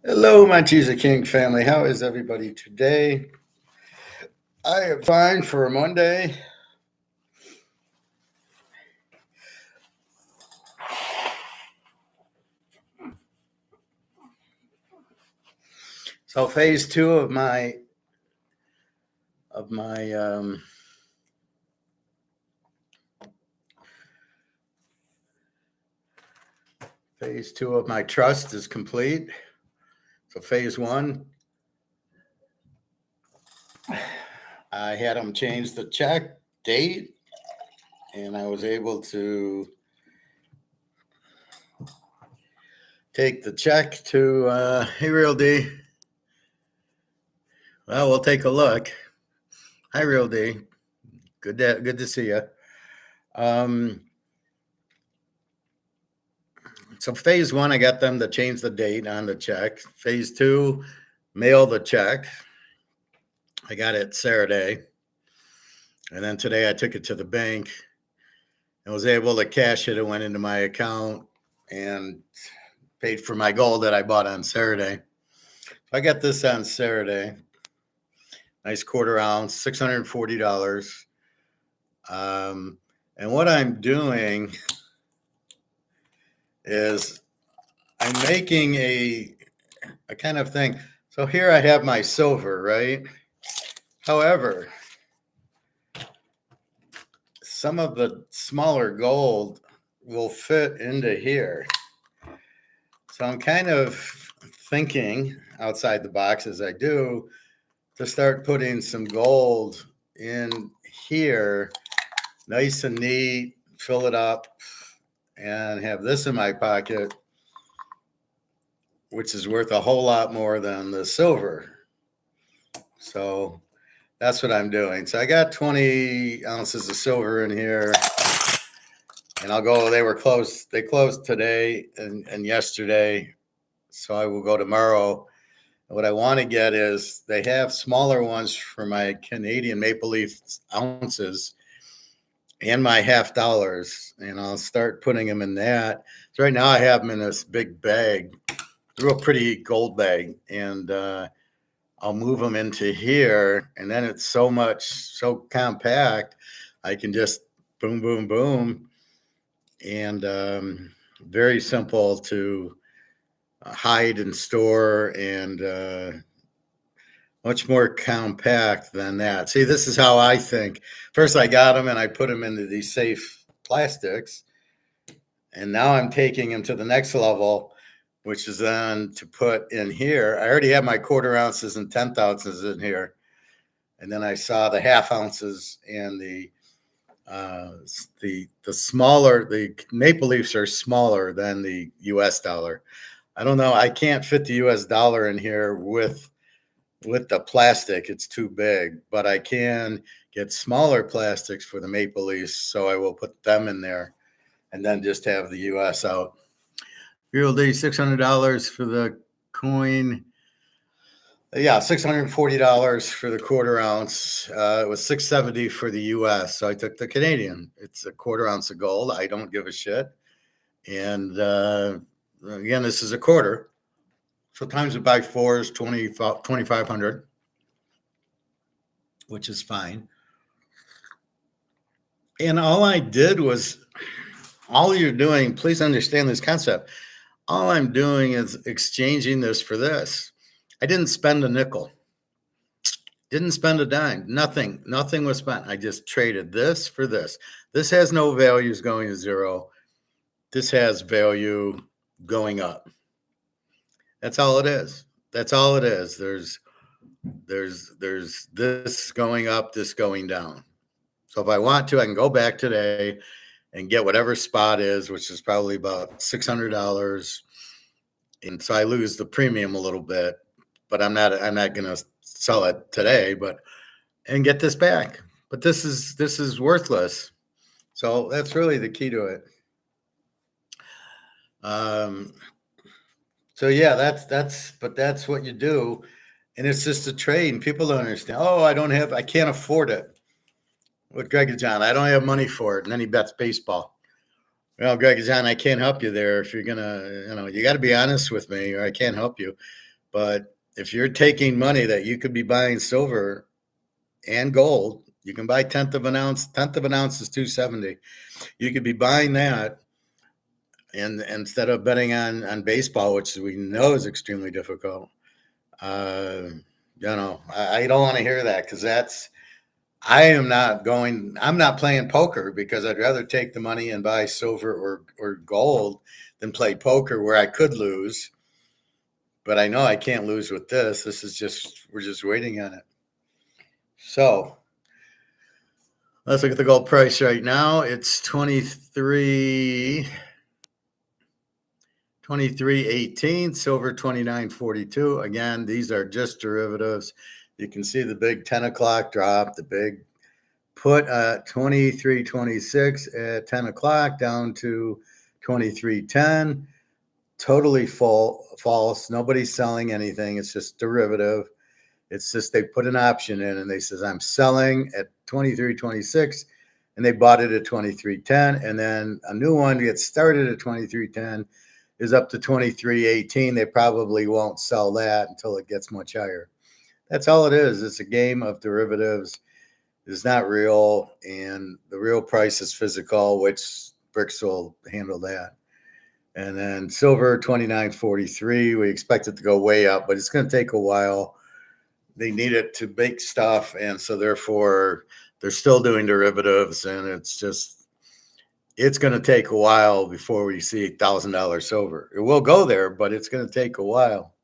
Hello, my Teaserking family. How is everybody today? I am fine for a Monday. So, phase two of my phase two of my trust is complete. So, phase one, I had them change the check date, and I was able to take the check to hey, Real D. Well, we'll take a look. Hi, Real D. Good to see you. So phase one, I got them to change the date on the check. Phase two, mail the check. I got it Saturday. And then today I took it to the bank and was able to cash it. It went into my account and paid for my gold that I bought on Saturday. I got this on Saturday. Nice quarter ounce, $640. And what I'm doing is I'm making a kind of thing. So here I have my silver, right? However, some of the smaller gold will fit into here. So I'm kind of thinking outside the box as I do to start putting some gold in here, nice and neat, fill it up, and have this in my pocket, which is worth a whole lot more than the silver. So that's what I'm doing. So I got 20 ounces of silver in here, and I'll go. They closed today and yesterday, so I will go tomorrow. What I want to get is they have smaller ones for my Canadian maple leaf ounces and my $50, and I'll start putting them in that. So right now I have them in this big bag, a real pretty gold bag, and I'll move them into here, and then it's so compact, I can just boom, boom, boom, and very simple to hide and store, and much more compact than that. See, this is how I think. First, I got them and I put them into these safe plastics, and now I'm taking them to the next level, which is then to put in here. I already have my quarter ounces and 10th ounces in here. And then I saw the half ounces and the smaller, the maple leafs are smaller than the US dollar. I don't know. I can't fit the US dollar in here with the plastic. It's too big, but I can get smaller plastics for the maple leafs. So I will put them in there and then just have the US out. Real D, $600 for the coin. Yeah, $640 for the quarter ounce. It was $670 for the US. So I took the Canadian. It's a quarter ounce of gold. I don't give a shit. And again, this is a quarter. So times it by 4 is 2,500, which is fine. And all I did was, all you're doing, please understand this concept. All I'm doing is exchanging this for this. I didn't spend a nickel. Didn't spend a dime. Nothing was spent. I just traded this for this. This has no values going to zero. This has value going up. That's all it is. That's all it is. There's this going up, this going down. So if I want to, I can go back today and get whatever spot is, which is probably about $600. And so I lose the premium a little bit, but I'm not going to sell it today, and get this back. But this is worthless. So that's really the key to it. So yeah, that's what you do. And it's just a trade, and people don't understand. Oh, I can't afford it. With Greg and John, I don't have money for it. And then he bets baseball. Well, Greg and John, I can't help you there. If you're gonna, you got to be honest with me, or I can't help you. But if you're taking money that you could be buying silver and gold, you can buy tenth of an ounce. Tenth of an ounce is 270. You could be buying that, and instead of betting on baseball, which we know is extremely difficult. I don't want to hear that, because I'm not playing poker, because I'd rather take the money and buy silver or gold than play poker, where I could lose. But I know I can't lose with this. We're just waiting on it. So let's look at the gold price right now. It's 23.18, silver 29.42. Again, these are just derivatives. You can see the big 10 o'clock drop, the big put at 23.26 at 10 o'clock down to 23.10. Totally false. Nobody's selling anything. It's just derivative. It's just they put an option in and they says, I'm selling at 23.26, and they bought it at 23.10. And then a new one gets started at 23.10 is up to 23.18. They probably won't sell that until it gets much higher. That's all it is. It's a game of derivatives. It's not real, and the real price is physical, which bricks will handle that. And then silver 29.43. We expect it to go way up, but it's going to take a while. They need it to make stuff, and so therefore they're still doing derivatives, and it's going to take a while before we see $1,000 silver. It will go there, but it's going to take a while.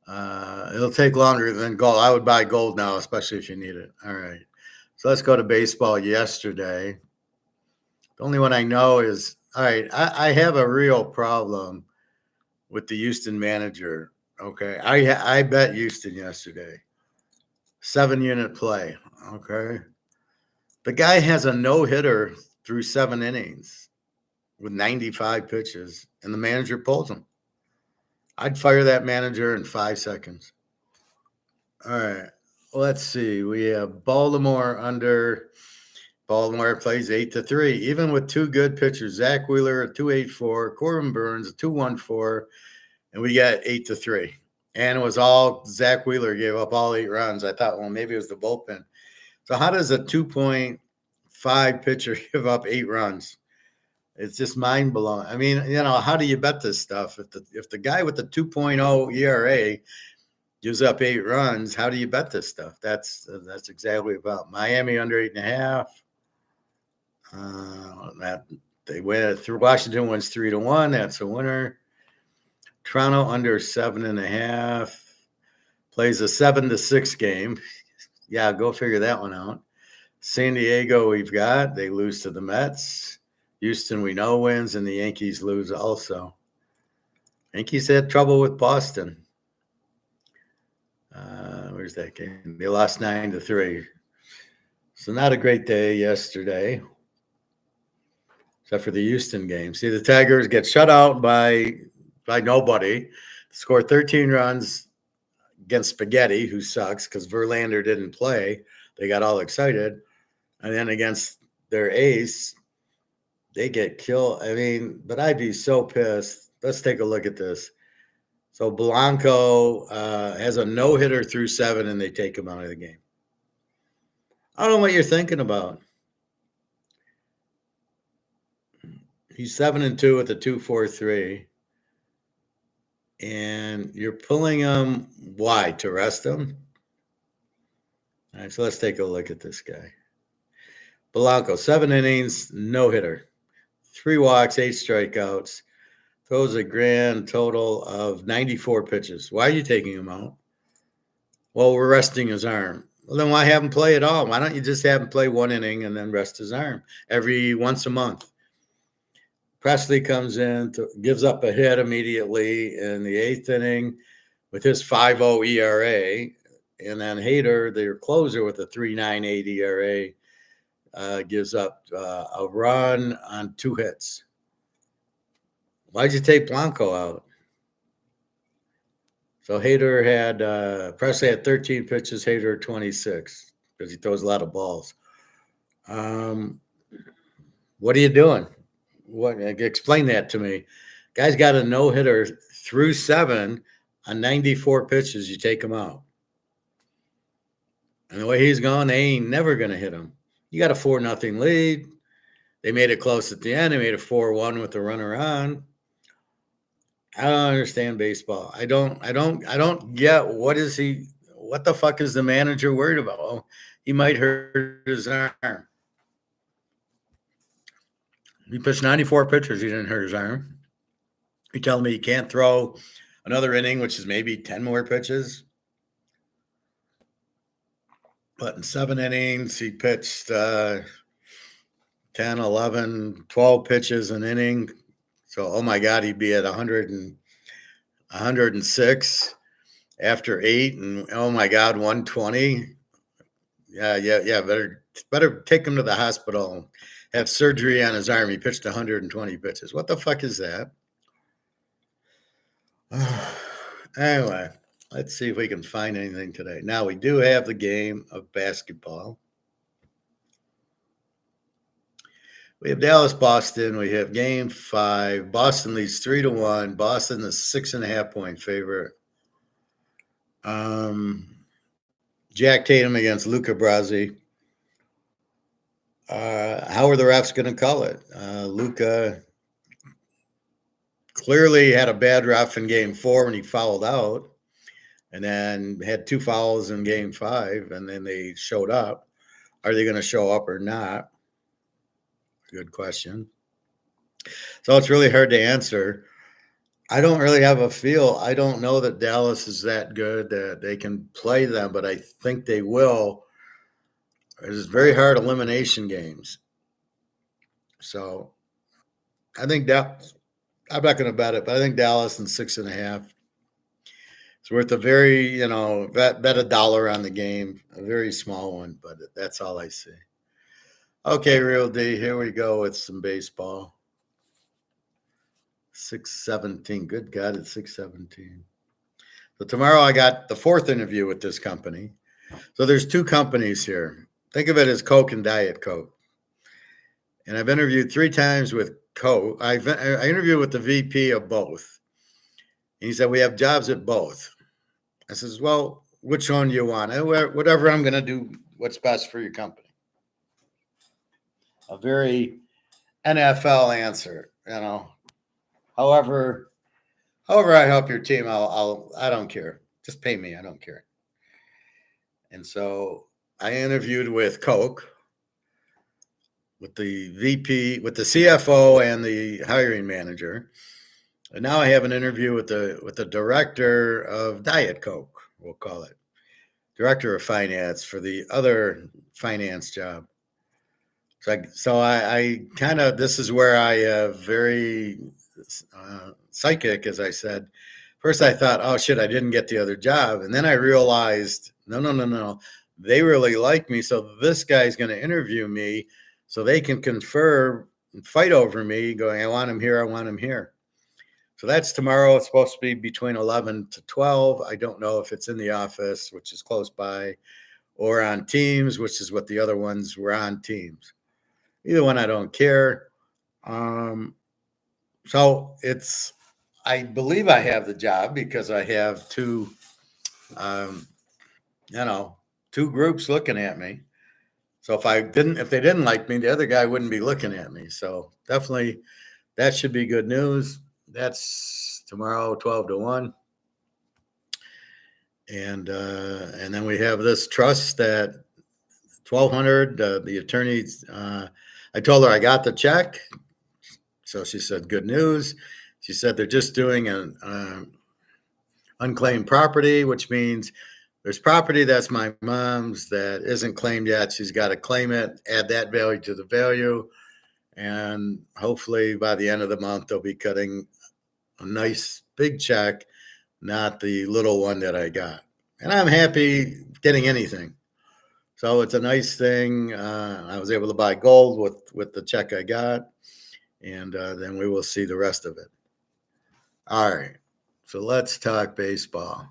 It'll take longer than gold. I would buy gold now, especially if you need it. All right. So let's go to baseball yesterday. The only one I know is, all right, I have a real problem with the Houston manager. Okay. I bet Houston yesterday. 7-unit play. Okay. The guy has a no-hitter through 7 innings with 95 pitches, and the manager pulls him. I'd fire that manager in 5 seconds. All right. Let's see. We have Baltimore under. Baltimore plays 8-3, even with 2 good pitchers. Zach Wheeler, a 2.84, Corbin Burns, a 2.14, and we got 8-3. And it was all Zach Wheeler gave up all 8 runs. I thought, well, maybe it was the bullpen. So how does a 2.5 pitcher give up 8 runs? It's just mind blowing. I mean, how do you bet this stuff? If the guy with the 2.0 ERA gives up 8 runs, how do you bet this stuff? That's exactly about Miami under 8.5. That they win. Washington wins 3-1. That's a winner. Toronto under 7.5 plays a 7-6 game. Yeah, go figure that one out. San Diego, they lose to the Mets. Houston, we know, wins, and the Yankees lose also. Yankees had trouble with Boston. Where's that game? They lost 9-3. So not a great day yesterday, except for the Houston game. See, the Tigers get shut out by nobody. Score 13 runs against Spaghetti, who sucks because Verlander didn't play. They got all excited. And then against their ace, they get killed. I mean, but I'd be so pissed. Let's take a look at this. So Blanco has a no-hitter through 7, and they take him out of the game. I don't know what you're thinking about. He's 7-2 with a 2.43. And you're pulling him. Why? To rest him? All right, so let's take a look at this guy. Blanco, 7 innings, no-hitter. 3 walks, 8 strikeouts. Throws a grand total of 94 pitches. Why are you taking him out? Well, we're resting his arm. Well, then why have him play at all? Why don't you just have him play 1 inning and then rest his arm once a month? Presley comes in, gives up a hit immediately in the 8th inning with his 5.0 ERA. And then Hader, their closer, with a 3.98 ERA, gives up a run on 2 hits. Why'd you take Blanco out? So Hader Presley had 13 pitches, Hader 26, because he throws a lot of balls. What are you doing? Explain that to me. Guy's got a no-hitter through 7 On 94 pitches, you take him out. And the way he's going, they ain't never going to hit him. You got a 4-0 lead. They made it close at the end. They made it 4-1 with the runner on. I don't understand baseball. I don't get what the fuck is the manager worried about? Oh, he might hurt his arm. He pitched 94 pitchers. He didn't hurt his arm. You tell me he can't throw another inning, which is maybe 10 more pitches. But in 7 innings, he pitched 10, 11, 12 pitches an inning. So, oh my God, he'd be at 106 after 8. And oh my God, 120. Yeah. Better take him to the hospital, have surgery on his arm. He pitched 120 pitches. What the fuck is that? Anyway, let's see if we can find anything today. Now, we do have the game of basketball. We have Dallas-Boston. We have game 5. Boston leads 3-1. Boston is 6.5-point favorite. Jack Tatum against Luca Brasi. How are the refs going to call it? Luca clearly had a bad ref in game 4 when he fouled out, and then had 2 fouls in game 5, and then they showed up. Are they going to show up or not? Good question. So it's really hard to answer. I don't really have a feel. I don't know that Dallas is that good that they can play them, but I think they will. There's very hard elimination games. So I think that I'm not going to bet it, but I think Dallas in 6.5. It's worth a very, bet $1 on the game, a very small one, but that's all I see. Okay, Real D, here we go with some baseball. 6:17. Good God, it's 6:17. So tomorrow I got the 4th interview with this company. So there's 2 companies here. Think of it as Coke and Diet Coke. And I've interviewed 3 times with Coke. I interviewed with the VP of both. And he said, we have jobs at both. I says, well, which one do you want? Whatever, I'm going to do what's best for your company. A very NFL answer, However I help your team, I don't care. Just pay me. I don't care. And so I interviewed with Coke, with the VP, with the CFO and the hiring manager. And now I have an interview with the director of Diet Coke, we'll call it. Director of finance for the other finance job. So I kind of, this is where I very psychic, as I said. First I thought, oh shit, I didn't get the other job. And then I realized, no. They really like me. So this guy's going to interview me so they can confer and fight over me going, I want him here. So that's tomorrow. It's supposed to be between 11 to 12. I don't know if it's in the office, which is close by, or on Teams, which is what the other ones were on Teams. Either one, I don't care. So I believe I have the job because I have 2 groups looking at me. So if they didn't like me, the other guy wouldn't be looking at me. So definitely that should be good news. That's tomorrow, 12-1. And then we have this trust at 1,200. The attorneys, I told her I got the check. So she said, good news. She said they're just doing an unclaimed property, which means there's property that's my mom's that isn't claimed yet. She's got to claim it, add that value to the value. And hopefully by the end of the month, they'll be cutting a nice big check, not the little one that I got. And I'm happy getting anything. So it's a nice thing. I was able to buy gold with the check I got. And then we will see the rest of it. All right. So let's talk baseball.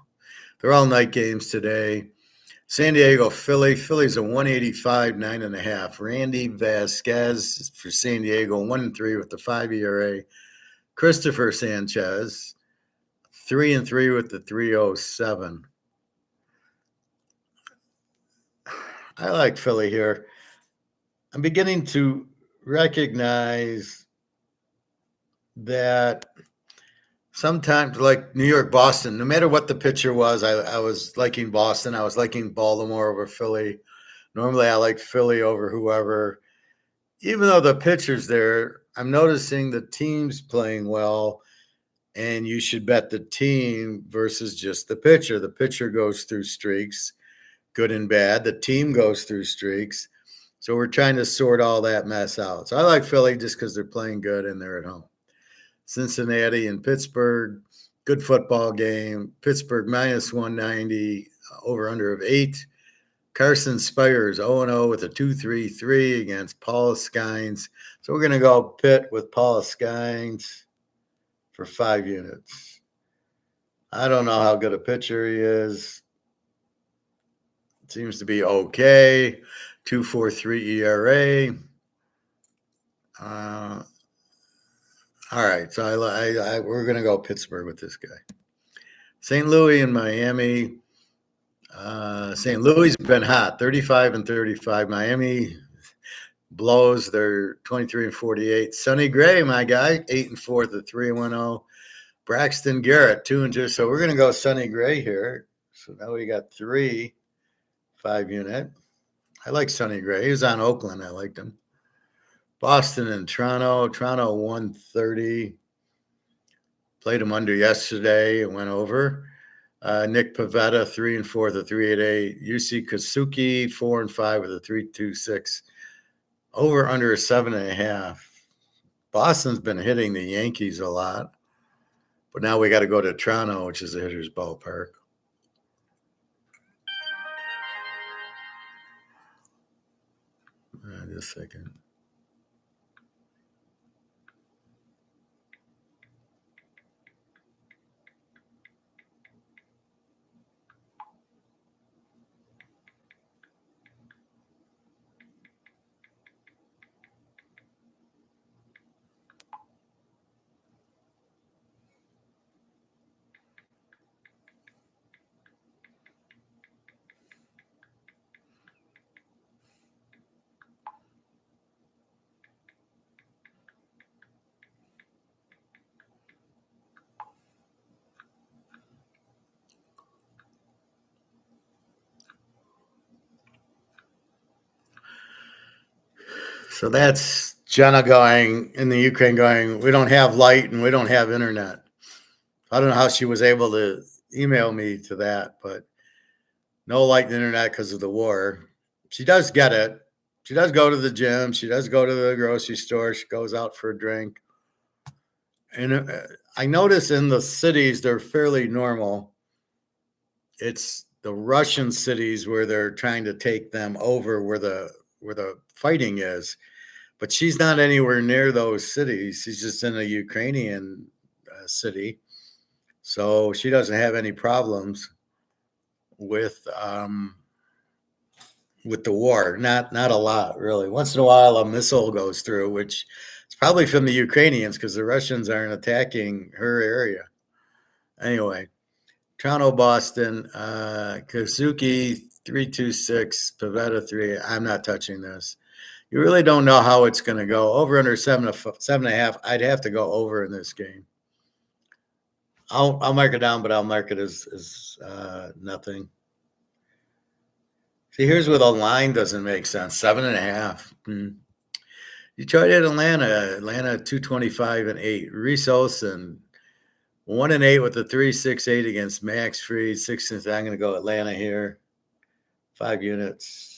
They're all night games today. San Diego, Philly. Philly's a 185, 9.5. Randy Vasquez for San Diego, 1-3 with the 5 ERA. Christopher Sanchez, 3-3 with the 307. I like Philly here. I'm beginning to recognize that sometimes, like New York, Boston, no matter what the pitcher was, I was liking Boston. I was liking Baltimore over Philly. Normally, I like Philly over whoever. Even though the pitcher's there, I'm noticing the team's playing well, and you should bet the team versus just the pitcher. The pitcher goes through streaks, good and bad. The team goes through streaks. So we're trying to sort all that mess out. So I like Philly just because they're playing good and they're at home. Cincinnati and Pittsburgh, good football game. Pittsburgh minus 190, over under of 8. Carson Spires 0-0 with a 2.33 against Paul Skynes. So we're going to go Pitt with Paul Skynes for 5 units. I don't know how good a pitcher he is. Seems to be okay. 2.43 ERA. All right, so we're going to go Pittsburgh with this guy. St. Louis and Miami. St. Louis has been hot, 35-35. Miami blows. They're 23-48. Sonny Gray, my guy, 8-4 at the 3-1-0. Braxton Garrett, 2-2. So we're going to go Sonny Gray here. So now we got 3 5-unit. I like Sonny Gray. He was on Oakland. I liked him. Boston and Toronto. Toronto 130. Played him under yesterday and went over. Nick Pivetta 3-4 with a 3.88. UC Kosuke 4-5 with a 3.26. Over under 7.5. Boston's been hitting the Yankees a lot, but now we got to go to Toronto, which is a hitter's ballpark. Just a second. So that's Jenna going in the Ukraine going, we don't have light and we don't have internet. I don't know how she was able to email me to that, but no light and internet because of the war. She does get it. She does go to the gym. She does go to the grocery store. She goes out for a drink. And I notice in the cities, they're fairly normal. It's the Russian cities where they're trying to take them over where the fighting is. But she's not anywhere near those cities. She's just in a Ukrainian city. So she doesn't have any problems with the war. Not a lot, really. Once in a while, a missile goes through, which is probably from the Ukrainians because the Russians aren't attacking her area. Anyway, Toronto, Boston, Kazuki 3.26, Pavetta 3. I'm not touching this. You really don't know how it's going to go. Over under 7.5. I'd have to go over in this game. I'll mark it down, but I'll mark it as nothing. See, here's where the line doesn't make sense. 7.5. Detroit at Atlanta. Atlanta 225-8. Reese Olson 1-8 with the 3.68 against Max Fried. 6. I'm going to go Atlanta here. 5 units.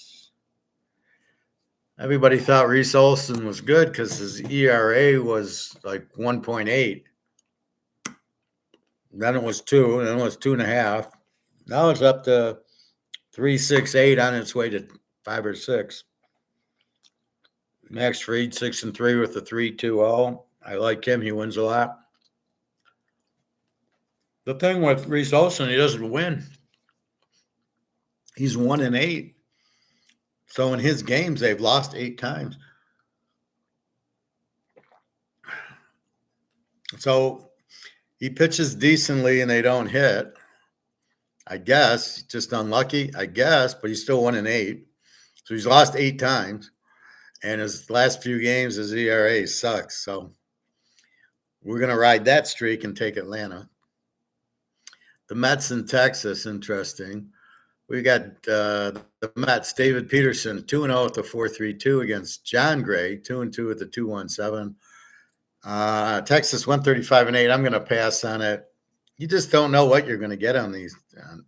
Everybody thought Reese Olson was good because his ERA was like 1.8. Then it was 2, and then it was 2.5. Now it's up to 3.68 on its way to 5 or 6. Max Fried 6-3 with the 3.20. I like him. He wins a lot. The thing with Reese Olson, he doesn't win. He's 1-8. So in his games, they've lost 8 times. So He pitches decently and they don't hit. I guess just unlucky, I guess, but he's still 1-8. So he's lost 8 times. And his last few games, his ERA sucks. So we're going to ride that streak and take Atlanta. The Mets in Texas, interesting. We got the Mets, David Peterson, 2-0 at the 4.32 against John Gray, 2-2 at the 2.17. Texas 135-8. I'm going to pass on it. You just don't know what you're going to get on these.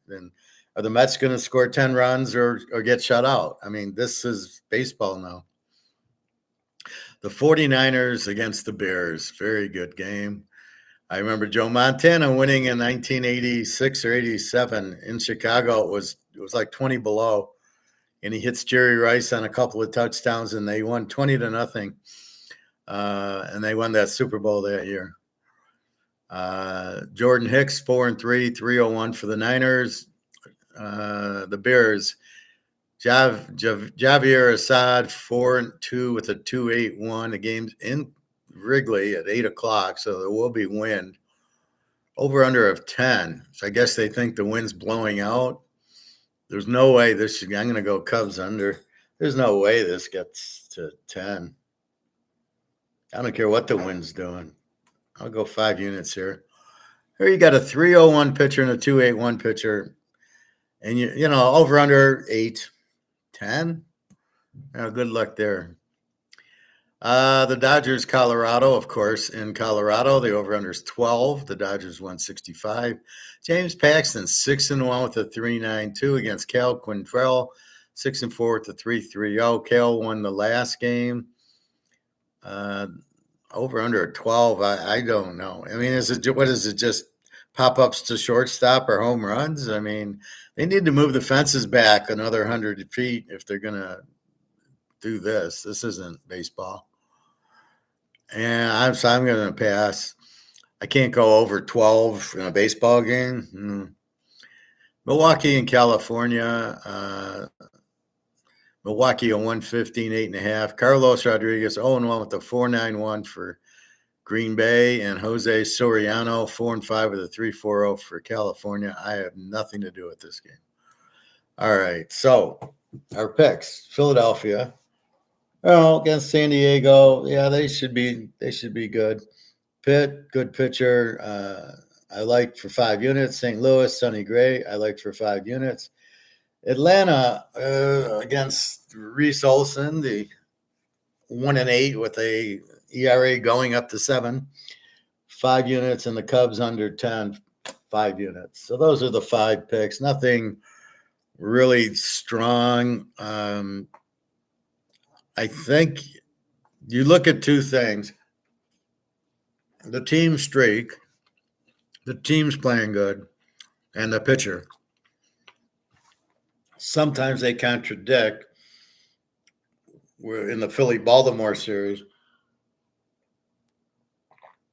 And are the Mets going to score 10 runs or get shut out? I mean, this is baseball now. The 49ers against the Bears. Very good game. I remember Joe Montana winning in 1986 or 87 in Chicago. It was like 20 below. And he hits Jerry Rice on a couple of touchdowns, and they won 20-0. And they won that Super Bowl that year. Jordan Hicks, 4-3, 301 for the Niners. The Bears, Javier Assad, 4-2 with a 2.81. The game's in Wrigley at 8 o'clock, so there will be wind. Over under of 10. So I guess they think the wind's blowing out. There's no way this should. I'm going to go Cubs under. There's no way this gets to 10. I don't care what the wind's doing. I'll go 5 units here. Here you got a 301 pitcher and a 281 pitcher. And, you know, over under 8, 10. Good luck there. The Dodgers, Colorado, of course, in Colorado, the over-under is 12. The Dodgers won 65. James Paxton, 6-1 with a 3.92 against Cal Quantrill, 6-4 with the 3.30. Cal won the last game. Over-under 12, I don't know. I mean, what is it, just pop-ups to shortstop or home runs? I mean, they need to move the fences back another 100 feet if they're going to do this. This isn't baseball. And I'm going to pass. I can't go over 12 in a baseball game. Milwaukee in California. Milwaukee a 115, 8.5. Carlos Rodriguez 0-1 with a 4.91 for Green Bay, and Jose Soriano 4-5 with a 3.40 for California. I have nothing to do with this game. All right, so our picks: Philadelphia. Oh, against San Diego, yeah, they should be good. Pitt, good pitcher. I like for 5 units. St. Louis, Sonny Gray, I like for 5 units. Atlanta against Reese Olson, the 1-8 with a ERA going up to 7, 5 units, and the Cubs under 10, 5 units. So those are the 5 picks. Nothing really strong. I think you look at 2 things. The team streak, the team's playing good, and the pitcher. Sometimes they contradict. We're in the Philly-Baltimore series.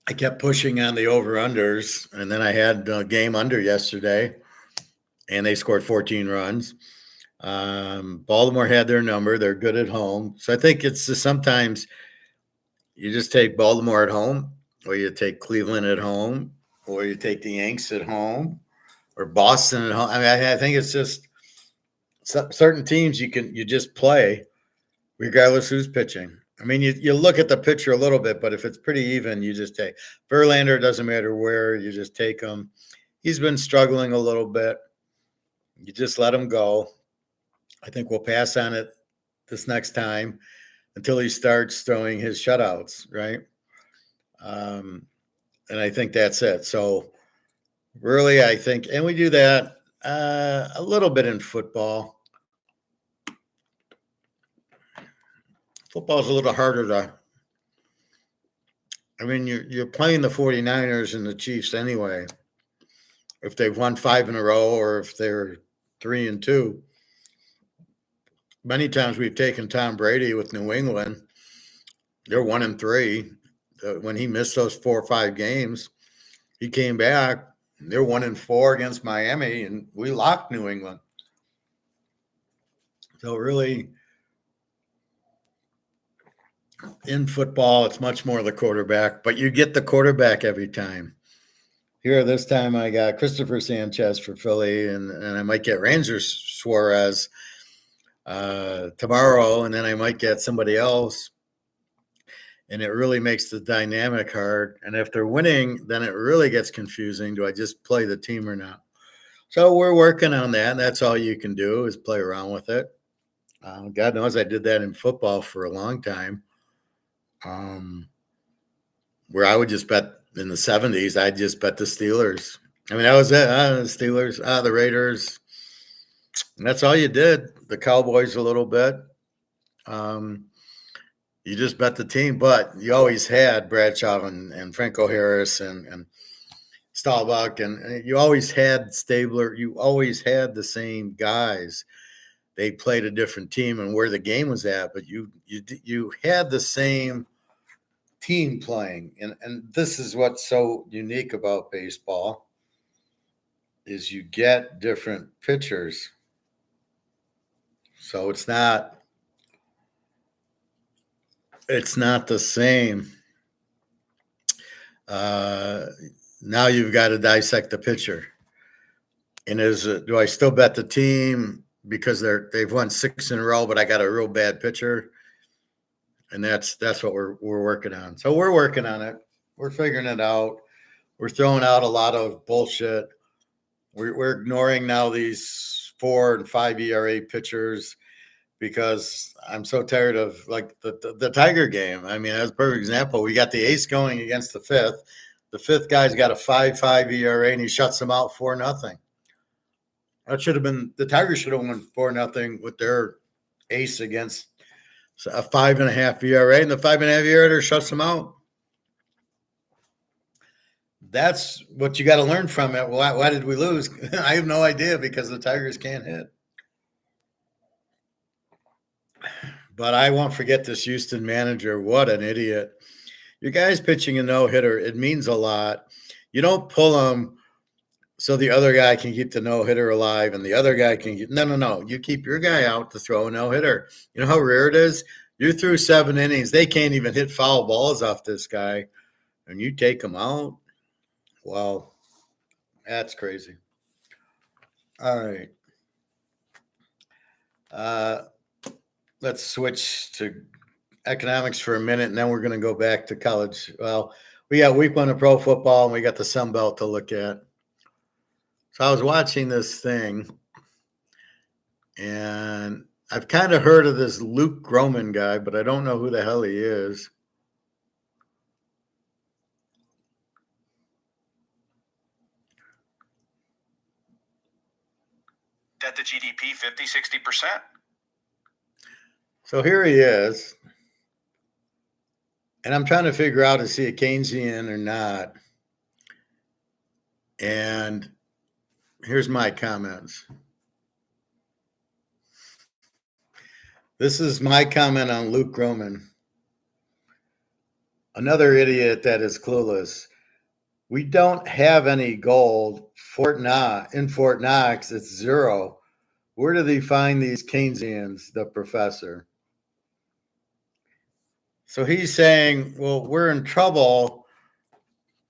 I kept pushing on the over-unders, and then I had a game under yesterday, and they scored 14 runs. Baltimore had their number. They're good at home. So I think it's just sometimes you just take Baltimore at home, or you take Cleveland at home, or you take the Yanks at home, or Boston at home. I mean, I think it's just certain teams you just play regardless who's pitching. I mean, you look at the pitcher a little bit, but if it's pretty even, you just take. Verlander, doesn't matter where, you just take him. He's been struggling a little bit. You just let him go. I think we'll pass on it this next time until he starts throwing his shutouts, right? And I think that's it. So really, I think, and we do that a little bit in football. Football's a little harder to, I mean, you're playing the 49ers and the Chiefs anyway. If they've won 5 in a row or if they're 3-2. Many times we've taken Tom Brady with New England. They're 1-3. When he missed those 4 or 5 games, he came back. They're 1-4 against Miami, and we locked New England. So really, in football, it's much more the quarterback, but you get the quarterback every time. Here this time I got Christopher Sanchez for Philly, and I might get Ranger Suarez tomorrow, and then I might get somebody else. And it really makes the dynamic hard. And if they're winning, then it really gets confusing. Do I just play the team or not? So we're working on that. And that's all you can do is play around with it. God knows I did that in football for a long time, where I would just bet in the 70s. I'd just bet the Steelers. I mean, that was it. The Steelers, the Raiders. And that's all you did. The Cowboys a little bit. You just bet the team, but you always had Bradshaw and Franco Harris and Staubach, and you always had Stabler. You always had the same guys. They played a different team and where the game was at, but you had the same team playing. And this is what's so unique about baseball is you get different pitchers. So it's not the same. Now you've got to dissect the pitcher. And do I still bet the team because they've won 6 in a row, but I got a real bad pitcher? And that's what we're working on. So we're working on it. We're figuring it out. We're throwing out a lot of bullshit. We're ignoring now these 4 and 5 ERA pitchers because I'm so tired of like the Tiger game. I mean, as a perfect example, we got the ace going against the fifth. The fifth guy's got a 5.5 ERA and he shuts them out 4-0. That should have been the Tigers should have won 4-0 with their ace against a 5.5 ERA, and the 5.5 ERA shuts them out. That's what you got to learn from it. Why did we lose? I have no idea because the Tigers can't hit. But I won't forget this Houston manager. What an idiot. Your guy's pitching a no-hitter. It means a lot. You don't pull him so the other guy can keep the no-hitter alive and the other guy can get – no. You keep your guy out to throw a no-hitter. You know how rare it is? You threw 7 innings. They can't even hit foul balls off this guy, and you take him out? Wow. That's crazy. All right. Let's switch to economics for a minute, and then we're going to go back to college. Well, we got week 1 of pro football, and we got the sunbelt to look at. So I was watching this thing, and I've kind of heard of this Luke Groman guy, but I don't know who the hell he is. Debt to GDP, 50, 60%. So here he is. And I'm trying to figure out is he a Keynesian or not. And here's my comments. This is my comment on Luke Groman. Another idiot that is clueless. We don't have any gold. In Fort Knox, it's 0. Where do they find these Keynesians, the professor? So he's saying, well, we're in trouble,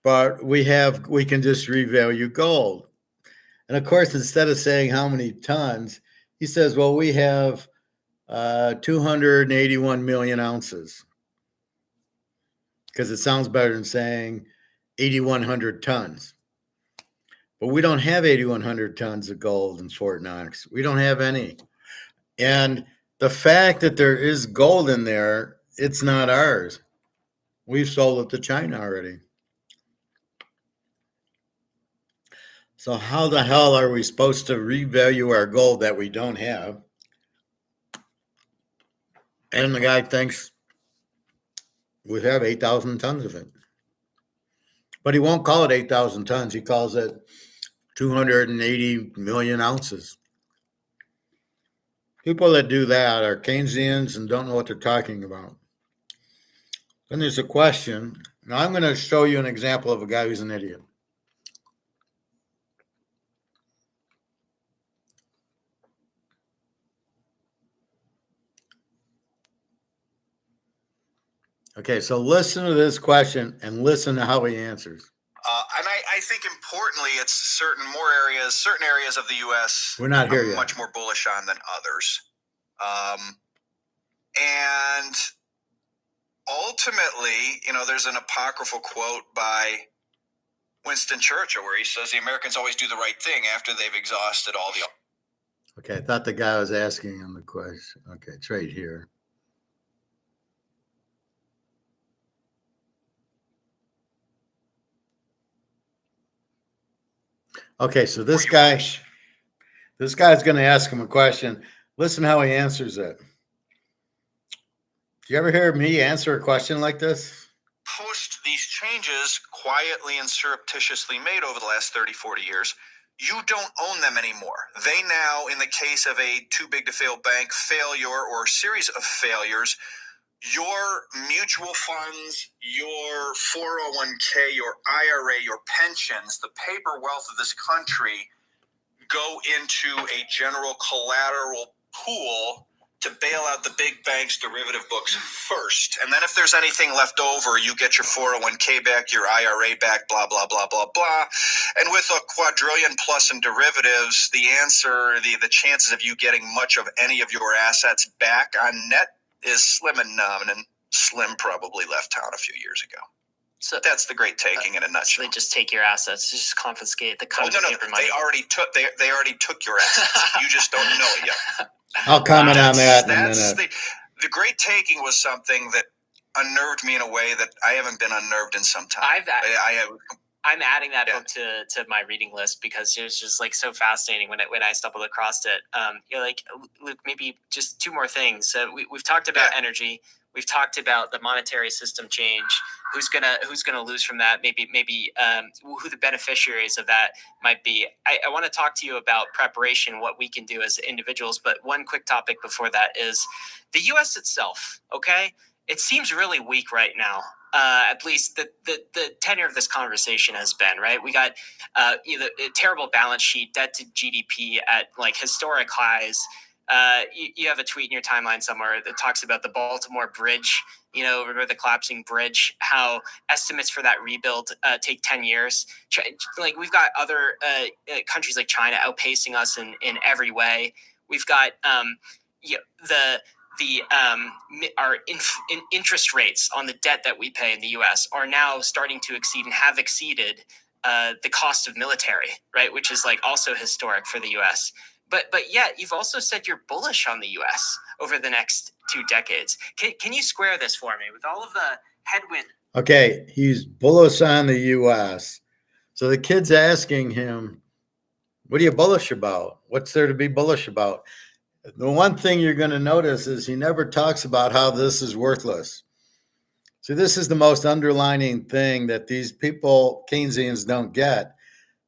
but we can just revalue gold. And of course, instead of saying how many tons, he says, well, we have 281 million ounces. Because it sounds better than saying 8,100 tons. But we don't have 8,100 tons of gold in Fort Knox. We don't have any. And the fact that there is gold in there, it's not ours. We've sold it to China already. So how the hell are we supposed to revalue our gold that we don't have? And the guy thinks we have 8,000 tons of it. But he won't call it 8,000 tons. He calls it 280 million ounces. People that do that are Keynesians and don't know what they're talking about. Then there's a question. Now I'm going to show you an example of a guy who's an idiot. Okay, so listen to this question and listen to how he answers. And I think importantly, it's certain areas of the U.S. We're not here I'm yet. much more bullish on than others. And ultimately, there's an apocryphal quote by Winston Churchill where he says the Americans always do the right thing after they've exhausted all the. Okay, I thought the guy was asking him the question. Okay, trade here. Okay, so this guy's going to ask him a question. Listen how he answers it. Do you ever hear me answer a question like this? Post these changes quietly and surreptitiously made over the last 30, 40 years, you don't own them anymore. They now, in the case of a too big to fail bank failure or series of failures, your mutual funds, your 401k, your IRA, your pensions, the paper wealth of this country go into a general collateral pool to bail out the big banks' derivative books first. And then if there's anything left over, you get your 401k back, your IRA back, blah, blah, blah, blah, blah. And with a quadrillion plus in derivatives, the chances of you getting much of any of your assets back on net is slim and none. And Slim probably left town a few years ago. So that's the great taking in a nutshell. So they just take your assets, just confiscate the money. They already took your assets. You just don't know it yet. I'll comment on that in a That's minute. the great taking was something that unnerved me in a way that I haven't been unnerved in some time. I'm adding that book to my reading list because it was just like so fascinating when I stumbled across it. You're like, Luke, maybe just two more things. We've talked about energy. We've talked about the monetary system change. Who's gonna lose from that? Maybe who the beneficiaries of that might be. I want to talk to you about preparation, what we can do as individuals. But one quick topic before that is the U.S. itself. Okay, it seems really weak right now. At least the tenor of this conversation has been, right? We got either a terrible balance sheet, debt to GDP at like historic highs. You have a tweet in your timeline somewhere that talks about the Baltimore Bridge, remember the collapsing bridge, how estimates for that rebuild take 10 years. Like we've got other countries like China outpacing us in every way. We've got our interest rates on the debt that we pay in the U.S. are now starting to exceed and have exceeded the cost of military, right? Which is like also historic for the U.S. But yet you've also said you're bullish on the U.S. over the next 2 decades. Can you square this for me with all of the headwind? Okay, he's bullish on the U.S. So the kid's asking him, what are you bullish about? What's there to be bullish about? The one thing you're going to notice is he never talks about how this is worthless. So this is the most underlining thing that these people, Keynesians, don't get.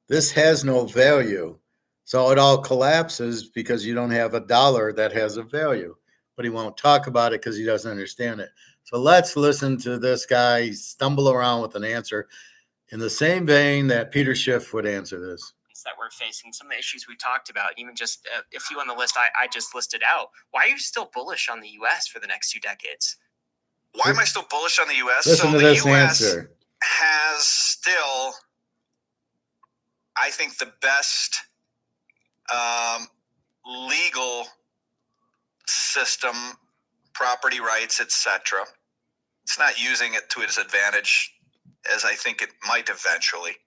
This has no value. So it all collapses because you don't have a dollar that has a value. But he won't talk about it because he doesn't understand it. So let's listen to this guy stumble around with an answer in the same vein that Peter Schiff would answer this. That we're facing, some of the issues we talked about, even just a few on the list I just listed out. Why are you still bullish on the U.S. for the next 2 decades? Why am I still bullish on the U.S.? Listen to this answer. Has still, I think, the best legal system, property rights, etc. It's not using it to its advantage as I think it might eventually.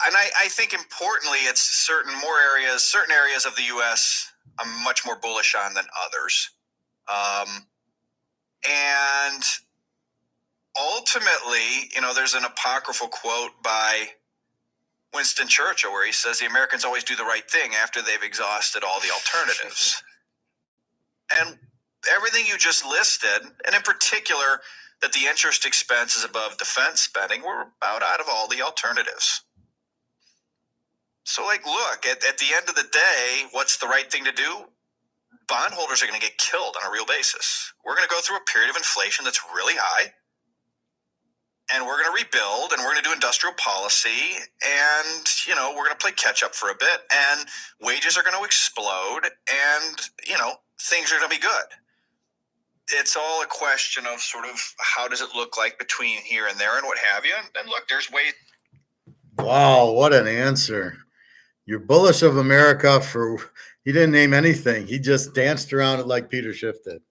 And I think importantly, it's certain areas of the U.S. I'm much more bullish on than others. And ultimately, there's an apocryphal quote by Winston Churchill where he says the Americans always do the right thing after they've exhausted all the alternatives. And everything you just listed, and in particular, that the interest expense is above defense spending, we're about out of all the alternatives. So, look, at the end of the day, what's the right thing to do? Bondholders are going to get killed on a real basis. We're going to go through a period of inflation that's really high, and we're going to rebuild, and we're going to do industrial policy, and, we're going to play catch up for a bit, and wages are going to explode, and, things are going to be good. It's all a question of sort of how does it look like between here and there and what have you. And look, there's ways. Wow, what an answer. You're bullish of America for, he didn't name anything. He just danced around it like Peter Schiff did.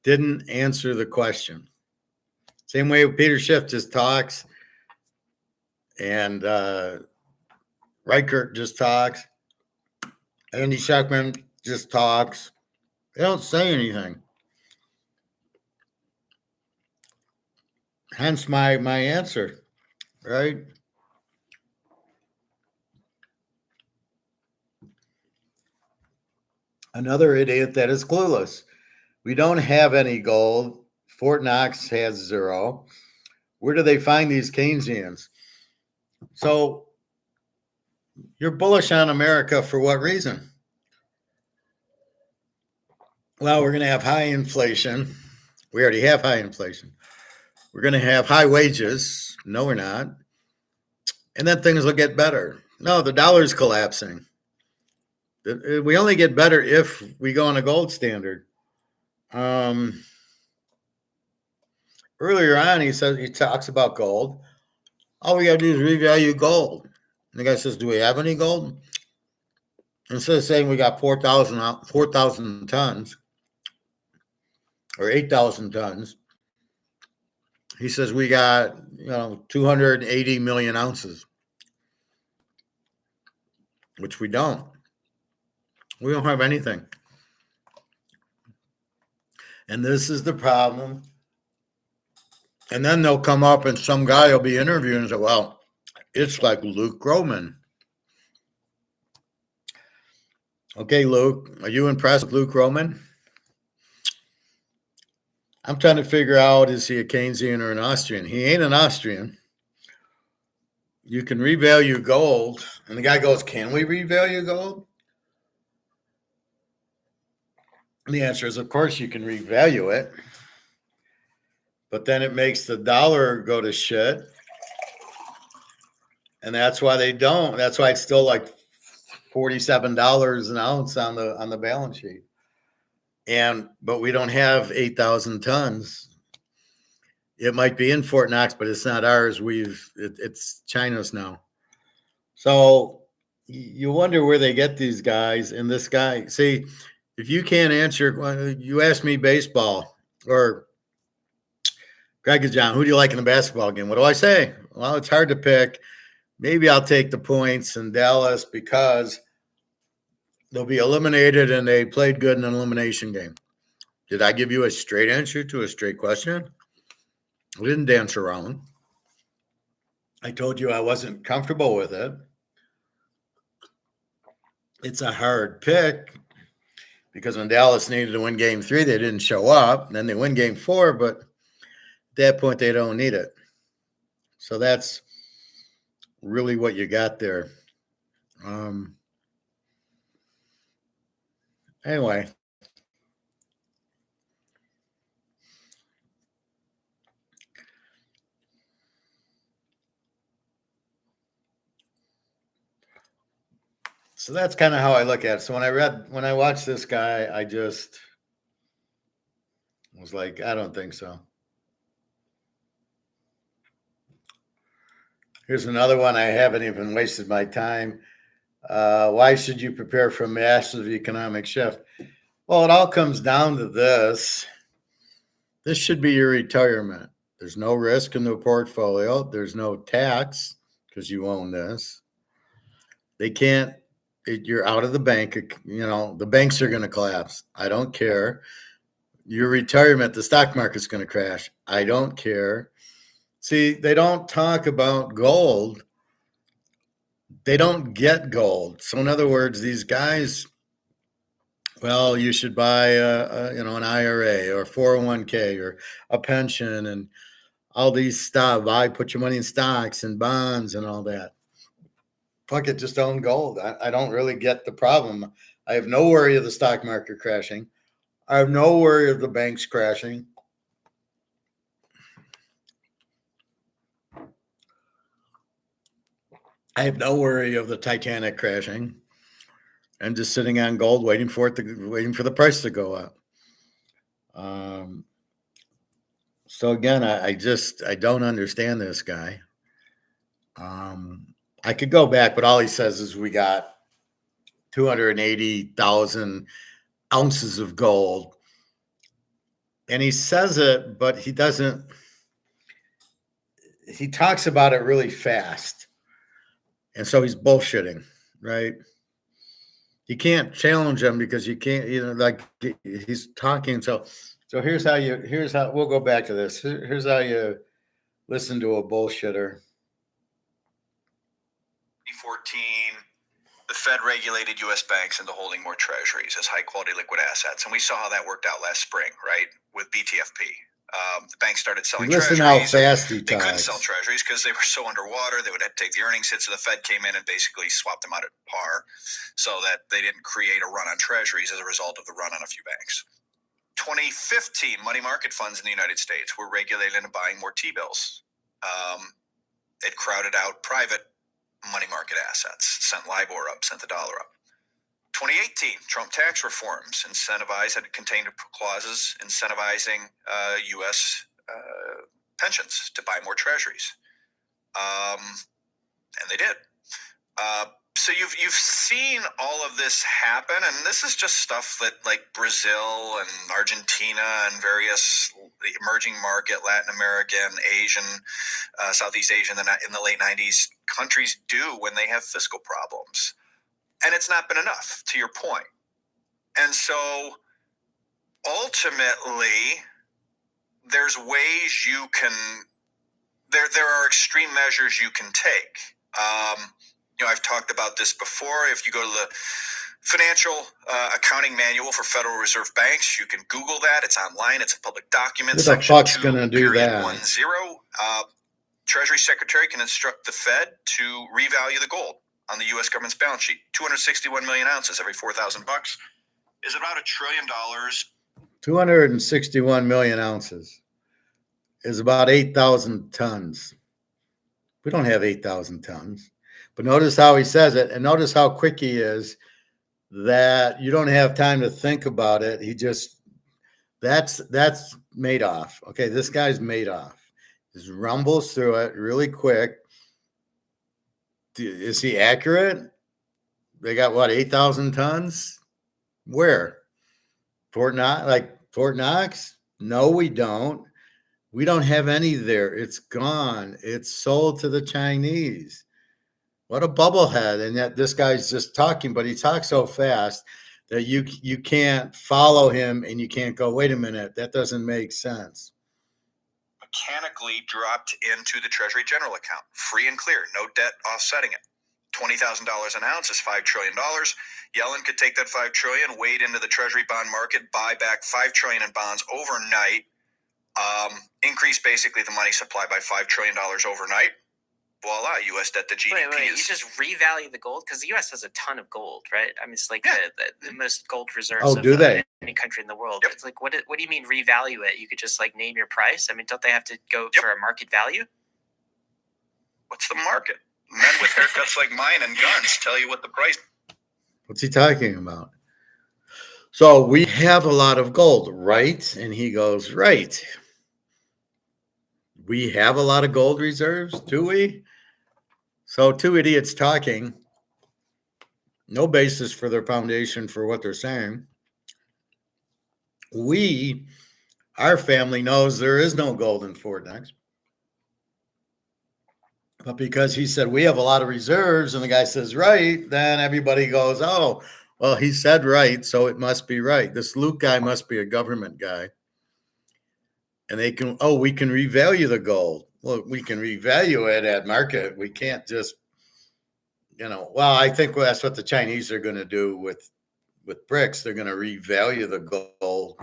Didn't answer the question. Same way Peter Schiff just talks and Reichert just talks. Andy Scheckman just talks. They don't say anything. Hence my answer, right? Another idiot that is clueless. We don't have any gold. Fort Knox has 0. Where do they find these Keynesians? So you're bullish on America for what reason? Well, we're going to have high inflation. We already have high inflation. We're going to have high wages. No, we're not. And then things will get better. No, the dollar's collapsing. We only get better if we go on a gold standard. Earlier on, he talks about gold. All we got to do is revalue gold. And the guy says, do we have any gold? Instead of saying we got 4,000 tons or 8,000 tons, he says we got 280 million ounces, which we don't. We don't have anything. And this is the problem. And then they'll come up and some guy will be interviewing and say, well, it's like Luke Groman. Okay, Luke, are you impressed with Luke Groman? I'm trying to figure out, is he a Keynesian or an Austrian? He ain't an Austrian. You can revalue gold. And the guy goes, can we revalue gold? And the answer is, of course, you can revalue it. But then it makes the dollar go to shit. And that's why they don't. That's why it's still like $47 an ounce on the balance sheet. But we don't have 8,000 tons. It might be in Fort Knox, but it's not ours. It's China's now. So you wonder where they get these guys. And this guy, see, if you can't answer, you ask me baseball or Greg John, who do you like in the basketball game? What do I say? Well, it's hard to pick. Maybe I'll take the points in Dallas because they'll be eliminated and they played good in an elimination game. Did I give you a straight answer to a straight question? I didn't dance around. I told you I wasn't comfortable with it. It's a hard pick because when Dallas needed to win game 3, they didn't show up. Then they win game 4, but at that point, they don't need it. So that's really what you got there. Anyway. So that's kind of how I look at it. So when I watched this guy, I just was like, I don't think so. Here's another one. I haven't even wasted my time. Why should you prepare for a massive economic shift? Well, it all comes down to this. This should be your retirement. There's no risk in the portfolio. There's no tax because you own this. They can't. You're out of the bank. The banks are going to collapse. I don't care. Your retirement, the stock market's going to crash. I don't care. See, they don't talk about gold. They don't get gold. So in other words, these guys, well, you should buy an IRA or 401k or a pension and all these stuff. Put your money in stocks and bonds and all that. Fuck it, just own gold. I don't really get the problem. I have no worry of the stock market crashing. I have no worry of the banks crashing. I have no worry of the Titanic crashing. I'm just sitting on gold, waiting for the price to go up. So again, I don't understand this guy. I could go back, but all he says is we got 280,000 ounces of gold. And he says it, but he doesn't. He talks about it really fast. And so he's bullshitting, right? You can't challenge him because you can't, like he's talking. So here's how we'll go back to this. Here's how you listen to a bullshitter. 2014, the Fed regulated U.S. banks into holding more treasuries as high-quality liquid assets. And we saw how that worked out last spring, right, with BTFP. The banks started selling Listen treasuries. how fast he They couldn't talks. sell treasuries because they were so underwater. They would have to take the earnings hit. So the Fed came in and basically swapped them out at par so that they didn't create a run on treasuries as a result of the run on a few banks. 2015, money market funds in the United States were regulated into buying more T-bills. It crowded out private money market assets, sent LIBOR up, sent the dollar up. 2018, Trump tax reforms had contained clauses incentivizing U.S. Pensions to buy more treasuries, and they did. So you've seen all of this happen, and this is just stuff that like Brazil and Argentina and various emerging market, Latin American, Asian, Southeast Asian in the late 90s countries do when they have fiscal problems. And it's not been enough, to your point. And so ultimately, there's ways you can, there are extreme measures you can take. I've talked about this before. If you go to the Financial Accounting Manual for Federal Reserve Banks, you can Google that. It's online. It's a public document. Who the Section fuck's 2, gonna do period that? 10. Treasury Secretary can instruct the Fed to revalue the gold on the U.S. government's balance sheet. 261 million ounces every $4,000 is about $1 trillion. 261 million ounces is about 8,000 tons. We don't have 8,000 tons. But notice how he says it, and notice how quick he is that you don't have time to think about it. He just, that's Madoff. Okay, this guy's Madoff. Just rumbles through it really quick. Is he accurate? They got what, 8,000 tons? Where? Fort Knox? No, we don't. We don't have any there. It's gone. It's sold to the Chinese. What a bubblehead. And yet this guy's just talking, but he talks so fast that you can't follow him and you can't go, wait a minute, that doesn't make sense. Mechanically dropped into the Treasury General account, free and clear, no debt offsetting it. $20,000 an ounce is $5 trillion. Yellen could take that $5 trillion, wade into the Treasury bond market, buy back $5 trillion in bonds overnight, increase basically the money supply by $5 trillion overnight. Voila, U.S. debt to GDP Wait, is... you just revalue the gold? Because the U.S. has a ton of gold, right? I mean, it's like the most gold reserves Oh, do they? Any country in the world. Yep. It's like, what do you mean revalue it? You could just like name your price? I mean, don't they have to go for a market value? What's the market? Men with haircuts like mine and guns tell you what the price... What's he talking about? So we have a lot of gold, right? And he goes, right. We have a lot of gold reserves, do we? So two idiots talking, no basis for their foundation for what they're saying. Our family knows there is no gold in Fort Knox. But because he said we have a lot of reserves and the guy says right, then everybody goes, oh, well, he said right, so it must be right. This Luke guy must be a government guy. And we can revalue the gold. Well, we can revalue it at market. We can't just, I think that's what the Chinese are going to do with bricks. They're going to revalue the gold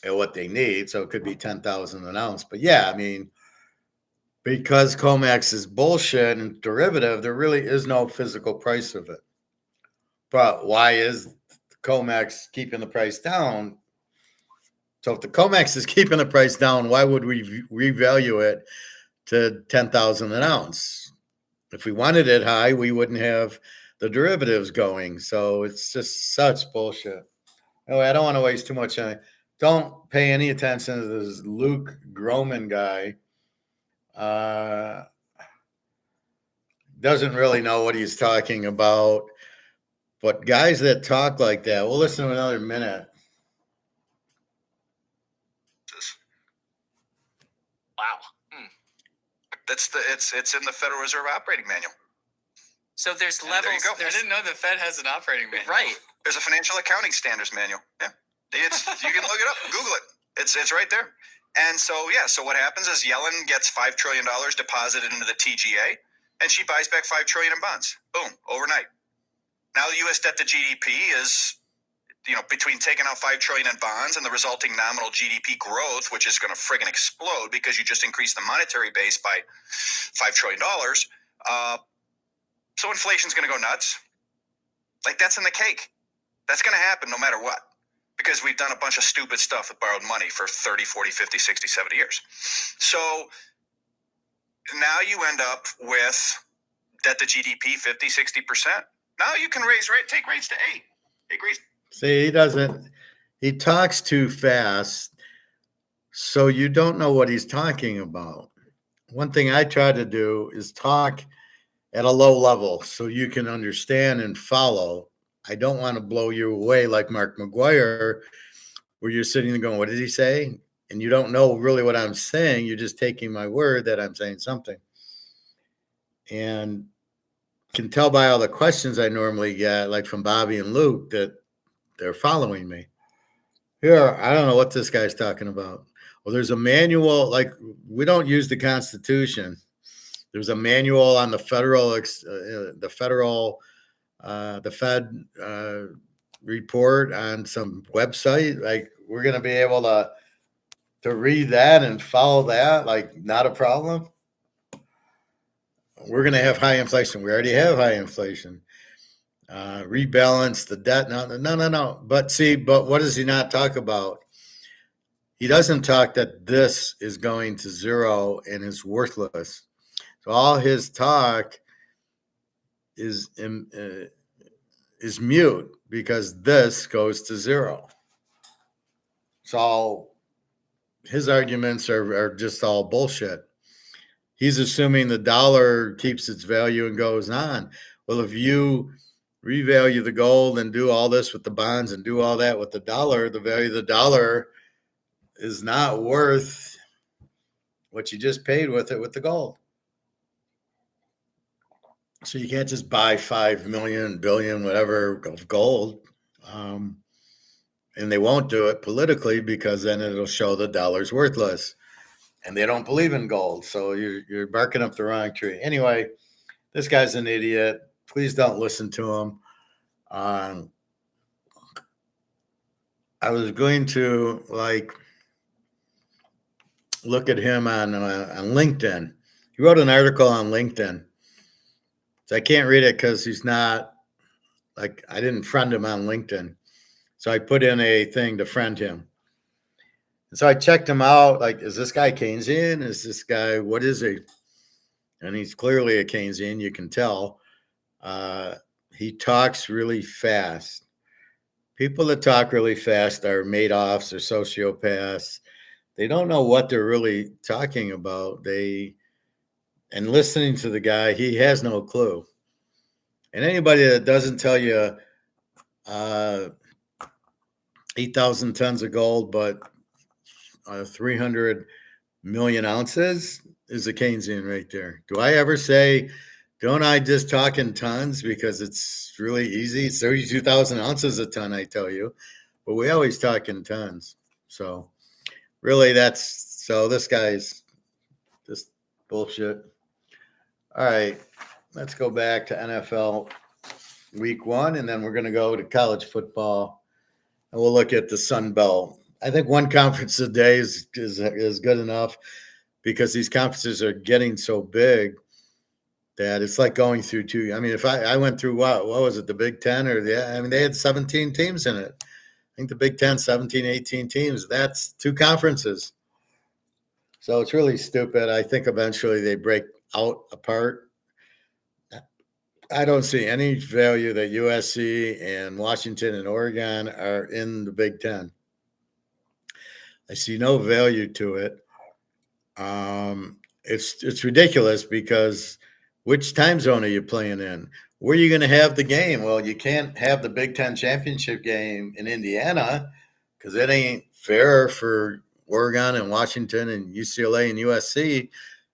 at what they need. So it could be 10,000 an ounce. But yeah, I mean, because comex is bullshit and derivative, there really is no physical price of it. But why is comex keeping the price down? So if the comex is keeping the price down, why would we revalue it to 10,000 an ounce? If we wanted it high, we wouldn't have the derivatives going. So it's just such bullshit. Anyway, I don't want to waste too much time. Don't pay any attention to this Luke Groman guy. doesn't really know what he's talking about. But guys that talk like that, we'll listen to another minute. Wow. It's in the Federal Reserve Operating Manual. So there's And levels. there you go. I didn't know the Fed has an operating manual. Right. There's a Financial Accounting Standards Manual. Yeah, you can look it up, Google it. It's right there. And so what happens is Yellen gets $5 trillion deposited into the TGA, and she buys back $5 trillion in bonds. Boom, overnight. Now the U.S. debt to GDP is, between taking out $5 trillion in bonds and the resulting nominal GDP growth, which is going to friggin' explode because you just increased the monetary base by $5 trillion. So inflation's going to go nuts. Like, that's in the cake. That's going to happen no matter what, because we've done a bunch of stupid stuff with borrowed money for 30, 40, 50, 60, 70 years. So now you end up with debt to GDP 50, 60%. Now you can take rates to 8. See, he talks too fast, so you don't know what he's talking about. One thing I try to do is talk at a low level so you can understand and follow. I don't want to blow you away like Mark McGuire, where you're sitting there going, what did he say? And you don't know really what I'm saying. You're just taking my word that I'm saying something. And can tell by all the questions I normally get, like from Bobby and Luke, that they're following me. Here, I don't know what this guy's talking about. Well, there's a manual, like we don't use the Constitution. There's a manual on the Fed report on some website. Like, we're going to be able to read that and follow that. Like, not a problem. We're going to have high inflation. We already have high inflation. Rebalance the debt. No. But what does he not talk about? He doesn't talk that this is going to zero and is worthless. So all his talk is mute because this goes to zero. So his arguments are just all bullshit. He's assuming the dollar keeps its value and goes on. Well, if you revalue the gold and do all this with the bonds and do all that with the dollar, the value of the dollar is not worth what you just paid with it with the gold. So you can't just buy 5 million, billion, whatever of gold. And they won't do it politically because then it'll show the dollar's worthless. And they don't believe in gold. So you're barking up the wrong tree. Anyway, this guy's an idiot. Please don't listen to him. I was going to look at him on LinkedIn. He wrote an article on LinkedIn. So I can't read it because he's not, I didn't friend him on LinkedIn. So I put in a thing to friend him. And so I checked him out. Is this guy Keynesian? Is this guy, what is he? And he's clearly a Keynesian, you can tell. He talks really fast. People that talk really fast are Madoffs or sociopaths. They don't know what they're really talking about. And listening to the guy, he has no clue. And anybody that doesn't tell you 8,000 tons of gold, but 300 million ounces is a Keynesian right there. Do I ever say, don't I just talk in tons because it's really easy? It's 32,000 ounces a ton, I tell you. But we always talk in tons. So really this guy's just bullshit. All right, let's go back to NFL week 1, and then we're going to go to college football, and we'll look at the sunbelt. I think one conference a day is good enough because these conferences are getting so big that it's like going through two. I mean, if I went through what was it, the Big Ten they had 17 teams in it. I think the Big Ten, 17, 18 teams. That's 2 conferences. So it's really stupid. I think eventually they break out apart. I don't see any value that USC and Washington and Oregon are in the Big Ten. I see no value to it. It's ridiculous because Which time zone are you playing in? Where are you going to have the game? Well, you can't have the Big Ten championship game in Indiana because it ain't fair for Oregon and Washington and UCLA and USC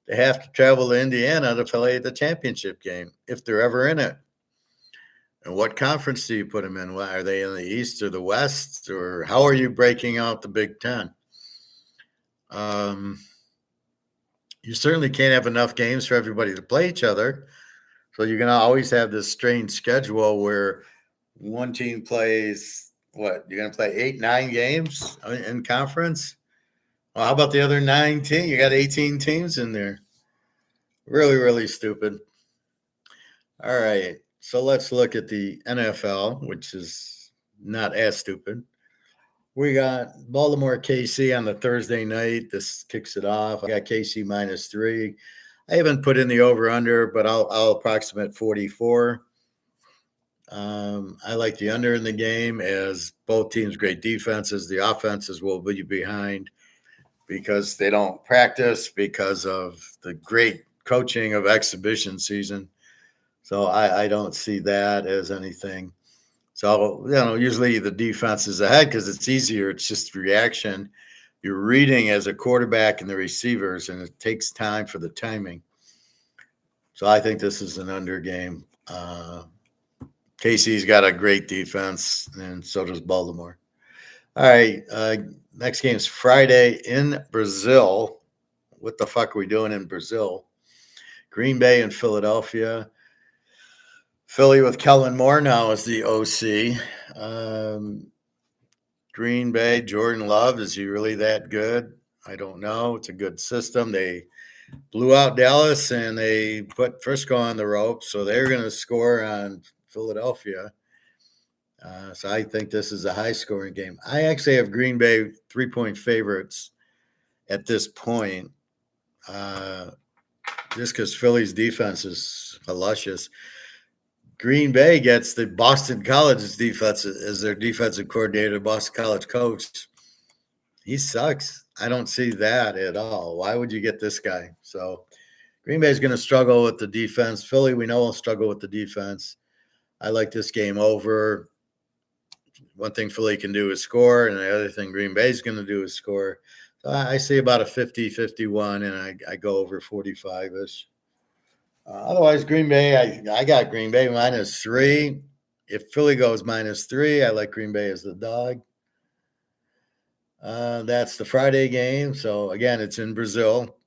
to have to travel to Indiana to play the championship game if they're ever in it. And what conference do you put them in? Are they in the East or the West? Or how are you breaking out the Big Ten? You certainly can't have enough games for everybody to play each other. So you're going to always have this strange schedule where one team plays, what, you're going to play 8, 9 games in conference? Well, how about the other 9 teams? You got 18 teams in there. Really, really stupid. All right. So let's look at the NFL, which is not as stupid. We got Baltimore KC on the Thursday night. This kicks it off. I got KC -3. I haven't put in the over-under, but I'll approximate 44. I like the under in the game as both teams great defenses. The offenses will be behind because they don't practice because of the great coaching of exhibition season. So I don't see that as anything. So, usually the defense is ahead because it's easier. It's just reaction. You're reading as a quarterback and the receivers, and it takes time for the timing. So I think this is an under game. KC's got a great defense, and so does Baltimore. All right, next game's Friday in Brazil. What the fuck are we doing in Brazil? Green Bay and Philadelphia. Philly with Kellen Moore now as the OC. Green Bay, Jordan Love, is he really that good? I don't know. It's a good system. They blew out Dallas and they put Frisco on the ropes, so they're going to score on Philadelphia. So I think this is a high-scoring game. I actually have Green Bay 3-point favorites at this point, just because Philly's defense is luscious. Green Bay gets the Boston College's defense as their defensive coordinator, Boston College coach. He sucks. I don't see that at all. Why would you get this guy? So Green Bay is going to struggle with the defense. Philly, we know, will struggle with the defense. I like this game over. One thing Philly can do is score, and the other thing Green Bay is going to do is score. So I see about a 50-51, and I go over 45-ish. Otherwise, Green Bay, I got Green Bay -3. If Philly goes -3, I like Green Bay as the dog. That's the Friday game. So, again, it's in Brazil.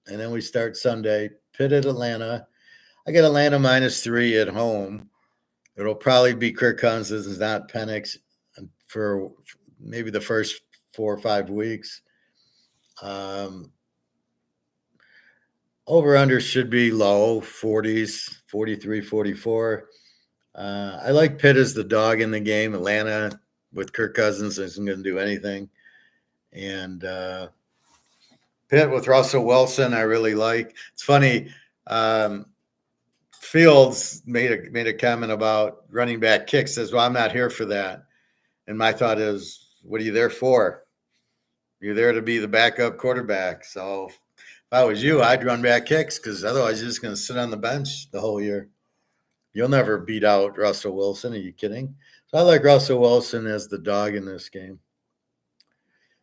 And then we start Sunday, Pitt at Atlanta. I got Atlanta -3 at home. It'll probably be Kirk Cousins, not Penix, for maybe the first 4 or 5 weeks. Over-under should be low, 40s, 43, 44. I like Pitt as the dog in the game. Atlanta with Kirk Cousins isn't going to do anything. And Pitt with Russell Wilson, I really like. It's funny. Fields made a comment about running back kicks. Says, "Well, I'm not here for that." And my thought is, what are you there for? You're there to be the backup quarterback. So if I was you, I'd run back kicks because otherwise you're just going to sit on the bench the whole year. You'll never beat out Russell Wilson. Are you kidding? So I like Russell Wilson as the dog in this game.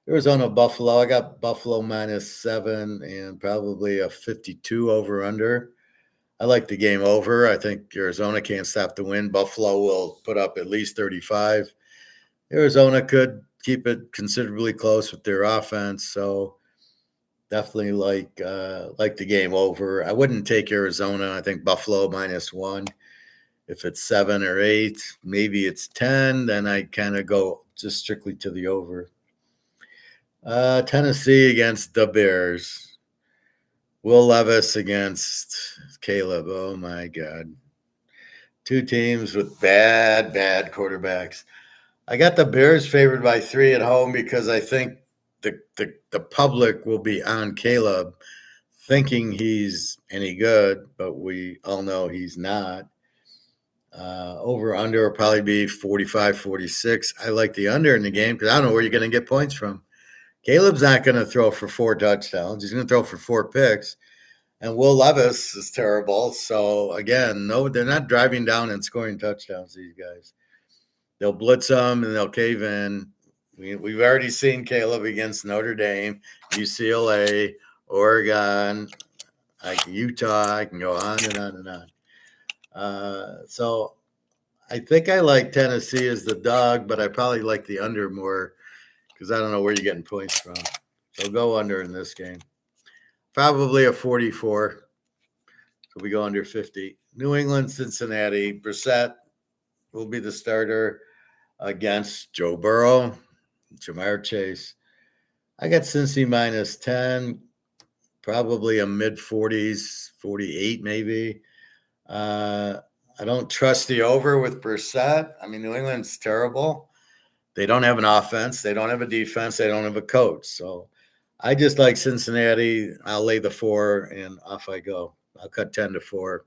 Arizona, Buffalo. I got Buffalo -7 and probably a 52 over-under. I like the game over. I think Arizona can't stop the win. Buffalo will put up at least 35. Arizona could keep it considerably close with their offense. So definitely like the game over. I wouldn't take Arizona. I think Buffalo -1. If it's 7 or 8, maybe it's 10, then I kind of go just strictly to the over. Tennessee against the Bears. Will Levis against Caleb. Oh, my God. 2 teams with bad quarterbacks. I got the Bears favored by 3 at home because I think the public will be on Caleb thinking he's any good, but we all know he's not. Over-under will probably be 45, 46. I like the under in the game because I don't know where you're going to get points from. Caleb's not going to throw for 4 touchdowns. He's going to throw for 4 picks. And Will Levis is terrible. So again, no, they're not driving down and scoring touchdowns. These guys, they'll blitz them and they'll cave in. We've already seen Caleb against Notre Dame, UCLA, Oregon, like Utah. I can go on and on and on. So I think I like Tennessee as the dog, but I probably like the under more because I don't know where you're getting points from. So go under in this game. Probably a 44. So we go under 50. New England, Cincinnati. Brissett will be the starter against Joe Burrow, Jamar Chase. I got Cincy minus 10, probably a mid 40s, 48 maybe. I don't trust the over with Brissett. I mean, New England's terrible. They don't have an offense. They don't have a defense. They don't have a coach. So I just like Cincinnati. I'll lay the 4 and off I go. I'll cut 10 to 4.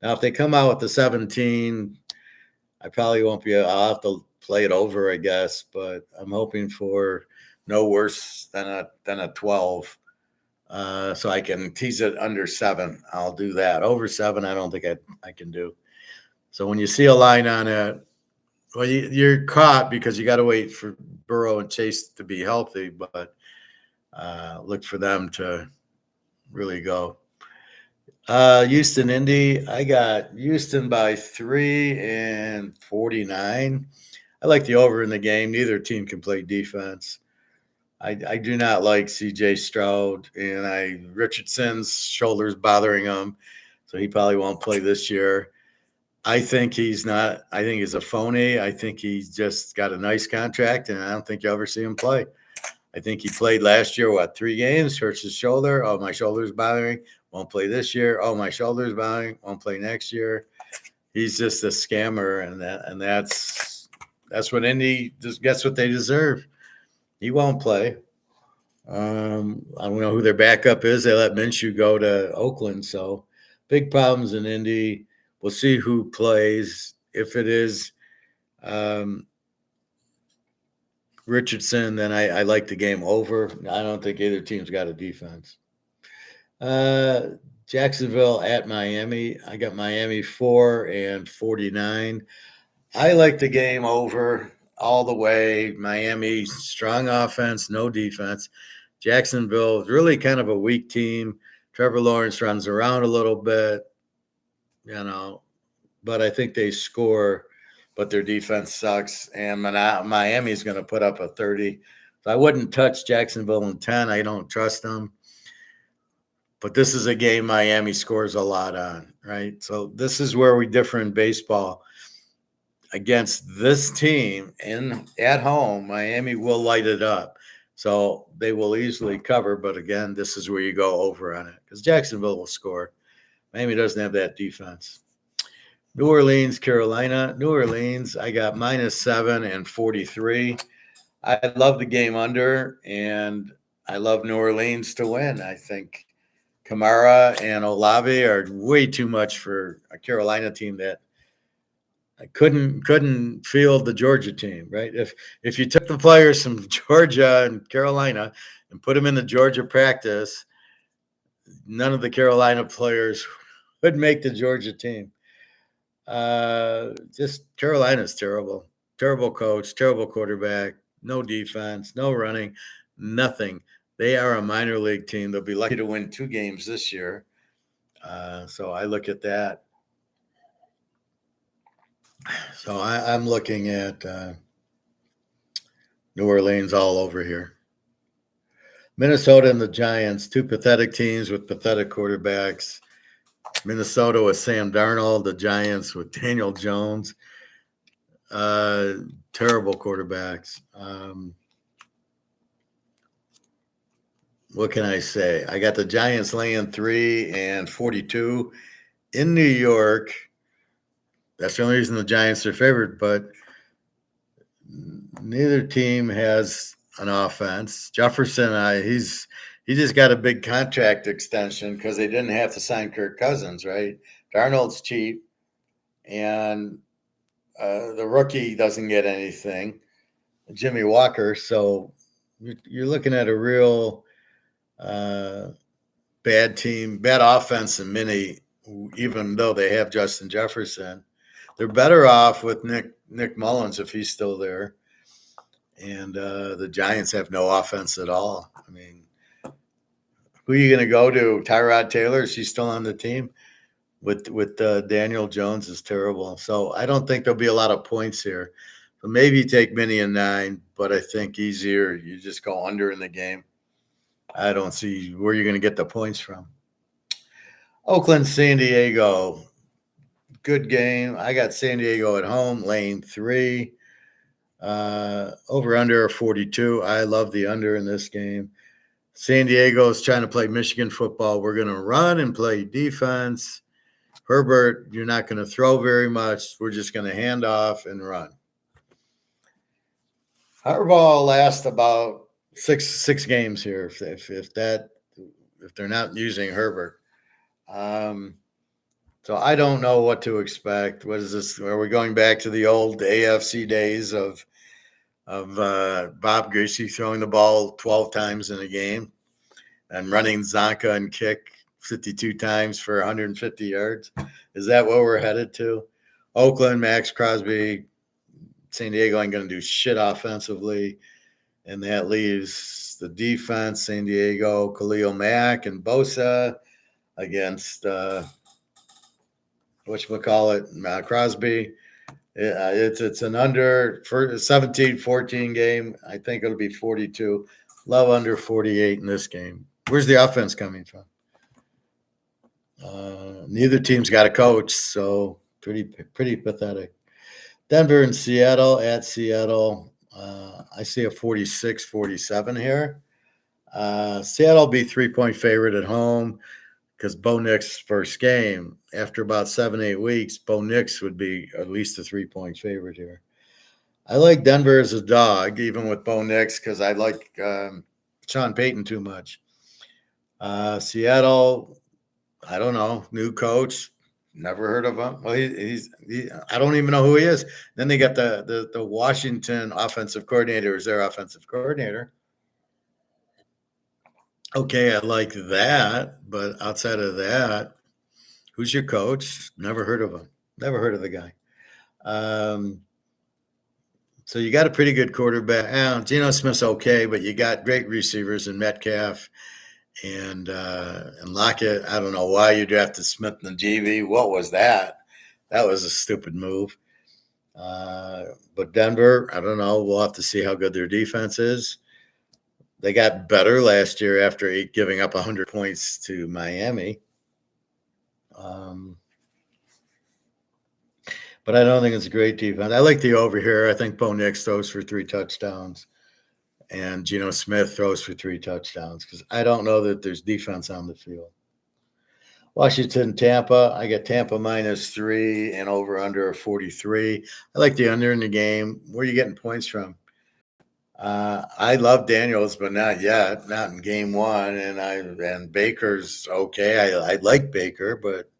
Now, if they come out with the 17, I probably won't be. I'll have to play it over, I guess. But I'm hoping for no worse than a 12, so I can tease it under 7. I'll do that. Over 7, I don't think I can do. So when you see a line on it, well, you're caught because you got to wait for Burrow and Chase to be healthy. But look for them to really go. Houston, Indy. I got Houston by 3 and 49. I like the over in the game. Neither team can play defense. I do not like C.J. Stroud, and Richardson's shoulders bothering him, so he probably won't play this year. I think he's not. I think he's a phony. I think he's just got a nice contract, and I don't think you'll ever see him play. I think he played last year, 3 games, hurts his shoulder. Oh, my shoulder's bothering. Won't play this year. Oh, my shoulder's bothering. Won't play next year. He's just a scammer, and that's what Indy just gets what they deserve. He won't play. I don't know who their backup is. They let Minshew go to Oakland, so big problems in Indy. We'll see who plays. If it is Richardson, then I like the game over. I don't think either team's got a defense. Jacksonville at Miami. I got Miami 4 and 49. I like the game over all the way. Miami, strong offense, no defense. Jacksonville is really kind of a weak team. Trevor Lawrence runs around a little bit, but I think they score, but their defense sucks. And Miami's going to put up a 30. So I wouldn't touch Jacksonville in 10. I don't trust them. But this is a game Miami scores a lot on, right? So this is where we differ in baseball. Against this team at home, Miami will light it up. So they will easily cover. But again, this is where you go over on it because Jacksonville will score. Miami doesn't have that defense. New Orleans, Carolina. New Orleans, I got minus 7 and 43. I love the game under, and I love New Orleans to win. I think Kamara and Olave are way too much for a Carolina team that I couldn't field the Georgia team, right? If you took the players from Georgia and Carolina and put them in the Georgia practice, none of the Carolina players would make the Georgia team. Just Carolina's terrible. Terrible coach, terrible quarterback, no defense, no running, nothing. They are a minor league team. They'll be lucky to win 2 games this year. So I look at that. So I'm looking at New Orleans all over here. Minnesota and the Giants, 2 pathetic teams with pathetic quarterbacks. Minnesota with Sam Darnold, the Giants with Daniel Jones. Terrible quarterbacks. What can I say? I got the Giants laying 3 and 42 in New York. That's the only reason the Giants are favored, but neither team has an offense. Jefferson, he just got a big contract extension because they didn't have to sign Kirk Cousins, right? Darnold's cheap, and the rookie doesn't get anything, Jimmy Walker. So you're looking at a real bad team, bad offense in mini, even though they have Justin Jefferson. They're better off with Nick Mullins if he's still there. And the Giants have no offense at all. I mean, who are you going to go to? Tyrod Taylor? Is he still on the team? With Daniel Jones is terrible. So I don't think there'll be a lot of points here. So maybe you take mini and 9, but I think easier you just go under in the game. I don't see where you're going to get the points from. Oakland, San Diego. Good game. I got San Diego at home, lane 3. Over under 42. I love the under in this game. San Diego is trying to play Michigan football. We're going to run and play defense. Herbert, you're not going to throw very much. We're just going to hand off and run. Harbaugh will last about six games here if they're not using Herbert. So I don't know what to expect. What is this? Are we going back to the old AFC days of Bob Greasy throwing the ball 12 times in a game and running Zonka and kick 52 times for 150 yards? Is that what we're headed to? Oakland, Max Crosby, San Diego ain't going to do shit offensively. And that leaves the defense, San Diego, Khalil Mack and Bosa against Crosby. It's an under for 17-14 game. I think it'll be 42. Love under 48 in this game. Where's the offense coming from? Neither team's got a coach, so pretty pathetic. Denver and Seattle at Seattle. I see a 46-47 here. Seattle will be 3-point favorite at home because Bo Nix's first game. After about 7-8 weeks, Bo Nix would be at least a 3-point favorite here. I like Denver as a dog, even with Bo Nix, because I like Sean Payton too much. Seattle, I don't know, new coach, never heard of him. Well, I don't even know who he is. Then they got the Washington offensive coordinator as their offensive coordinator. Okay, I like that, but outside of that, who's your coach? Never heard of him. Never heard of the guy. So you got a pretty good quarterback. Geno Smith's okay, but you got great receivers in Metcalf and Lockett. I don't know why you drafted Smith in the GV. What was that? That was a stupid move. But Denver, I don't know. We'll have to see how good their defense is. They got better last year after giving up 100 points to Miami. But I don't think it's a great defense. I like the over here. I think Bo Nix throws for 3 touchdowns. And Geno Smith throws for 3 touchdowns because I don't know that there's defense on the field. Washington, Tampa. I got Tampa -3 and over under 43. I like the under in the game. Where are you getting points from? I love Daniels, but not yet. Not in game 1. And Baker's okay. I like Baker, but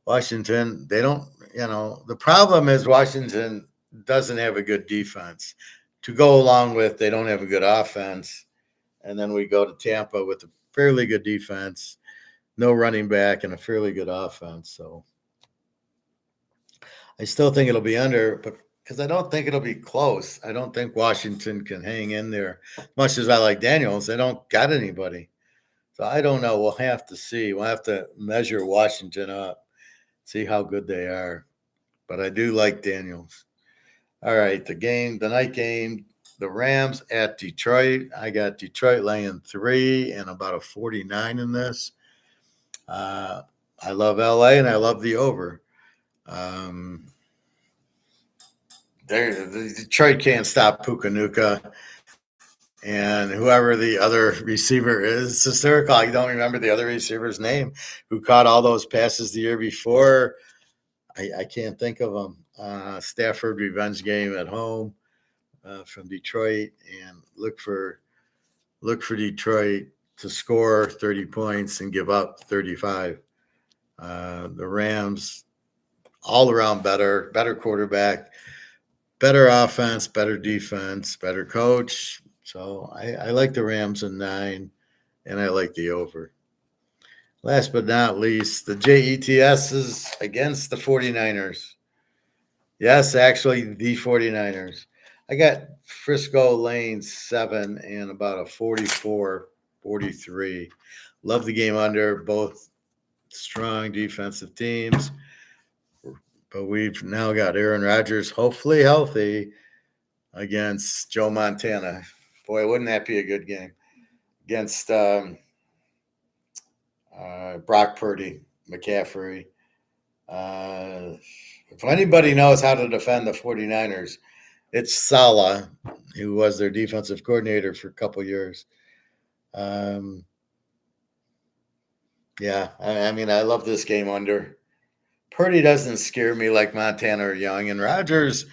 Washington, they don't. The problem is Washington doesn't have a good defense. To go along with, they don't have a good offense. And then we go to Tampa with a fairly good defense, no running back, and a fairly good offense. So I still think it'll be under, but because I don't think it'll be close. I don't think Washington can hang in there. Much as I like Daniels, they don't got anybody. So I don't know. We'll have to see. We'll have to measure Washington up, see how good they are. But I do like Daniels. All right, the night game, the Rams at Detroit. I got Detroit laying 3 and about a 49 in this. I love LA and I love the over. Detroit can't stop Puka and whoever the other receiver is. It's hysterical. I don't remember the other receiver's name who caught all those passes the year before. I can't think of them. Stafford revenge game at home from Detroit, and look for Detroit to score 30 points and give up 35. The Rams all around better quarterback, better offense, better defense, better coach. So I like the Rams in 9, and I like the over. Last but not least, the JETS is against the 49ers. Yes, actually, the 49ers. I got Frisco Lane 7 and about a 44-43. Love the game under, both strong defensive teams. But we've now got Aaron Rodgers, hopefully healthy, against Joe Montana. Boy, wouldn't that be a good game? Against Brock Purdy, McCaffrey. If anybody knows how to defend the 49ers, it's Saleh, who was their defensive coordinator for a couple years. Yeah, I mean, I love this game under. Purdy doesn't scare me like Montana or Young. And Rodgers,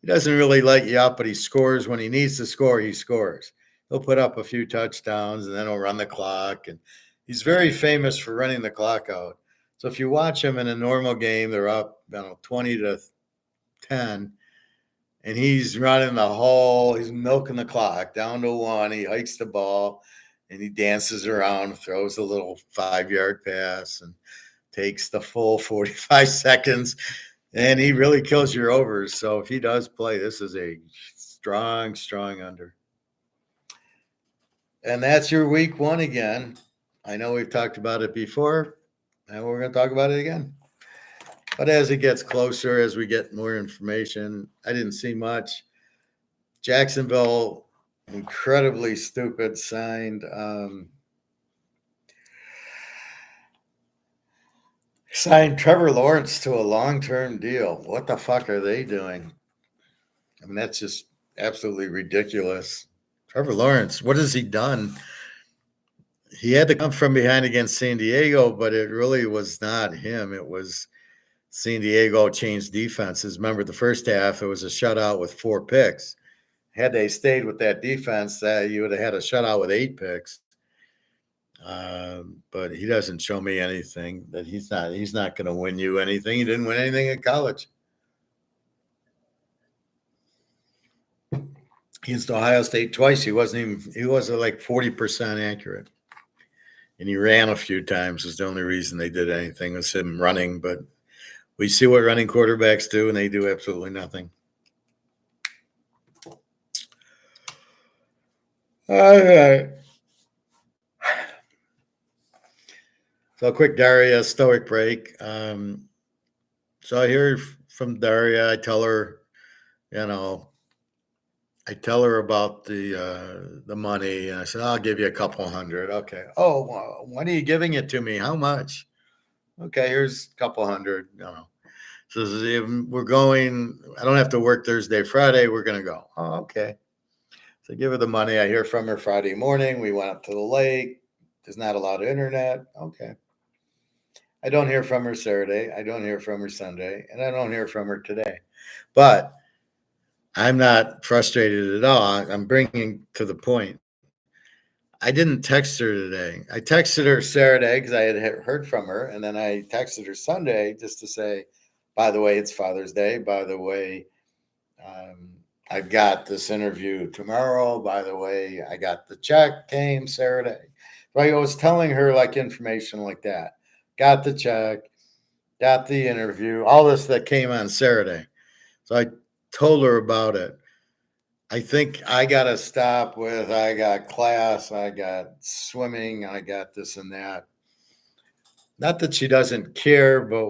he doesn't really light you up, but he scores when he needs to score, he scores. He'll put up a few touchdowns, and then he'll run the clock. And he's very famous for running the clock out. So if you watch him in a normal game, they're up 20-10, and he's running the whole, he's milking the clock down to 1. He hikes the ball, and he dances around, throws a little 5-yard pass, and takes the full 45 seconds, and he really kills your overs. So if he does play, this is a strong, strong under. And that's your week 1 again. I know we've talked about it before, and we're going to talk about it again. But as it gets closer, as we get more information, I didn't see much. Jacksonville, incredibly stupid, signed Trevor Lawrence to a long-term deal. What the fuck are they doing? I mean, that's just absolutely ridiculous. Trevor Lawrence, what has he done? He had to come from behind against San Diego, but it really was not him. It was San Diego changed defenses. Remember, the first half, it was a shutout with 4 picks. Had they stayed with that defense, you would have had a shutout with 8 picks. But he doesn't show me anything that he's not going to win you anything. He didn't win anything in college. Against Ohio State twice, he wasn't like 40% accurate. And he ran a few times is the only reason they did anything was him running. But we see what running quarterbacks do, and they do absolutely nothing. All right. So a quick Daria stoic break. So I hear from Daria. I tell her about the money, and I said, I'll give you a couple hundred. Okay. Oh, well, when are you giving it to me? How much? Okay, here's a couple hundred. So we're going. I don't have to work Thursday, Friday. We're gonna go. Oh, okay. So I give her the money. I hear from her Friday morning. We went up to the lake. There's not a lot of internet. Okay. I don't hear from her Saturday. I don't hear from her Sunday. And I don't hear from her today. But I'm not frustrated at all. I'm bringing to the point. I didn't text her today. I texted her Saturday because I had heard from her. And then I texted her Sunday just to say, by the way, it's Father's Day. By the way, I've got this interview tomorrow. By the way, I got the check came Saturday. So I was telling her like information like that. Got the check, got the interview, all this that came on Saturday. So I told her about it. I think I got to stop with, I got class, I got swimming, I got this and that. Not that she doesn't care, but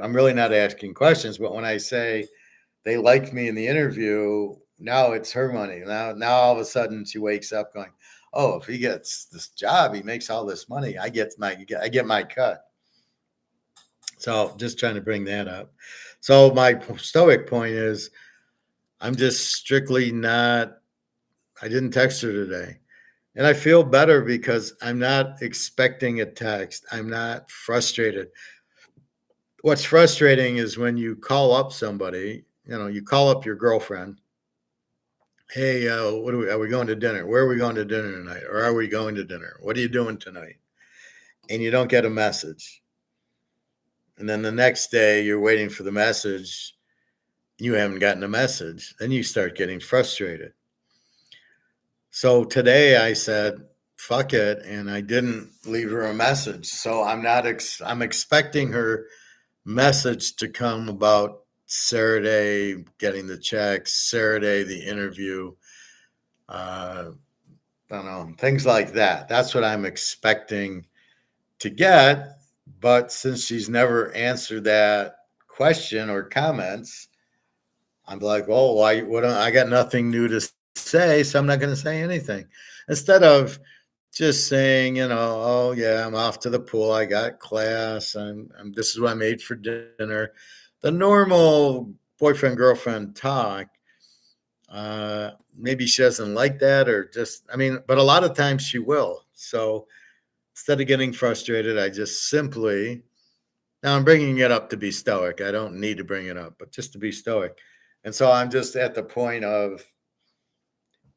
I'm really not asking questions. But when I say they liked me in the interview, now it's her money. Now all of a sudden she wakes up going, oh, if he gets this job, he makes all this money. I get my cut. So just trying to bring that up. So my stoic point is I'm just strictly not, I didn't text her today. And I feel better because I'm not expecting a text. I'm not frustrated. What's frustrating is when you call up somebody, you call up your girlfriend. Hey, are we going to dinner? Where are we going to dinner tonight? Or are we going to dinner? What are you doing tonight? And you don't get a message. And then the next day you're waiting for the message. You haven't gotten a message. Then you start getting frustrated. So today I said, fuck it, and I didn't leave her a message. So I'm expecting her message to come about Saturday, getting the checks, Saturday, the interview. I don't know, things like that. That's what I'm expecting to get. But since she's never answered that question or comments, I'm like, well, why? What? I got nothing new to say, so I'm not going to say anything. Instead of just saying, oh yeah, I'm off to the pool. I got class. This is what I made for dinner. The normal boyfriend girlfriend talk. Maybe she doesn't like that, or just, but a lot of times she will. So instead of getting frustrated, I just simply, now I'm bringing it up to be stoic. I don't need to bring it up, but just to be stoic. And so I'm just at the point of,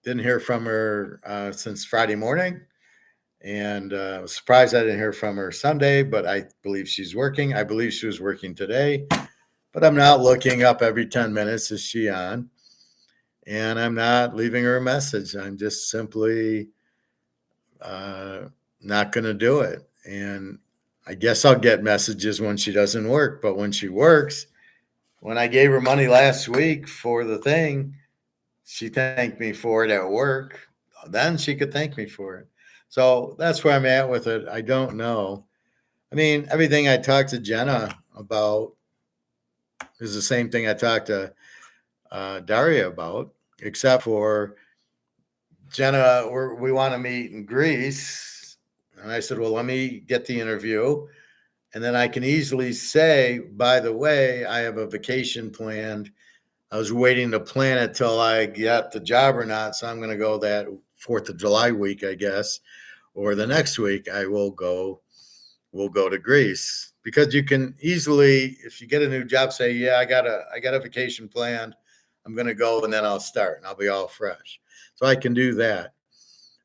didn't hear from her since Friday morning. And was surprised I didn't hear from her Sunday, but I believe she's working. I believe she was working today, but I'm not looking up every 10 minutes. Is she on? And I'm not leaving her a message. I'm just simply not going to do it. And I guess I'll get messages when she doesn't work. But when she works, when I gave her money last week for the thing, she thanked me for it at work. Then she could thank me for it. So that's where I'm at with it. I don't know. Everything I talked to Jenna about is the same thing I talked to Daria about, except for Jenna, we want to meet in Greece. And I said, well, let me get the interview. And then I can easily say, by the way, I have a vacation planned. I was waiting to plan it till I get the job or not. So I'm going to go that 4th of July week, I guess, or the next week we'll go to Greece, because you can easily, if you get a new job, say, yeah, I got a vacation planned. I'm going to go, and then I'll start and I'll be all fresh. So I can do that.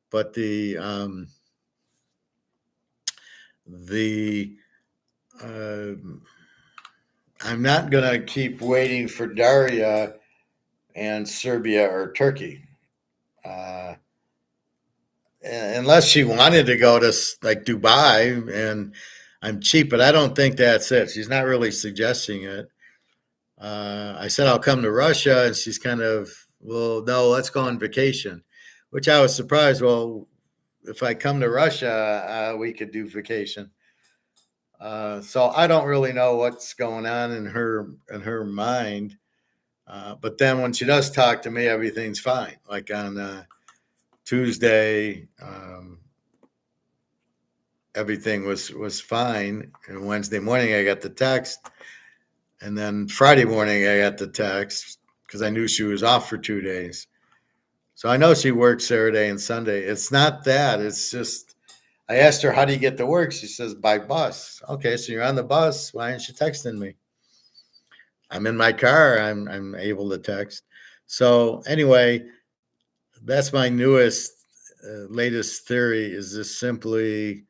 But I'm not going to keep waiting for Daria and Serbia or Turkey. Unless she wanted to go to like Dubai, and I'm cheap, but I don't think that's it. She's not really suggesting it. I said, I'll come to Russia, and she's kind of, well, no, let's go on vacation, which I was surprised. Well, if I come to Russia, we could do vacation. So I don't really know what's going on in her mind. But then when she does talk to me, everything's fine. Like on Tuesday, everything was fine. And Wednesday morning, I got the text. And then Friday morning, I got the text because I knew she was off for 2 days. So I know she works Saturday and Sunday. It's not that. It's just, I asked her, how do you get to work? She says, by bus. Okay, so you're on the bus. Why aren't you texting me? I'm in my car. I'm able to text. So anyway, that's my newest, latest theory, is just simply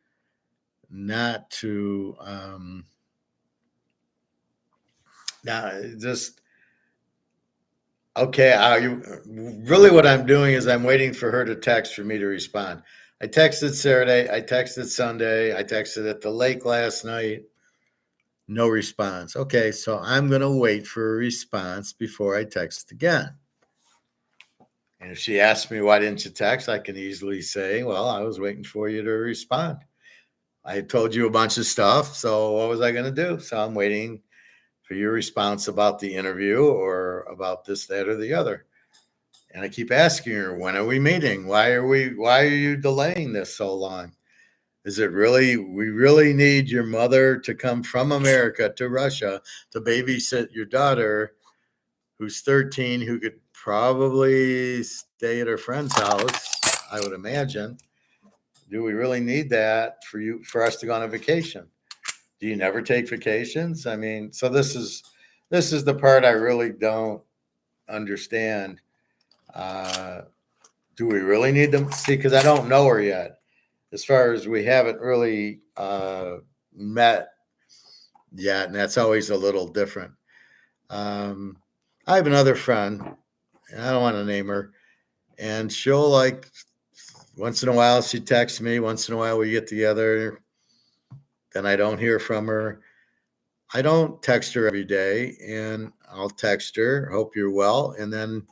not to, okay, really what I'm doing is I'm waiting for her to text for me to respond. I texted Saturday, I texted Sunday, I texted at the lake last night, no response. Okay, so I'm going to wait for a response before I text again. And if she asks me, why didn't you text? I can easily say, well, I was waiting for you to respond. I told you a bunch of stuff, so what was I going to do? So I'm waiting for your response about the interview or about this, that, or the other. And I keep asking her, when are we meeting? Why are you delaying this so long? Is it really, we really need your mother to come from America to Russia to babysit your daughter, who's 13, who could probably stay at her friend's house, I would imagine. Do we really need that for us to go on a vacation? Do you never take vacations? So this is the part I really don't understand. Do we really need them? See, because I don't know her yet. As far as we haven't really met yet, and that's always a little different. I have another friend, and I don't want to name her, and she'll once in a while she texts me. Once in a while we get together. Then I don't hear from her. I don't text her every day, and I'll text her, hope you're well. And then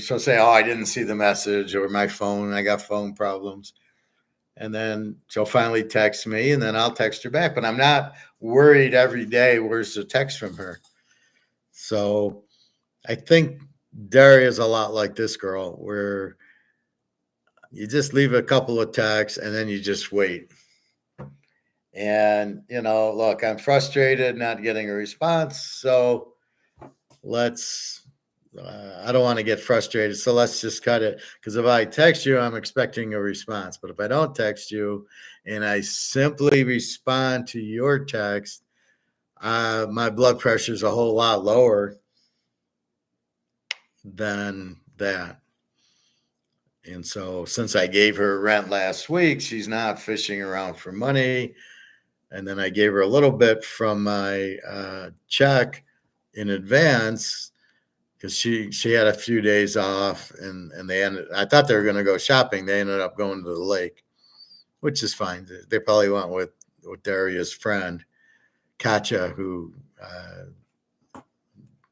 she'll say, oh, I didn't see the message, or my phone, I got phone problems. And then she'll finally text me, and then I'll text her back. But I'm not worried every day, where's the text from her? So I think Daria is a lot like this girl, where you just leave a couple of texts and then you just wait. And, look, I'm frustrated not getting a response. So I don't want to get frustrated. So let's just cut it. Because if I text you, I'm expecting a response. But if I don't text you and I simply respond to your text, my blood pressure is a whole lot lower than that. And so since I gave her rent last week, she's not fishing around for money. And then I gave her a little bit from my check in advance because she had a few days off, and I thought they were going to go shopping. They ended up going to the lake, which is fine. They probably went with Daria's friend, Katja, who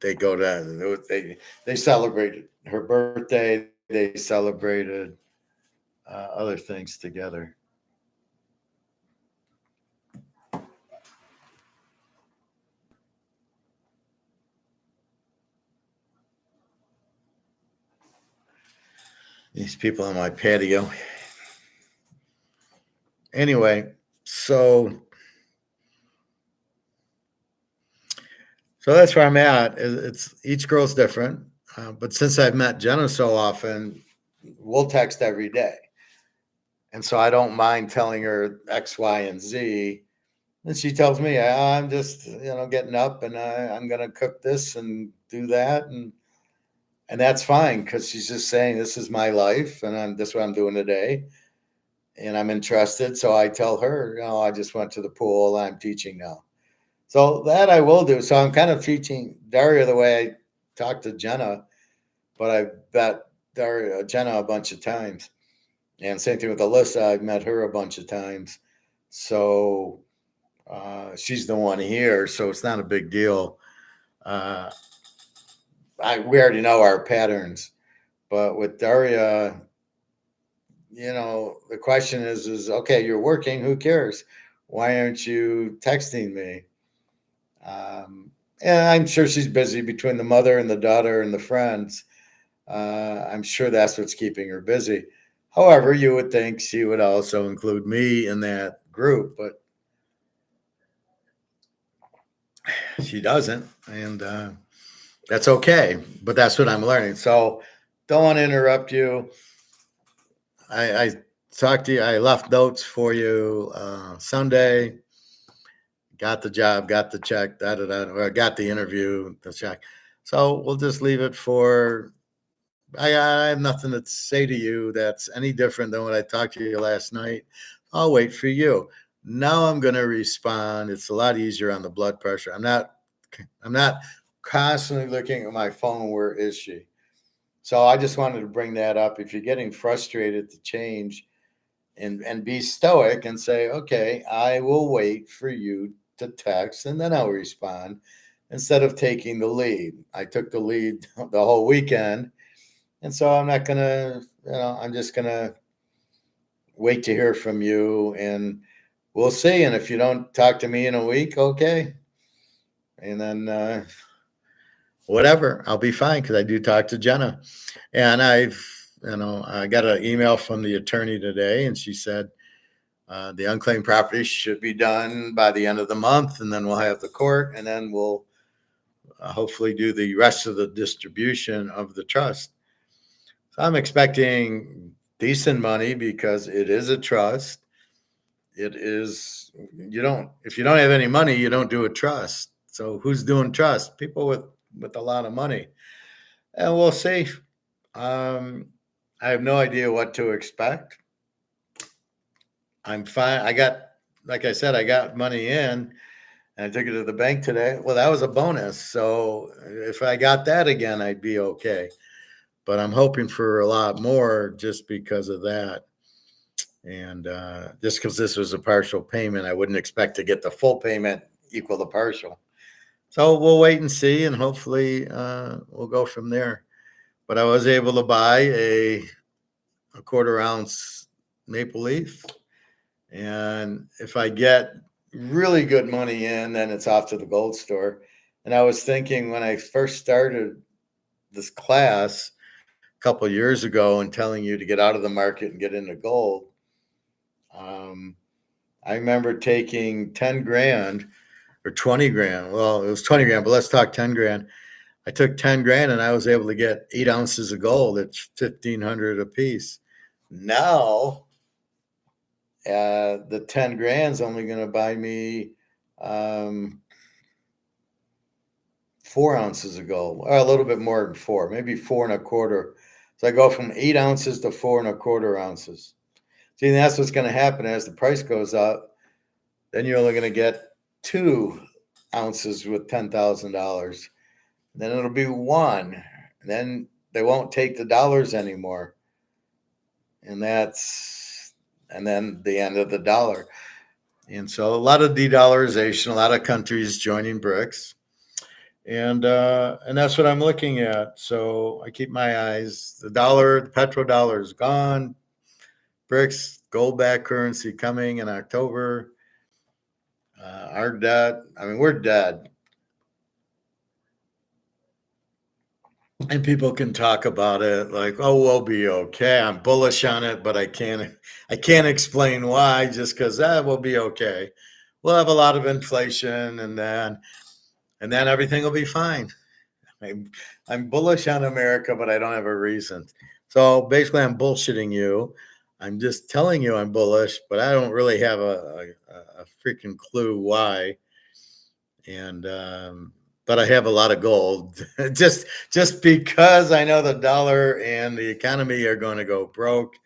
they go to. They celebrated her birthday. They celebrated other things together. These people on my patio. Anyway, so that's where I'm at. It's each girl's different, but since I've met Jenna so often, we'll text every day, and so I don't mind telling her X, Y, and Z. And she tells me, I'm just getting up, and I'm going to cook this and do that, and that's fine because she's just saying this is my life, and this is what I'm doing today, and I'm interested. So I tell her, I just went to the pool. I'm teaching now. So that I will do. So I'm kind of teaching Daria the way I talk to Jenna, but I met Jenna a bunch of times. And same thing with Alyssa. I've met her a bunch of times. So she's the one here. So it's not a big deal. We already know our patterns. But with Daria, the question is, okay, you're working. Who cares? Why aren't you texting me? And I'm sure she's busy between the mother and the daughter and the friends. I'm sure that's what's keeping her busy. However, you would think she would also include me in that group, but she doesn't. And that's okay. But that's what I'm learning. So don't want to interrupt you. I talked to you. I left notes for you Sunday. Got the job, got the check, or got the interview, the check. So we'll just leave it for. I have nothing to say to you that's any different than what I talked to you last night. I'll wait for you. Now I'm going to respond. It's a lot easier on the blood pressure. I'm not constantly looking at my phone. Where is she? So I just wanted to bring that up. If you're getting frustrated to change, and be stoic and say, okay, I will wait for you to text and then I'll respond instead of taking the lead. I took the lead the whole weekend. And so I'm not going to, I'm just going to wait to hear from you, and we'll see. And if you don't talk to me in a week, okay. And then whatever, I'll be fine because I do talk to Jenna. And I got an email from the attorney today, and she said the unclaimed property should be done by the end of the month, and then we'll have the court, and then we'll hopefully do the rest of the distribution of the trust. So I'm expecting decent money because it is a trust. It is, if you don't have any money, you don't do a trust. So who's doing trust? People with a lot of money. And we'll see. I have no idea what to expect. I'm fine. Like I said, I got money in and I took it to the bank today. Well, that was a bonus. So if I got that again, I'd be okay. but I'm hoping for a lot more just because of that. And just because this was a partial payment, I wouldn't expect to get the full payment equal the partial. So we'll wait and see, and hopefully we'll go from there. But I was able to buy a 1/4 ounce maple leaf. And if I get really good money in, then it's off to the gold store. And I was thinking when I first started this class a couple of years ago and telling you to get out of the market and get into gold, I remember taking 10 grand or 20 grand. Well, it was 20 grand, but let's talk 10 grand. I took 10 grand and I was able to get 8 ounces of gold. It's 1,500 a piece. Now, the 10 grand is only going to buy me 4 ounces of gold, or a little bit more than 4, maybe 4 1/4. So I go from 8 ounces to 4 1/4 ounces. See, that's what's going to happen as the price goes up. Then you're only going to get 2 ounces with $10,000. Then it'll be 1. And then they won't take the dollars anymore. And then the end of the dollar. And so a lot of de-dollarization, a lot of countries joining BRICS. And that's what I'm looking at. So I keep my eyes. The petrodollar is gone. BRICS, gold-backed currency coming in October. Our debt, we're dead. And people can talk about it like, oh, we'll be okay. I'm bullish on it, but I can't explain why, just because we'll be okay. We'll have a lot of inflation, and then everything will be fine. I'm bullish on America, but I don't have a reason. So basically, I'm bullshitting you. I'm just telling you I'm bullish, but I don't really have a freaking clue why. And but I have a lot of gold just because I know the dollar and the economy are going to go broke,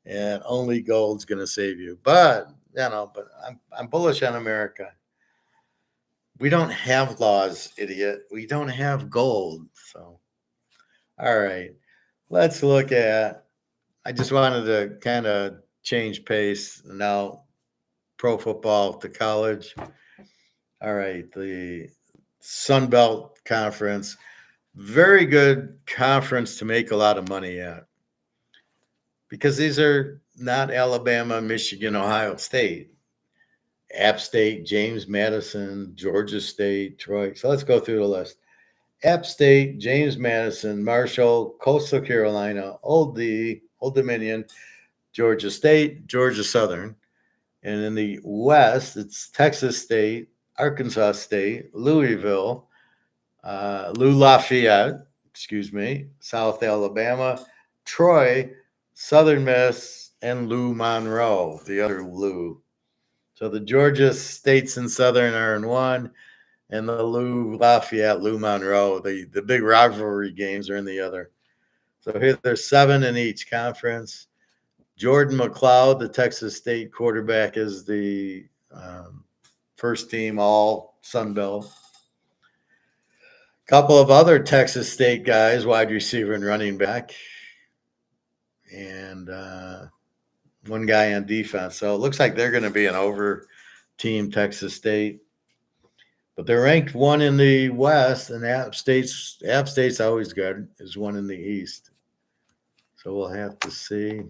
and only gold's going to save you. But I'm bullish on America. We don't have laws, idiot. We don't have gold. So, all right, let's look at. I just wanted to kind of change pace now. Pro football to college. All right, the Sunbelt Conference, very good conference to make a lot of money at, because these are not Alabama, Michigan, Ohio State, App State, James Madison, Georgia State, Troy. So let's go through the list. App State, James Madison, Marshall, Coastal Carolina, Old Dominion, Georgia State, Georgia Southern. And in the West, it's Texas State, Arkansas State, Louisville, Lou Lafayette, South Alabama, Troy, Southern Miss, and Lou Monroe, the other Lou. So the Georgia States and Southern are in one, and the Lou Lafayette, Lou Monroe, the big rivalry games are in the other. So here there's 7 in each conference. Jordan McLeod, the Texas State quarterback, is the first team all Sunbelt. Couple of other Texas State guys, wide receiver and running back, and one guy on defense. So it looks like they're going to be an over team, Texas State. But they're ranked 1 in the West, and App State's always good, is 1 in the East. So we'll have to see.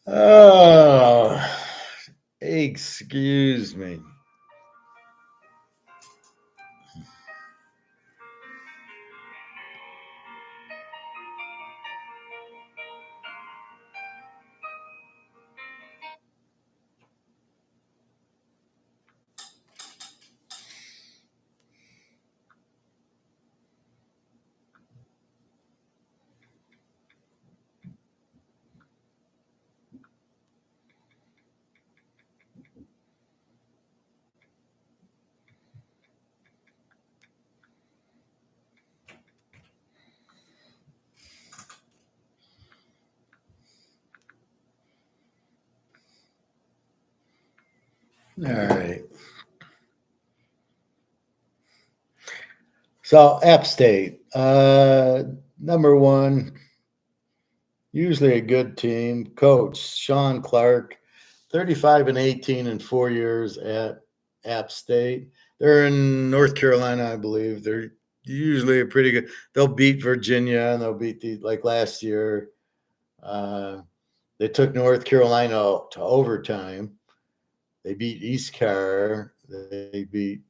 Oh, excuse me. All right. So App State, number one, usually a good team. Coach Sean Clark, 35-18 in 4 years at App State. They're in North Carolina, I believe. They're usually a pretty good. They'll beat Virginia and they'll beat like last year. They took North Carolina to overtime. They beat East Carr. They beat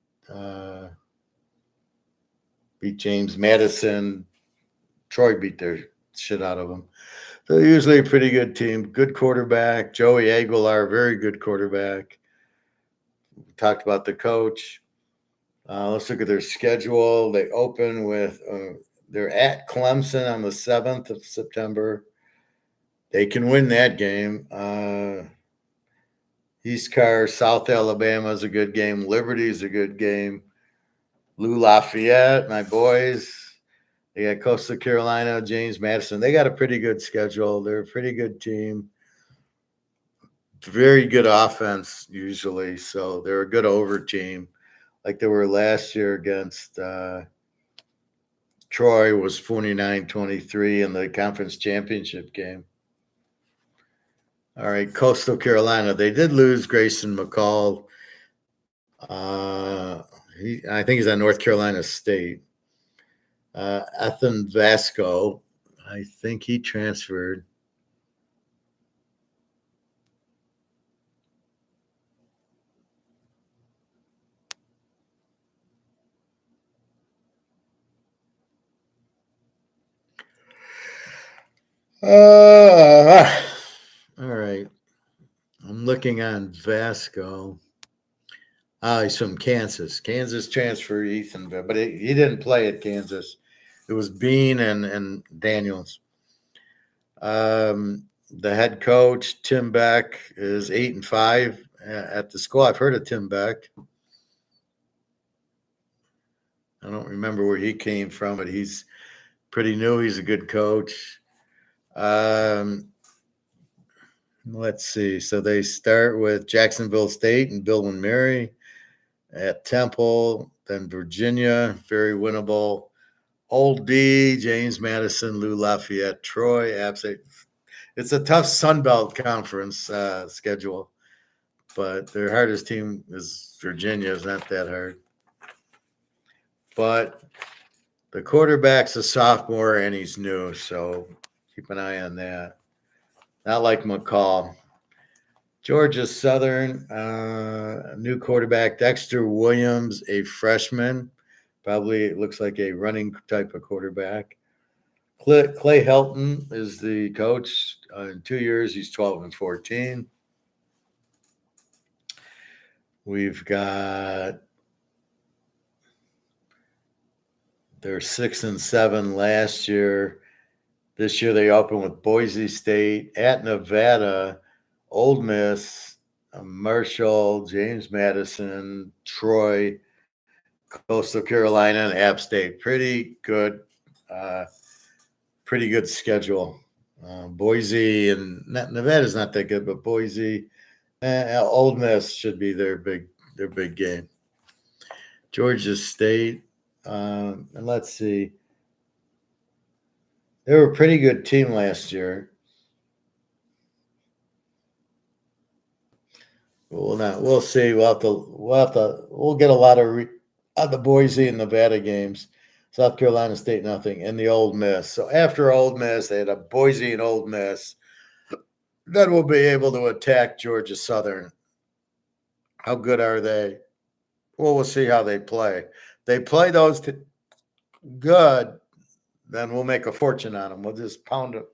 James Madison. Troy beat their shit out of them. So usually a pretty good team. Good quarterback. Joey Aguilar, very good quarterback. We talked about the coach. Let's look at their schedule. They open with they're at Clemson on the 7th of September. They can win that game. East Carr, South Alabama is a good game. Liberty is a good game. Lou Lafayette, my boys. They got Coastal Carolina, James Madison. They got a pretty good schedule. They're a pretty good team. Very good offense usually. So they're a good over team. Like they were last year against Troy was 49-23 in the conference championship game. All right, Coastal Carolina. They did lose Grayson McCall. I think he's at North Carolina State. Ethan Vasco, I think he transferred. All right. I'm looking on Vasco. He's from Kansas. Kansas transferred Ethan, but he didn't play at Kansas. It was Bean and Daniels. The head coach, Tim Beck, is 8-5 at the school. I've heard of Tim Beck. I don't remember where he came from, but he's pretty new. He's a good coach. Let's see. So they start with Jacksonville State and Bill and Mary at Temple, then Virginia, very winnable. Old D, James Madison, Lou Lafayette, Troy, App State. It's a tough sunbelt conference schedule, but their hardest team is Virginia. It's not that hard. But the quarterback's a sophomore and he's new, so keep an eye on that. Not like McCall. Georgia Southern, new quarterback, Dexter Williams, a freshman. Probably it looks like a running type of quarterback. Clay Helton is the coach. In 2 years, he's 12-14. We've got they're 6-7 last year. This year they opened with Boise State, at Nevada, Ole Miss, Marshall, James Madison, Troy, Coastal Carolina, and App State. Pretty good schedule. Boise and Nevada's not that good, but Boise, Ole Miss should be their big game. Georgia State, and let's see. They were a pretty good team last year. We'll see. We'll get a lot of the Boise and Nevada games. South Carolina State, nothing, and the Ole Miss. So after Ole Miss, they had a Boise and Ole Miss. Then we'll be able to attack Georgia Southern. How good are they? Well, we'll see how they play. They play those good, then we'll make a fortune on them. We'll just pound it.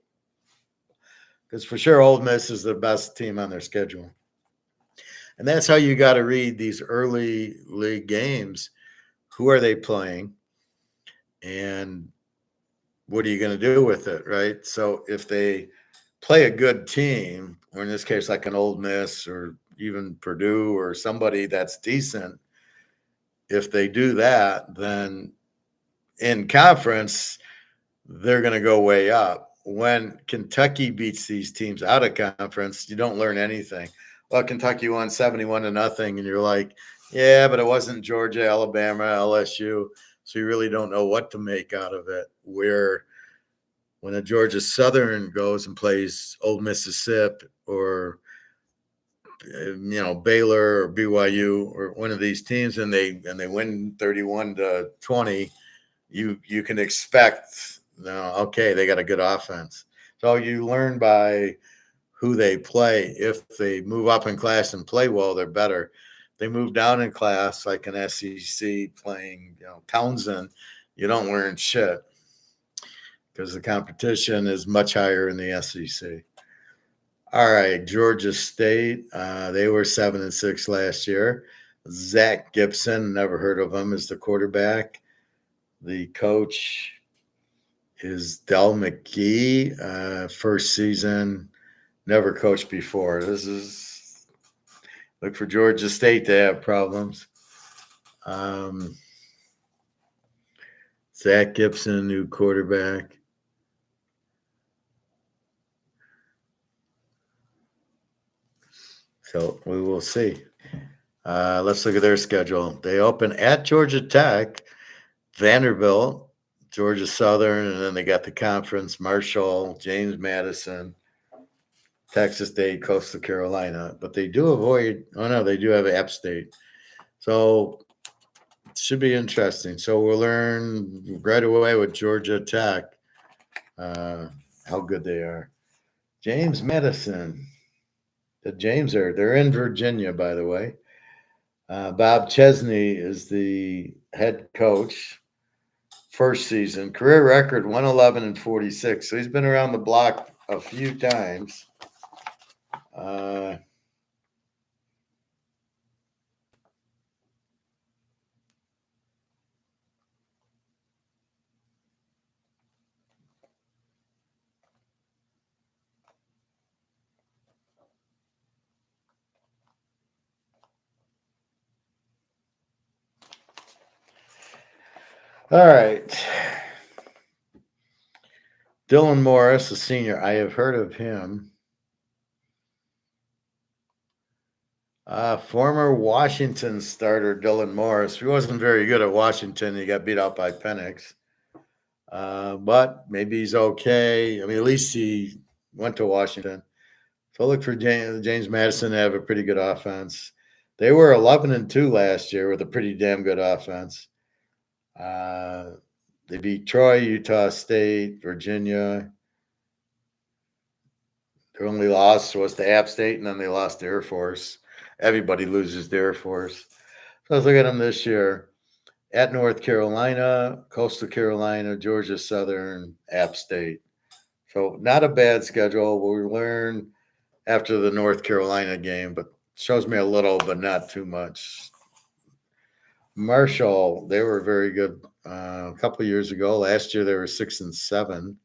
Because for sure, Ole Miss is the best team on their schedule. And that's how you got to read these early league games. Who are they playing? And what are you going to do with it, right? So if they play a good team, or in this case, like an Ole Miss or even Purdue or somebody that's decent, if they do that, then in conference, they're going to go way up. When Kentucky beats these teams out of conference, you don't learn anything. Well, Kentucky won 71-0, and you're like, yeah, but it wasn't Georgia, Alabama, LSU. So you really don't know what to make out of it. Where when a Georgia Southern goes and plays Old Mississippi or Baylor or BYU or one of these teams, and they win 31-20, you can expect, okay, they got a good offense. So you learn by who they play. If they move up in class and play well, they're better. They move down in class, like an SEC playing Townsend, you don't learn shit because the competition is much higher in the SEC. All right, Georgia State. They were 7-6 last year. Zach Gibson, never heard of him, is the quarterback. The coach is Del McGee. First season, never coached before. Look for Georgia State to have problems. Zach Gibson, new quarterback. So we will see. Let's look at their schedule. They open at Georgia Tech, Vanderbilt, Georgia Southern, and then they got the conference, Marshall, James Madison, Texas State, Coastal Carolina. But they do they do have App State. So it should be interesting. So we'll learn right away with Georgia Tech how good they are. James Madison. They're in Virginia, by the way. Bob Chesney is the head coach. First season, career record 111-46. So he's been around the block a few times. All right. Dylan Morris, a senior. I have heard of him. Former Washington starter Dylan Morris. He wasn't very good at Washington. He got beat out by Penix. But maybe he's okay. I mean, at least he went to Washington. So look for James Madison to have a pretty good offense. They were 11-2 last year with a pretty damn good offense. They beat Troy, Utah State, Virginia. Their only loss was to App State, and then they lost to Air Force. Everybody loses to Air Force. So let's look at them this year. At North Carolina, Coastal Carolina, Georgia Southern, App State. So not a bad schedule. We'll learn after the North Carolina game, but shows me a little, but not too much. Marshall, they were very good a couple of years ago. Last year they were 6-7.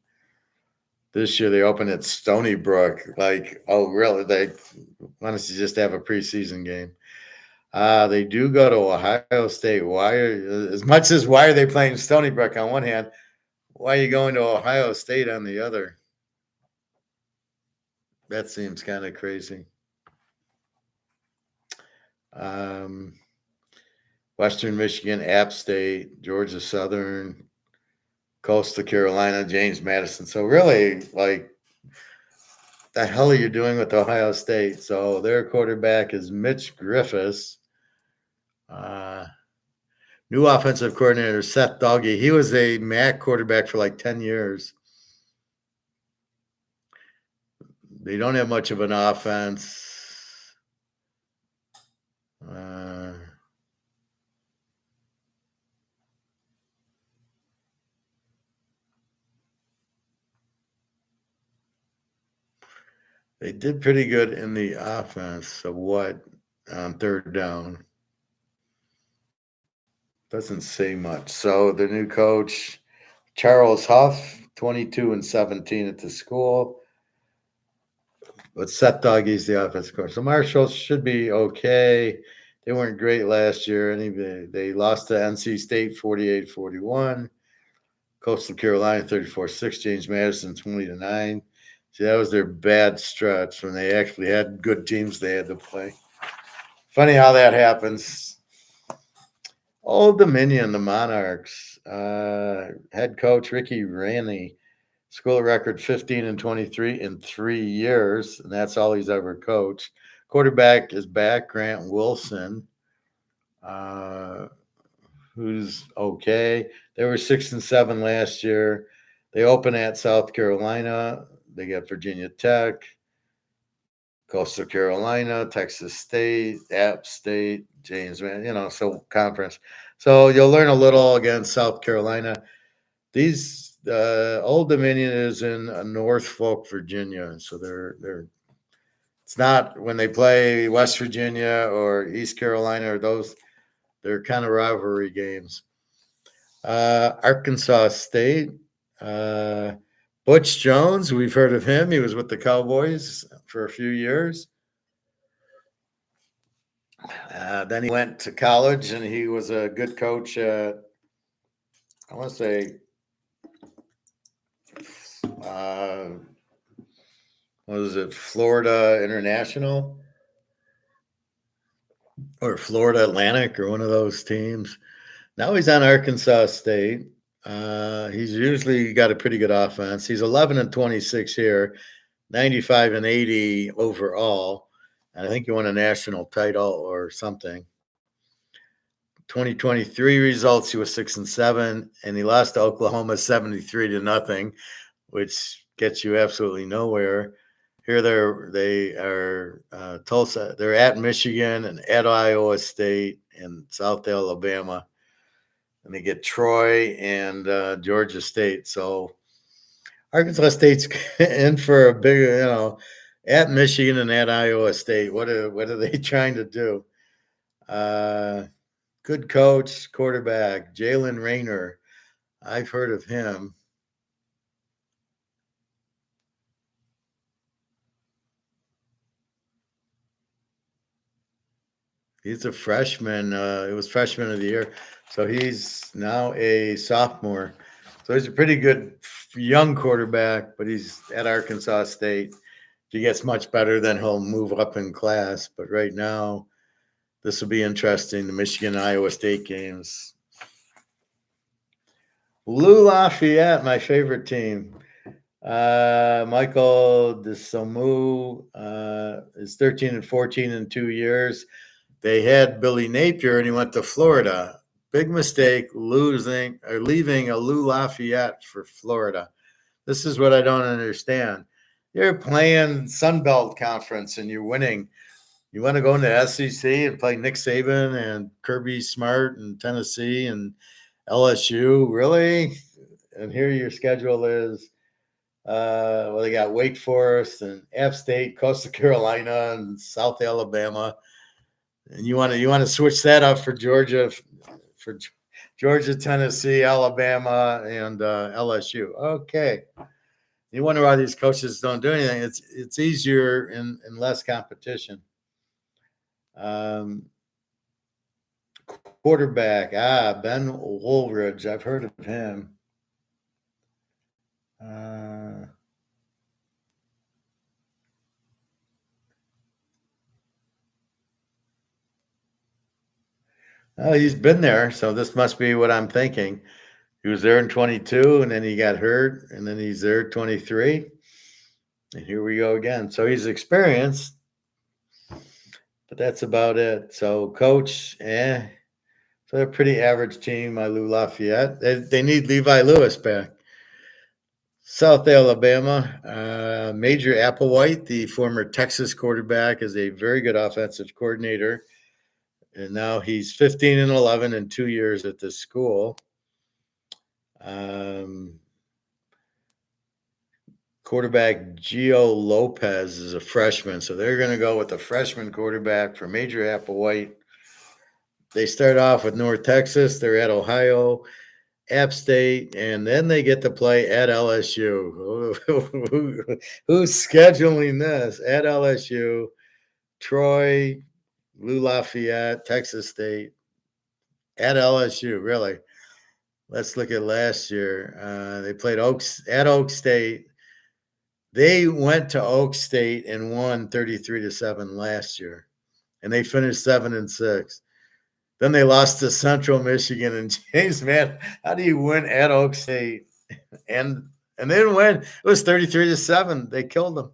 This year they opened at Stony Brook. Like, oh, really? They want us to just have a preseason game. They do go to Ohio State. Why are they playing Stony Brook on one hand? Why are you going to Ohio State on the other? That seems kind of crazy. Western Michigan, App State, Georgia Southern, Coastal Carolina, James Madison. So really, like, the hell are you doing with Ohio State? So their quarterback is Mitch Griffiths. New offensive coordinator, Seth Doggy. He was a MAC quarterback for like 10 years. They don't have much of an offense. They did pretty good in the offense. So what on third down? Doesn't say much. So the new coach, Charles Huff, 22-17 at the school. But Seth Doggy's the offensive coach. So Marshall should be okay. They weren't great last year. They lost to NC State 48-41. Coastal Carolina 34-6. James Madison 20-9. See, that was their bad stretch when they actually had good teams they had to play. Funny how that happens. Old Dominion, the Monarchs. Head coach Ricky Raney, school record 15-23 in 3 years, and that's all he's ever coached. Quarterback is back, Grant Wilson, who's okay. They were 6-7 last year. They open at South Carolina. They get Virginia Tech, Coastal Carolina, Texas State, App State, James, so conference. So you'll learn a little against South Carolina. These Old Dominion is in Norfolk, Virginia. So they're it's not when they play West Virginia or East Carolina or those, they're kind of rivalry games. Arkansas State. Butch Jones, we've heard of him. He was with the Cowboys for a few years. Then he went to college, and he was a good coach at, I want to say, what was it, Florida International or Florida Atlantic or one of those teams. Now he's on Arkansas State. He's usually got a pretty good offense. He's 11-26 here, 95-80 overall. And I think he won a national title or something. 2023 results, he was 6-7, and he lost to Oklahoma 73-0, which gets you absolutely nowhere. Here they are Tulsa. They're at Michigan and at Iowa State and South Alabama. And they get Troy and Georgia State. So Arkansas State's in for a big, at Michigan and at Iowa State. What are they trying to do? Good coach, quarterback, Jalen Rayner. I've heard of him. He's a freshman. It was freshman of the year. So he's now a sophomore. So he's a pretty good young quarterback, but he's at Arkansas State. If he gets much better, then he'll move up in class. But right now, this will be interesting, the Michigan-Iowa State games. Lou Lafayette, my favorite team. Michael DeSomu is 13-14 in 2 years. They had Billy Napier, and he went to Florida. Big mistake, leaving a Lou Lafayette for Florida. This is what I don't understand. You're playing sunbelt conference, and you're winning. You want to go into SEC and play Nick Saban and Kirby Smart and Tennessee and LSU, really? And here your schedule is, they got Wake Forest and App State, Coastal Carolina, and South Alabama. And you want to switch that up for Georgia, Tennessee, Alabama, and LSU. Okay. You wonder why these coaches don't do anything. It's easier and less competition. Quarterback, Ben Woolridge. I've heard of him. He's been there, so this must be what I'm thinking. He was there in 22, and then he got hurt, and then he's there 23. And here we go again. So he's experienced, but that's about it. So coach, so they're a pretty average team, Lou Lafayette. They need Levi Lewis back. South Alabama, Major Applewhite, the former Texas quarterback, is a very good offensive coordinator. And now he's 15-11 in 2 years at this school. Quarterback Gio Lopez is a freshman, so they're going to go with a freshman quarterback for Major Applewhite. They start off with North Texas. They're at Ohio, App State, and then they get to play at LSU. Who's scheduling this? At LSU, Troy, Lou Lafayette, Texas State, at LSU, really. Let's look at last year. They played at Oak State. They went to Oak State and won 33-7 last year, and they finished 7-6. Then they lost to Central Michigan and James, man, how do you win at Oak State? And they didn't win. It was 33-7. They killed them.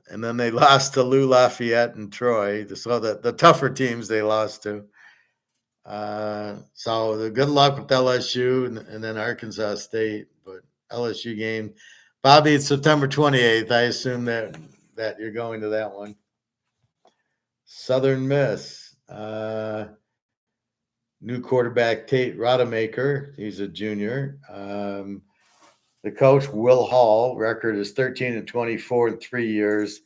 And then they lost to Lou Lafayette and Troy. So the tougher teams they lost to. So the good luck with LSU and then Arkansas State. But LSU game, Bobby, it's September 28th. I assume that you're going to that one. Southern Miss. New quarterback Tate Rodemaker. He's a junior. The coach, Will Hall, record is 13-24 in 3 years.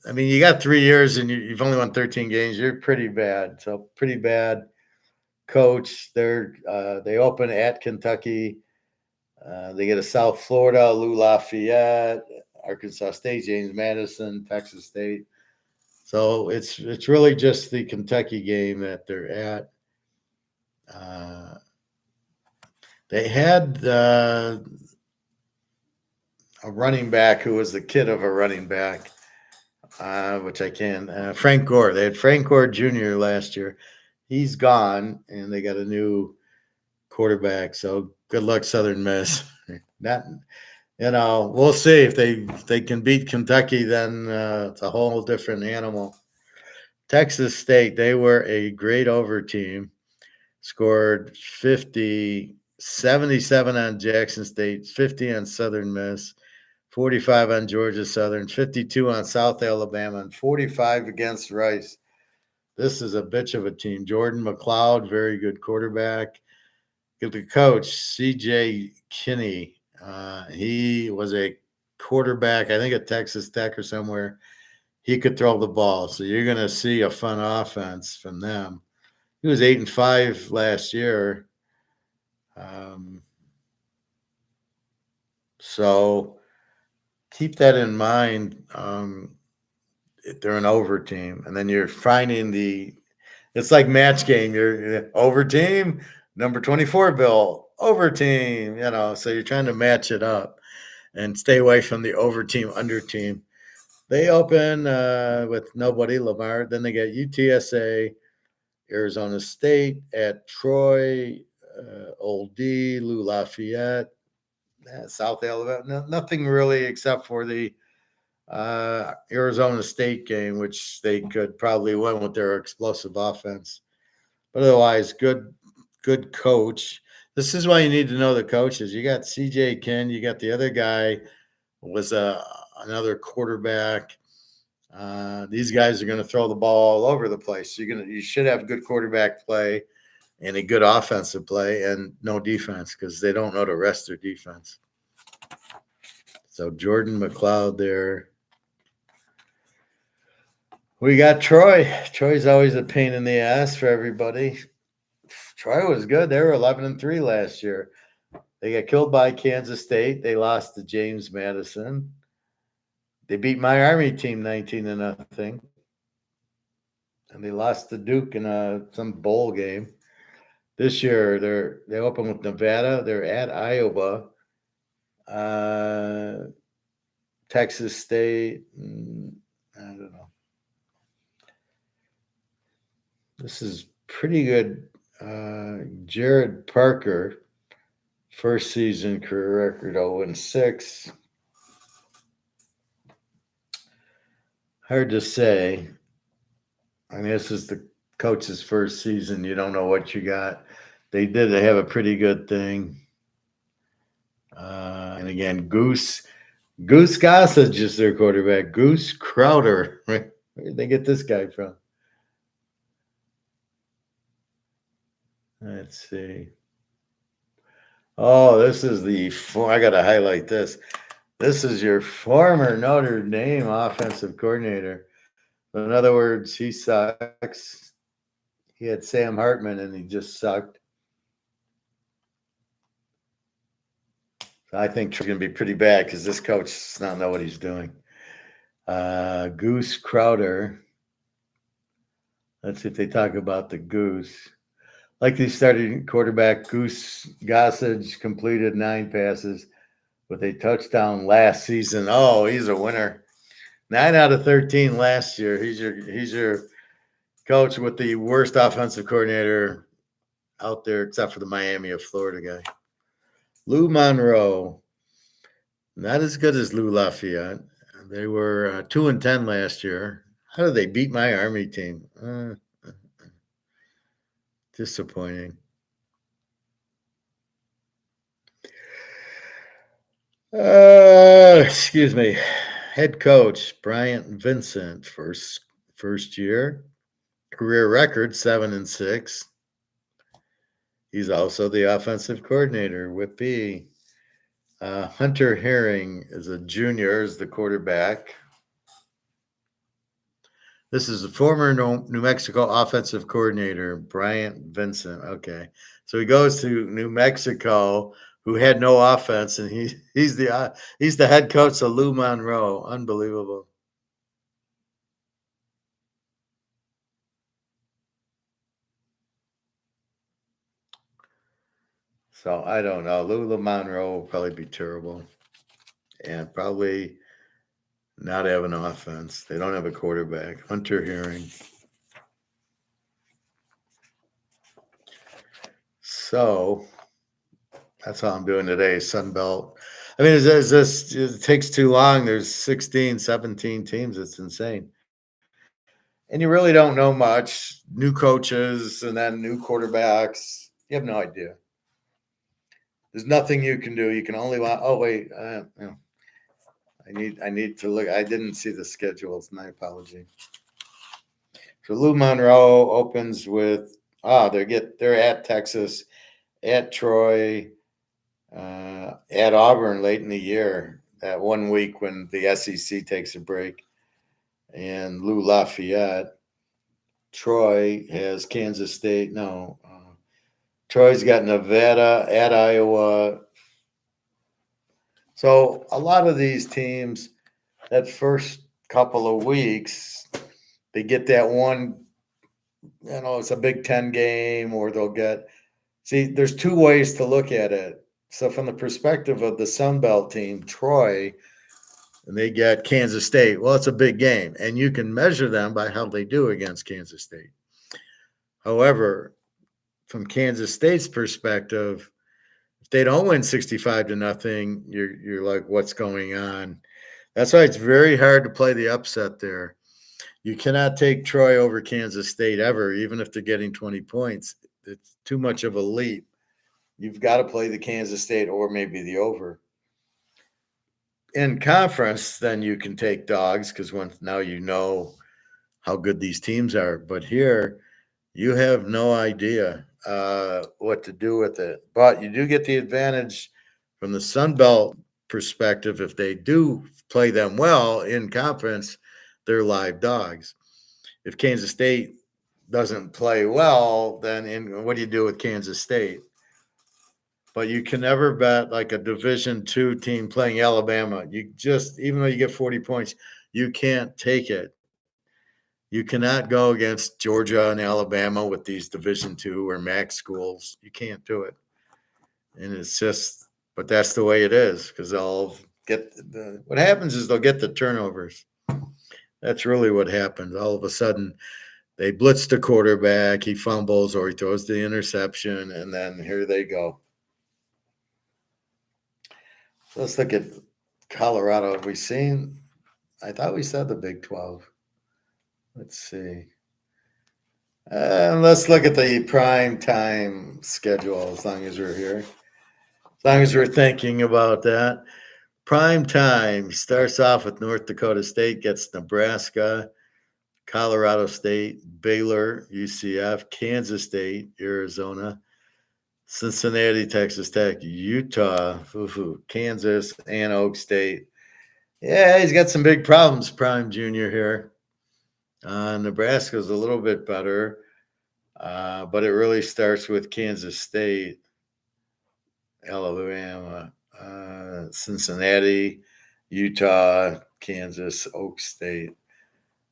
I mean, you got 3 years and you've only won 13 games. You're pretty bad. So pretty bad coach. They open at Kentucky. They get a South Florida, Lou Lafayette, Arkansas State, James Madison, Texas State. So it's really just the Kentucky game that they're at. They had a running back who was the kid of a running back, which I can. Frank Gore. They had Frank Gore Jr. last year. He's gone, and they got a new quarterback. So good luck, Southern Miss. We'll see if they can beat Kentucky. Then it's a whole different animal. Texas State. They were a grade over team. Scored 77 on Jackson State, 50 on Southern Miss, 45 on Georgia Southern, 52 on South Alabama, and 45 against Rice. This is a bitch of a team. Jordan McLeod, very good quarterback. The coach, C.J. Kinney. He was a quarterback, I think at Texas Tech or somewhere. He could throw the ball. So you're going to see a fun offense from them. He was 8-5 last year. So keep that in mind. They're an over team. And then you're finding it's like match game. You're over team, number 24 bill, over team, so you're trying to match it up and stay away from the over team, under team. They open with nobody, Lamar. Then they get UTSA, Arizona State, at Troy, Old D, Lou Lafayette, South Alabama. Nothing really except for the Arizona State game, which they could probably win with their explosive offense. But otherwise, good coach. This is why you need to know the coaches. You got C.J. Ken. You got the other guy was another quarterback. These guys are going to throw the ball all over the place. You should have good quarterback play and a good offensive play and no defense because they don't know to rest their defense. So Jordan McLeod there. We got Troy. Troy's always a pain in the ass for everybody. Troy was good. They were 11-3 last year. They got killed by Kansas State. They lost to James Madison. They beat my Army team 19-0. And they lost to Duke in some bowl game. This year, they open with Nevada. They're at Iowa. Texas State. I don't know. This is pretty good. Jared Parker, first season career record 0-6. Hard to say. I mean, this is the coach's first season. You don't know what you got. They have a pretty good thing. And again, Goose Gossage is their quarterback. Goose Crowder. Where did they get this guy from? Let's see. Oh, this is I got to highlight this. This is your former Notre Dame offensive coordinator. In other words, he sucks. He had Sam Hartman, and he just sucked. So I think Troy's going to be pretty bad because this coach does not know what he's doing. Goose Crowder. Let's see if they talk about the Goose. Like the starting quarterback, Goose Gossage completed 9 passes with a touchdown last season. Oh, he's a winner. 9 out of 13 last year. He's your coach with the worst offensive coordinator out there, except for the Miami of Florida guy. Lou Monroe, not as good as Lou Lafayette. They were 2-10 last year. How did they beat my Army team? Disappointing. Excuse me. Head coach Bryant Vincent, first year. Career record 7-6. He's also the offensive coordinator. Whippy. Hunter Herring is a junior, is the quarterback. This is the former New Mexico offensive coordinator, Bryant Vincent. Okay. So he goes to New Mexico, who had no offense, and he's the head coach of Lou Monroe. Unbelievable. So I don't know. Lou Monroe will probably be terrible, and probably not have an offense. They don't have a quarterback. Hunter Herring. So that's all I'm doing today, Sunbelt. I mean, it takes too long. There's 16, 17 teams. It's insane. And you really don't know much. New coaches and then new quarterbacks. You have no idea. There's nothing you can do. You can only watch. Oh, wait. I need to look. I didn't see the schedules. My apology. So Lou Monroe opens with they're at Texas, at Troy, at Auburn late in the year. That 1 week when the SEC takes a break, and Lou Lafayette. Troy has Kansas State. No, Troy's got Nevada, at Iowa. So a lot of these teams, that first couple of weeks, they get that one, it's a Big Ten game, or they'll get – see, there's two ways to look at it. So from the perspective of the Sunbelt team, Troy, and they get Kansas State, well, it's a big game, and you can measure them by how they do against Kansas State. However, from Kansas State's perspective, if they don't win 65-0, you're like, what's going on? That's why it's very hard to play the upset there. You cannot take Troy over Kansas State ever, even if they're getting 20 points. It's too much of a leap. You've got to play the Kansas State or maybe the over. In conference, then you can take dogs because now you know how good these teams are. But here, you have no idea what to do with it. But you do get the advantage from the Sunbelt perspective. If they do play them well in conference, they're live dogs. If Kansas State doesn't play well, then what do you do with Kansas State? But you can never bet like a Division II team playing Alabama. Even though you get 40 points, you can't take it. You cannot go against Georgia and Alabama with these Division II or MAC schools. You can't do it. And it's just, but that's the way it is because they'll get what happens is they'll get the turnovers. That's really what happens. All of a sudden, they blitz the quarterback, he fumbles or he throws the interception, and then here they go. Let's look at Colorado. Have we seen? I thought we said the Big 12. Let's see. Let's look at the prime time schedule as long as we're here. As long as we're thinking about that. Prime time starts off with North Dakota State, gets Nebraska, Colorado State, Baylor, UCF, Kansas State, Arizona, Cincinnati, Texas Tech, Utah, Kansas, and Oak State. Yeah, he's got some big problems, Prime Junior here. Nebraska's a little bit better, but it really starts with Kansas State, Alabama, Cincinnati, Utah, Kansas, Oak State.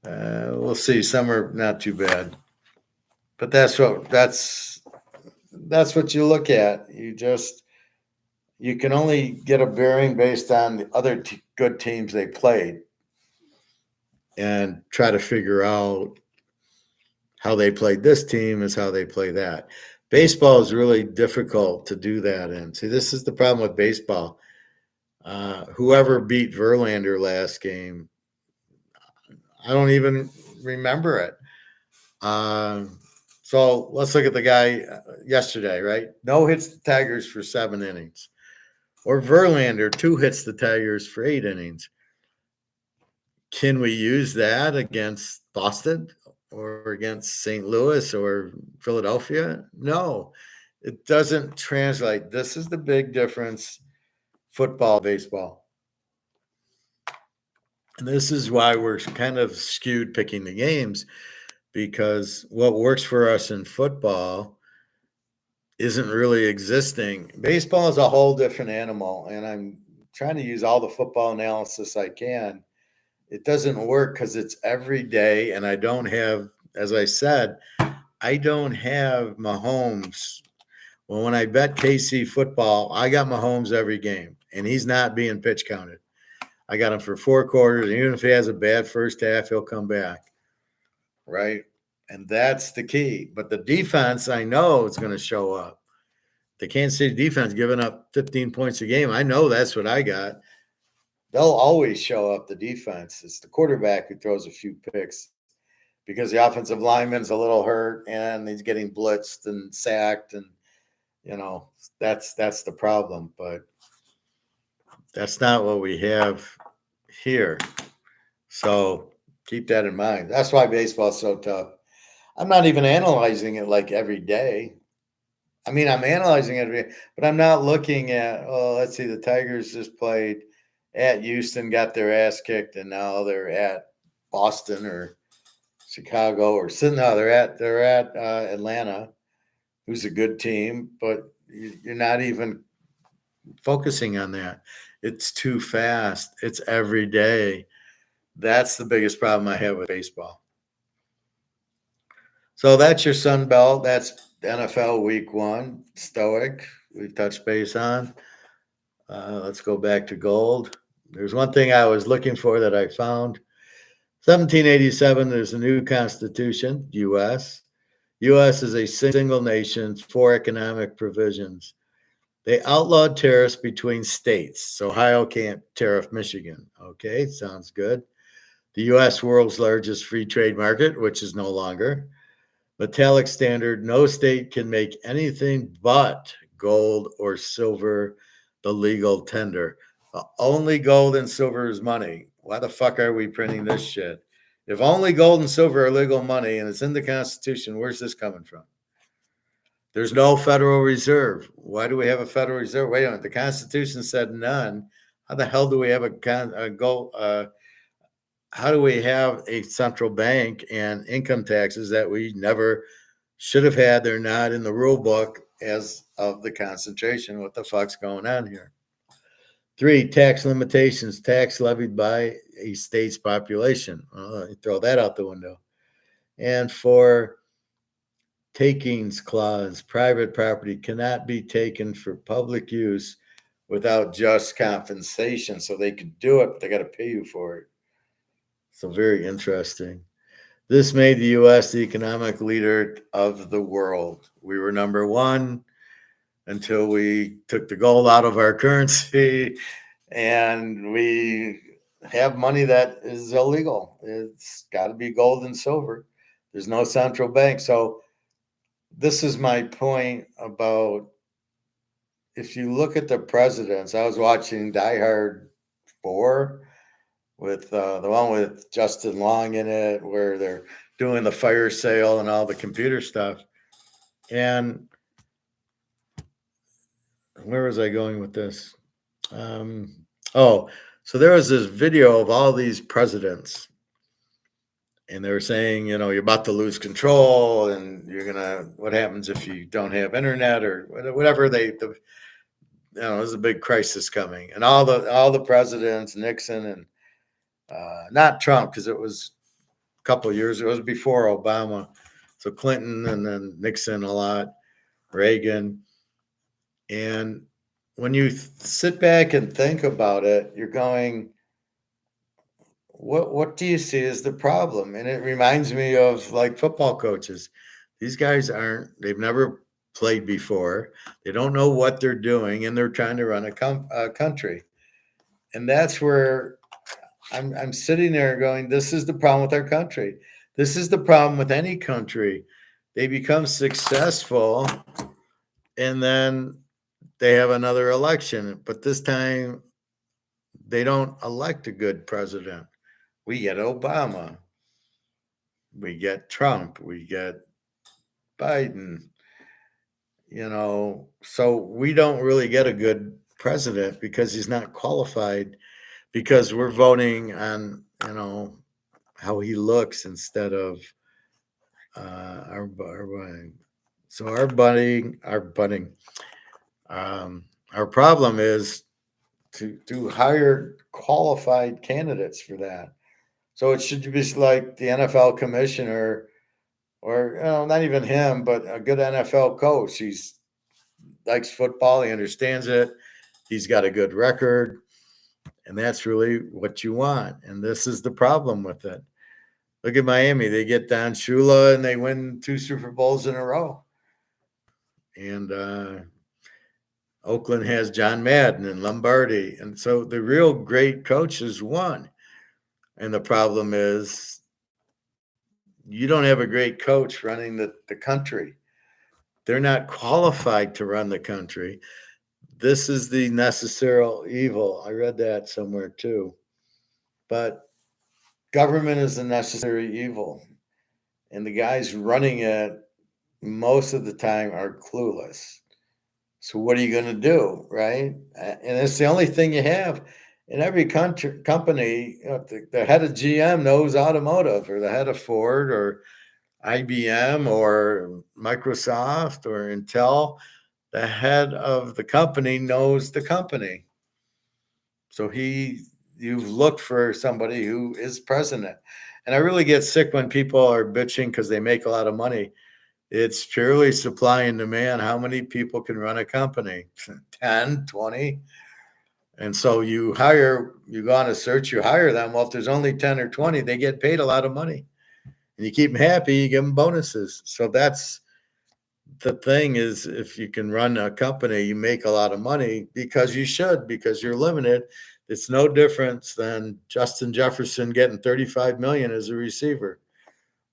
We'll see. Some are not too bad, but that's what you look at. You can only get a bearing based on the other good teams they played. and try to figure out how they played this team is how they play that. Baseball is really difficult to do that in. See, this is the problem with baseball. Whoever beat Verlander last game, I don't even remember it. So let's look at the guy yesterday, right? No hits the Tigers for 7 innings. Or Verlander, 2 hits the Tigers for 8 innings. Can we use that against Boston or against St. Louis or Philadelphia? No, it doesn't translate. This is the big difference, football, baseball. And this is why we're kind of skewed picking the games, because what works for us in football isn't really existing. Baseball is a whole different animal, and I'm trying to use all the football analysis I can. It doesn't work because it's every day, and I don't have, as I said, I don't have Mahomes. Well, when I bet KC football, I got Mahomes every game, and he's not being pitch counted. I got him for 4 quarters, and even if he has a bad first half, he'll come back, right? And that's the key. But the defense, I know it's going to show up. The Kansas City defense giving up 15 points a game, I know that's what I got. They'll always show up, the defense. It's the quarterback who throws a few picks because the offensive lineman's a little hurt and he's getting blitzed and sacked, and that's the problem. But that's not what we have here. So keep that in mind. That's why baseball is so tough. I'm not even analyzing it like every day. I mean, I'm analyzing it, but I'm not looking at, let's see, the Tigers just played at Houston, got their ass kicked, and now they're at Boston or Chicago they're at Atlanta, who's a good team, but you're not even focusing on that. It's too fast. It's every day. That's the biggest problem I have with baseball. So that's your sunbelt. That's NFL Week 1, Stoic. We've touched base on. Let's go back to gold. There's one thing I was looking for that I found. 1787, there's a new constitution, U.S. U.S. is a single nation, 4 economic provisions. They outlawed tariffs between states. So Ohio can't tariff Michigan. Okay, sounds good. The U.S. world's largest free trade market, which is no longer. Metallic standard, no state can make anything but gold or silver the legal tender. Only gold and silver is money. Why the fuck are we printing this shit? If only gold and silver are legal money and it's in the Constitution, where's this coming from? There's no Federal Reserve. Why do we have a Federal Reserve? Wait a minute. The Constitution said none. How the hell do we have how do we have a central bank and income taxes that we never should have had? They're not in the rule book as of the concentration. What the fuck's going on here? 3, tax limitations, tax levied by a state's population. You throw that out the window. And 4, takings clause, private property cannot be taken for public use without just compensation. So they could do it, but they got to pay you for it. So very interesting. This made the U.S. the economic leader of the world. We were number 1 until we took the gold out of our currency, and we have money that is illegal. It's got to be gold and silver. There's no central bank. So this is my point about, if you look at the presidents, I was watching Die Hard 4 with the one with Justin Long in it, where they're doing the fire sale and all the computer stuff. And where was I going with this? So there was this video of all these presidents, and they were saying, you're about to lose control, and what happens if you don't have internet or whatever there's a big crisis coming. And all the presidents, Nixon and not Trump, because it was a couple of years, it was before Obama. So Clinton and then Nixon a lot, Reagan. And when you sit back and think about it, you're going, what do you see as the problem? And it reminds me of like football coaches. These guys they've never played before. They don't know what they're doing, and they're trying to run a country. And that's where I'm sitting there going, this is the problem with our country. This is the problem with any country. They become successful, and then they have another election, but this time they don't elect a good president. We get Obama, we get Trump, we get Biden, so we don't really get a good president because he's not qualified, because we're voting on, how he looks instead of our budding. So our problem is to hire qualified candidates for that. So it should be like the NFL commissioner, or not even him, but a good NFL coach. He's likes football. He understands it. He's got a good record, and that's really what you want. And this is the problem with it. Look at Miami. They get Don Shula, and they win 2 Super Bowls in a row. And Oakland has John Madden and Lombardi. And so the real great coaches won. And the problem is you don't have a great coach running the country. They're not qualified to run the country. This is the necessary evil. I read that somewhere too. But government is a necessary evil. And the guys running it most of the time are clueless. So what are you going to do, right? And it's the only thing you have. In every company, the head of GM knows automotive, or the head of Ford, or IBM, or Microsoft, or Intel. The head of the company knows the company. So you've looked for somebody who is president. And I really get sick when people are bitching because they make a lot of money. It's purely supply and demand. How many people can run a company? 10, 20. And so you go on a search, you hire them. Well, if there's only 10 or 20, they get paid a lot of money. And you keep them happy, you give them bonuses. So that's the thing, is if you can run a company, you make a lot of money because you're limited. It's no difference than Justin Jefferson getting $35 million as a receiver,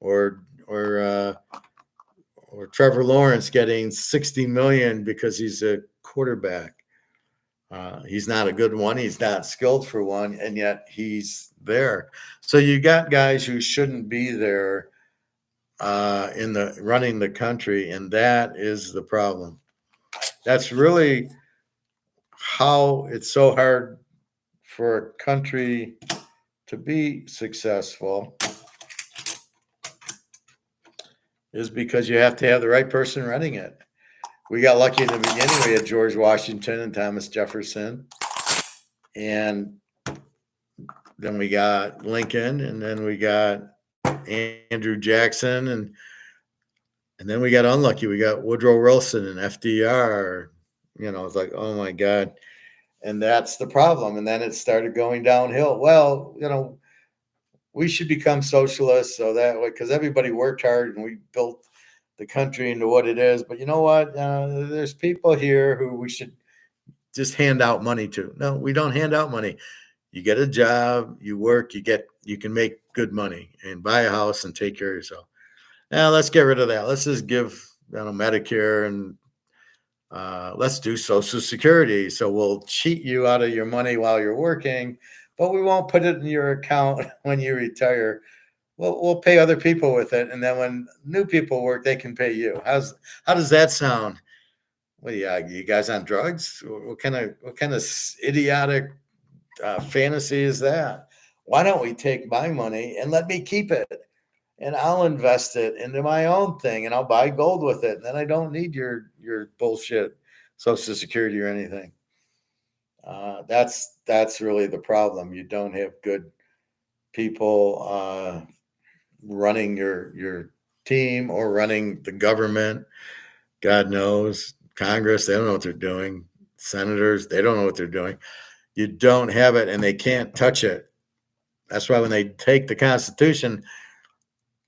or Trevor Lawrence getting $60 million because he's a quarterback. He's not a good one. He's not skilled for one, and yet he's there. So you got guys who shouldn't be there in the running the country, and that is the problem. That's really how it's so hard for a country to be successful, is because you have to have the right person running it. We got lucky in the beginning. We had George Washington and Thomas Jefferson, and then we got Lincoln, and then we got Andrew Jackson, and then we got unlucky. We got Woodrow Wilson and FDR. It's like, oh my God. And that's the problem. And then it started going downhill. Well, we should become socialists so that way, because everybody worked hard and we built the country into what it is. But you know what? There's people here who we should just hand out money to. No, we don't hand out money. You get a job, you work, you can make good money and buy a house and take care of yourself. Now let's get rid of that. Let's just give Medicare, and let's do Social Security. So we'll cheat you out of your money while you're working, but we won't put it in your account when you retire. We'll pay other people with it, and then when new people work, they can pay you. How does that sound? Well, yeah, you guys on drugs? What kind of idiotic fantasy is that? Why don't we take my money and let me keep it, and I'll invest it into my own thing, and I'll buy gold with it, and then I don't need your bullshit Social Security or anything. That's really the problem. You don't have good people running your team or running the government. God knows. Congress, they don't know what they're doing. Senators, they don't know what they're doing. You don't have it, and they can't touch it. That's why when they take the Constitution,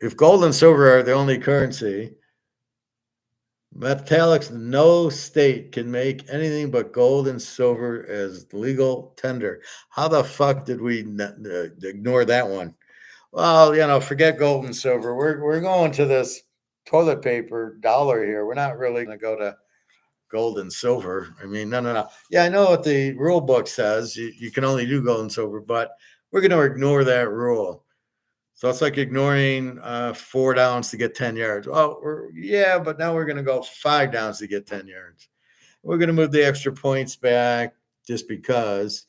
if gold and silver are the only currency, metallics, no state can make anything but gold and silver as legal tender. How the fuck did we ignore that one? Well, forget gold and silver. We're going to this toilet paper dollar here. We're not really going to go to gold and silver. I mean, no. Yeah, I know what the rule book says. You can only do gold and silver, but we're going to ignore that rule. So it's like ignoring 4 downs to get 10 yards. But now we're going to go 5 downs to get 10 yards. We're going to move the extra points back just because.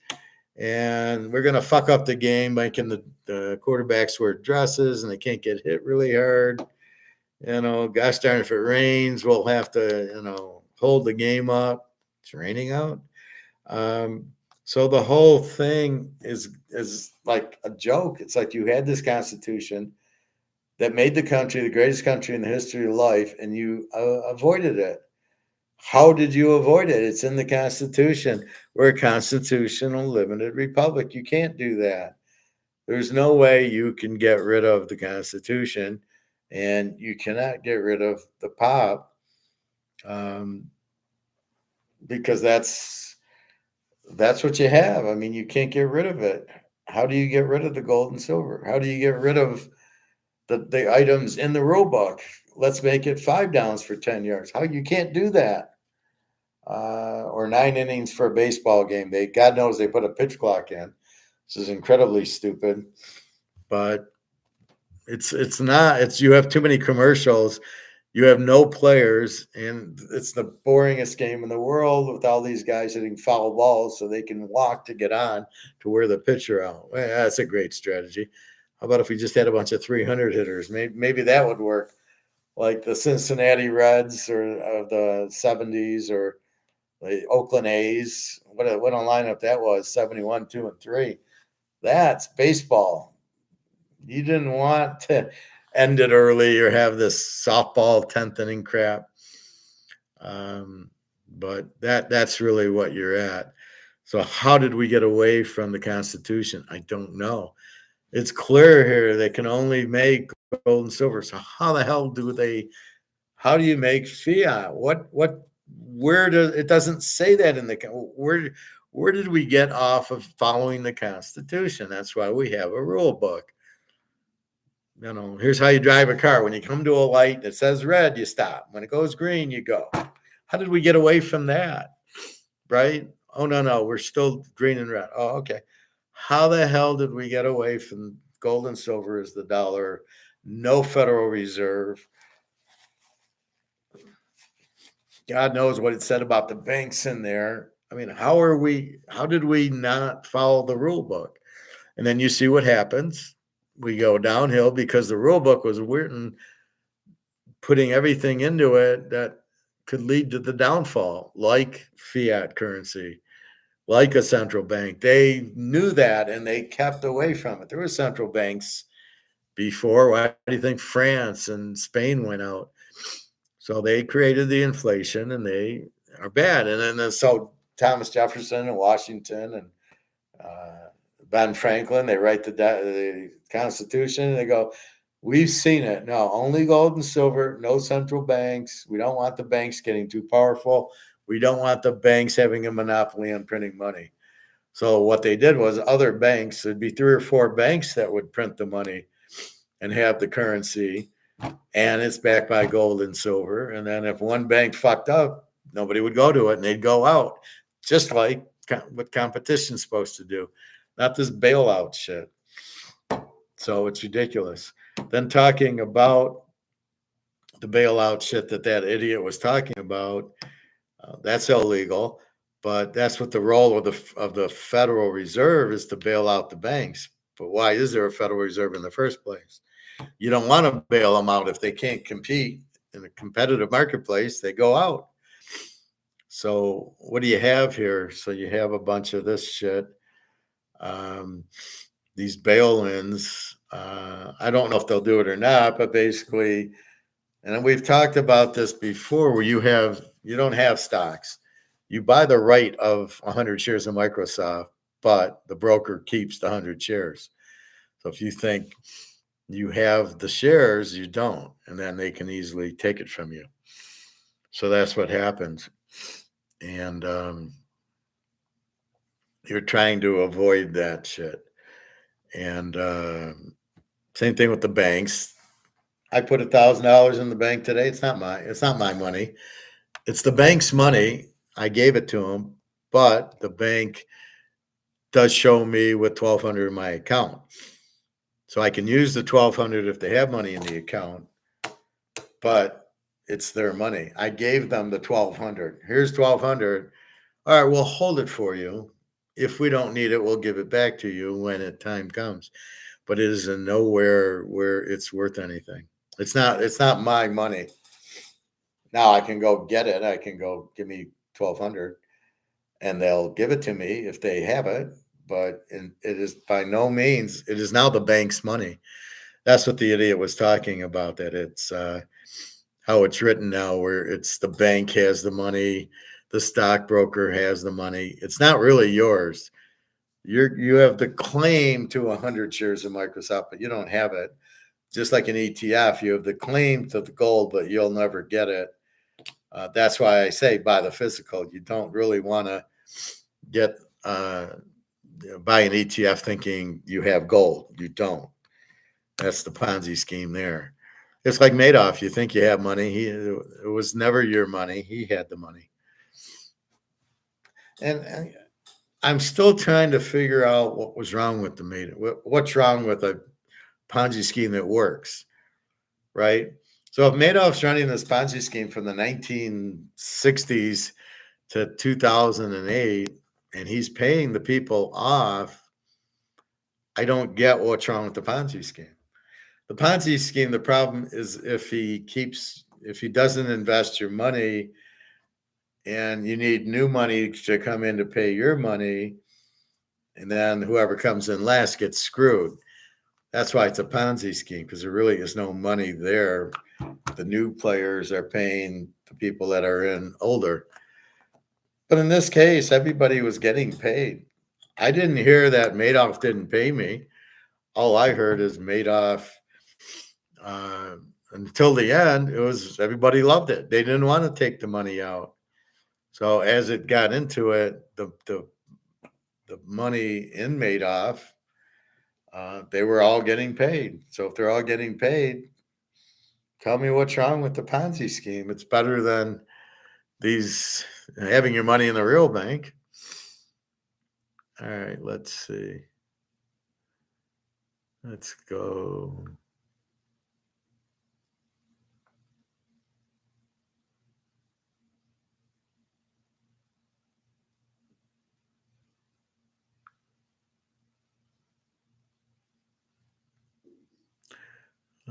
And we're going to fuck up the game, making the quarterbacks wear dresses and they can't get hit really hard. Gosh darn, if it rains, we'll have to, hold the game up. It's raining out. So the whole thing is like a joke. It's like you had this Constitution that made the country the greatest country in the history of life, and you avoided it. How did you avoid it? It's in the Constitution. We're a constitutional limited republic. You can't do that. There's no way you can get rid of the Constitution, and you cannot get rid of the pop, because that's what you have. I mean, you can't get rid of it. How do you get rid of the gold and silver? How do you get rid of the items in the rule book? Let's make it 5 downs for 10 yards. How? You can't do that. Or 9 innings for a baseball game. God knows they put a pitch clock in. This is incredibly stupid. But it's not. You have too many commercials. You have no players, and it's the boringest game in the world with all these guys hitting foul balls so they can walk to get on to wear the pitcher out. Well, that's a great strategy. How about if we just had a bunch of 300 hitters? Maybe that would work, like the Cincinnati Reds or of the 70s, or the Oakland A's. What a lineup that was, 71, 2, and 3. That's baseball. You didn't want to end it early or have this softball 10th inning crap. But that's really what you're at. So how did we get away from the Constitution? I don't know. It's clear here they can only make gold and silver. So how the hell how do you make fiat? It doesn't say that in where did we get off of following the Constitution? That's why we have a rule book. Here's how you drive a car. When you come to a light that says red, you stop. When it goes green, you go. How did we get away from that? Right? Oh, no, we're still green and red. Oh, okay. How the hell did we get away from gold and silver as the dollar? No Federal Reserve. God knows what it said about the banks in there. I mean, how did we not follow the rule book? And then you see what happens. We go downhill because the rule book was written putting everything into it that could lead to the downfall, like fiat currency, like a central bank. They knew that and they kept away from it. There were central banks before. Why do you think France and Spain went out? So they created the inflation, and they are bad. And then so Thomas Jefferson and Washington and Ben Franklin, they write the Constitution, and they go, we've seen it. No, only gold and silver, no central banks. We don't want the banks getting too powerful. We don't want the banks having a monopoly on printing money. So what they did was other banks, there'd be 3 or 4 banks that would print the money and have the currency, and it's backed by gold and silver. And then if one bank fucked up, nobody would go to it and they'd go out, just like what competition's supposed to do. Not this bailout shit. So it's ridiculous. Then talking about the bailout shit that idiot was talking about, that's illegal. But that's what the role of the Federal Reserve is, to bail out the banks. But why is there a Federal Reserve in the first place? You don't want to bail them out if they can't compete in a competitive marketplace. They go out. So what do you have here? So you have a bunch of this shit. These bail-ins, I don't know if they'll do it or not, but basically, and we've talked about this before, where you don't have stocks. You buy the right of 100 shares of Microsoft, but the broker keeps the 100 shares. So if you think you have the shares, you don't, and then they can easily take it from you. So that's what happens. And you're trying to avoid that shit. And same thing with the banks. I put $1,000 in the bank today. It's not my money. It's the bank's money. I gave it to them, but the bank does show me with $1,200 in my account. So I can use the $1,200 if they have money in the account, but it's their money. I gave them the $1,200. Here's $1,200. All right, we'll hold it for you. If we don't need it, we'll give it back to you when time comes. But it is in nowhere where it's worth anything. It's not my money. Now I can go get it. I can go give me $1,200 and they'll give it to me if they have it. But it is by no means, it is now the bank's money. That's what the idiot was talking about, that it's how it's written now, where it's the bank has the money, the stockbroker has the money. It's not really yours. You have the claim to 100 shares of Microsoft, but you don't have it. Just like an ETF, you have the claim to the gold, but you'll never get it. That's why I say buy the physical. You don't really want to get buy an ETF thinking you have gold. You don't. That's the Ponzi scheme there. It's like Madoff. You think you have money. It was never your money. He had the money. And I'm still trying to figure out what was wrong with the Madoff. What's wrong with a Ponzi scheme that works, right? So if Madoff's running this Ponzi scheme from the 1960s to 2008, and he's paying the people off, I don't get what's wrong with the Ponzi scheme. The Ponzi scheme, the problem is if he doesn't invest your money and you need new money to come in to pay your money, and then whoever comes in last gets screwed. That's why it's a Ponzi scheme, because there really is no money there. The new players are paying the people that are in older. But in this case, everybody was getting paid. I didn't hear that Madoff didn't pay me. All I heard is Madoff, until the end, it was everybody loved it. They didn't want to take the money out. So as it got into it, the money in Madoff, they were all getting paid. So if they're all getting paid, tell me what's wrong with the Ponzi scheme. It's better than these having your money in the real bank. All right, let's see. Let's go.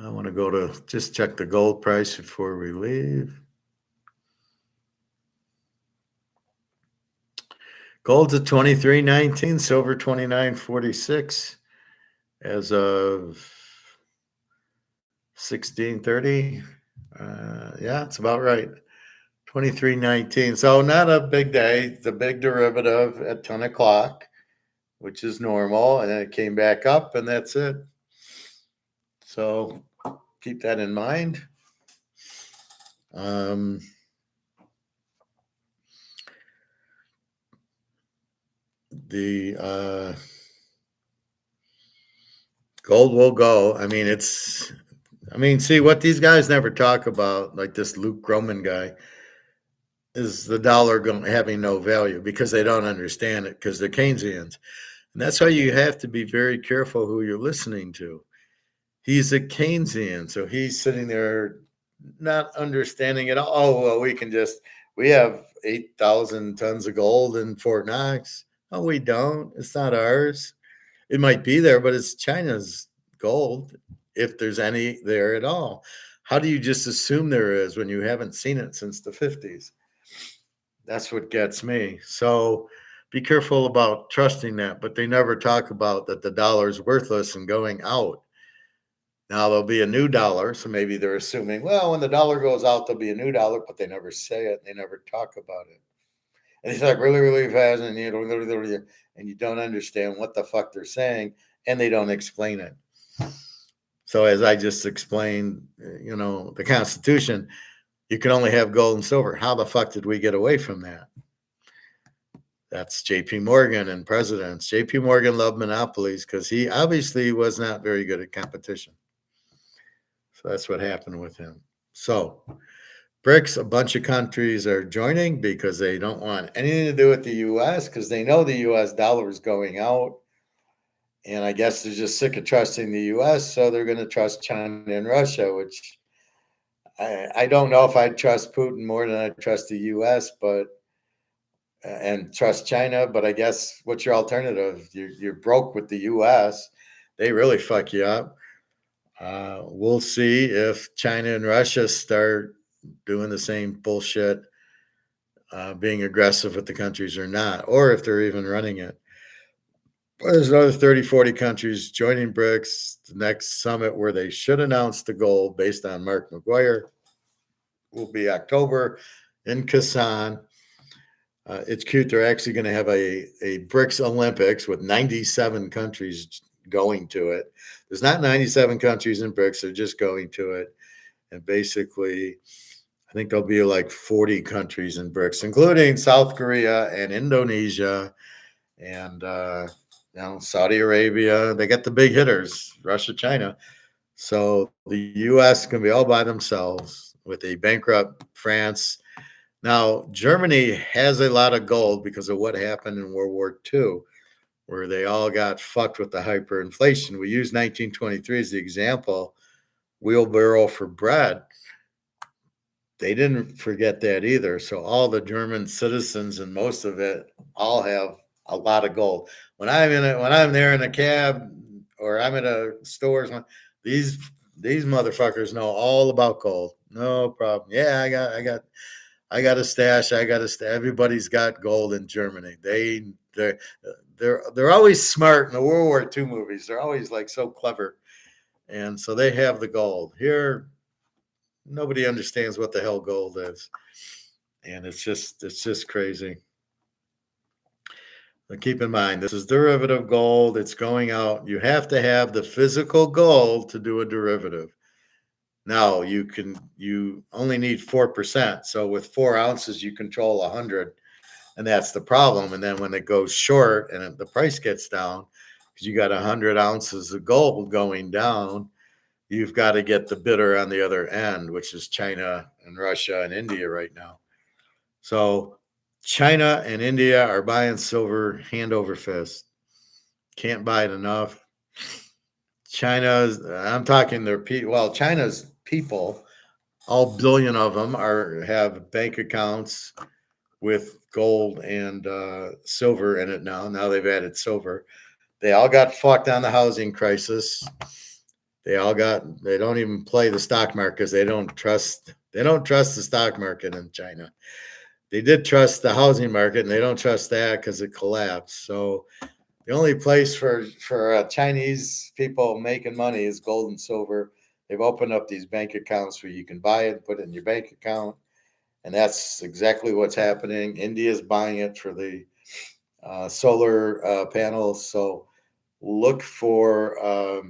I want to go to just check the gold price before we leave. Gold's at 23.19, silver 29.46 as of 16:30. Yeah, it's about right. 23.19. So not a big day. It's a big derivative at 10 o'clock, which is normal. And then it came back up, and that's it. So keep that in mind. The gold will go. See what these guys never talk about, like this Luke Groman guy, is the dollar having no value because they don't understand it because they're Keynesians. And that's why you have to be very careful who you're listening to. He's a Keynesian, so he's sitting there not understanding it all. Oh, well, we have 8,000 tons of gold in Fort Knox. Oh, we don't. It's not ours. It might be there, but it's China's gold, if there's any there at all. How do you just assume there is when you haven't seen it since the 50s? That's what gets me. So be careful about trusting that, but they never talk about that the dollar is worthless and going out. Now there'll be a new dollar, so maybe they're assuming, well, when the dollar goes out, there'll be a new dollar, but they never say it. They never talk about it. And it's like really, really fast, and you don't understand what the fuck they're saying, and they don't explain it. So as I just explained, the Constitution, you can only have gold and silver. How the fuck did we get away from that? That's J.P. Morgan and presidents. J.P. Morgan loved monopolies because he obviously was not very good at competition. So that's what happened with him. So BRICS, a bunch of countries are joining because they don't want anything to do with the U.S. because they know the U.S. dollar is going out. And I guess they're just sick of trusting the U.S., so they're going to trust China and Russia, which I don't know if I'd trust Putin more than I trust the U.S., and trust China, but I guess what's your alternative? You're broke with the U.S. They really fuck you up. We'll see if China and Russia start doing the same bullshit, being aggressive with the countries or not, or if they're even running it. There's another 30, 40 countries joining BRICS. The next summit where they should announce the goal based on Mark McGuire will be October in Kazan. It's cute. They're actually going to have a BRICS Olympics with 97 countries going to it. There's not 97 countries in BRICS. They're just going to it. And basically, I think there'll be like 40 countries in BRICS, including South Korea and Indonesia and Saudi Arabia. They got the big hitters, Russia, China. So the U.S. can be all by themselves with a bankrupt France. Now, Germany has a lot of gold because of what happened in World War II, where they all got fucked with the hyperinflation. We use 1923 as the example, wheelbarrow for bread. They didn't forget that either. So all the German citizens and most of it all have a lot of gold. When I'm there in a cab or I'm at a store, these motherfuckers know all about gold. No problem. Yeah, I got a stash. Everybody's got gold in Germany. They're always smart in the World War II movies. They're always like so clever, and so they have the gold. Here, nobody understands what the hell gold is, and it's just crazy. But keep in mind, this is derivative gold. It's going out. You have to have the physical gold to do a derivative. Now you only need 4%. So with 4 ounces, you control 100, and that's the problem. And then when it goes short and the price gets down, because you got 100 ounces of gold going down, you've got to get the bidder on the other end, which is China and Russia and India right now. So China and India are buying silver hand over fist. Can't buy it enough. China's people, all billion of them have bank accounts with gold and silver in it now. Now they've added silver. They all got fucked on the housing crisis. They don't even play the stock market because they don't trust the stock market in China. They did trust the housing market, and they don't trust that because it collapsed. So the only place for Chinese people making money is gold and silver. They've opened up these bank accounts where you can buy it and put it in your bank account. And that's exactly what's happening. India's buying it for the solar panels. So look for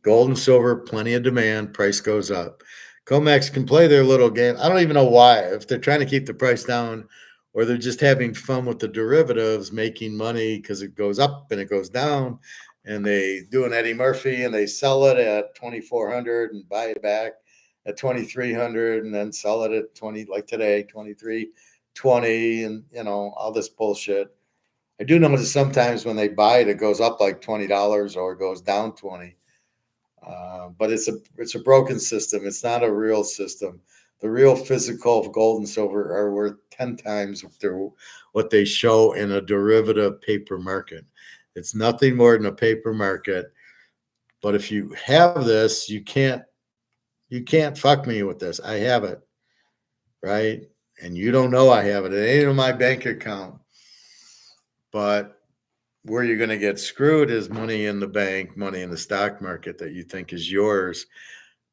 gold and silver, plenty of demand, price goes up. Comex can play their little game. I don't even know why. If they're trying to keep the price down or they're just having fun with the derivatives, making money because it goes up and it goes down, and they do an Eddie Murphy and they sell it at 2,400 and buy it back at 2,300 and then sell it at 20, like today, 23.20, and all this bullshit. I do notice sometimes when they buy it, it goes up like $20 or it goes down 20. But it's a broken system. It's not a real system. The real physical gold and silver are worth 10 times what they show in a derivative paper market. It's nothing more than a paper market. But if you have this, you can't fuck me with this. I have it, right? And you don't know I have it. It ain't in my bank account. But where you're going to get screwed is money in the bank, money in the stock market that you think is yours.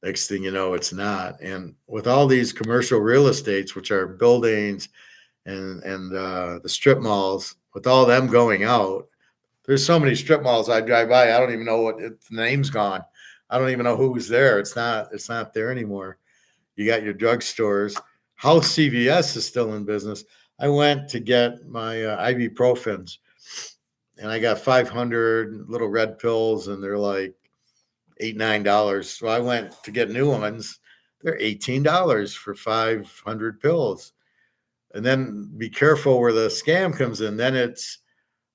Next thing you know, it's not. And with all these commercial real estates, which are buildings and the strip malls, with all them going out, There's so many strip malls I drive by. I don't even know what the name's gone. I don't even know who's there. It's not there anymore. You got your drugstores. House CVS is still in business. I went to get my ibuprofens, and I got 500 little red pills, and they're like $8-9. So I went to get new ones. They're $18 for 500 pills. And then be careful where the scam comes in. Then it's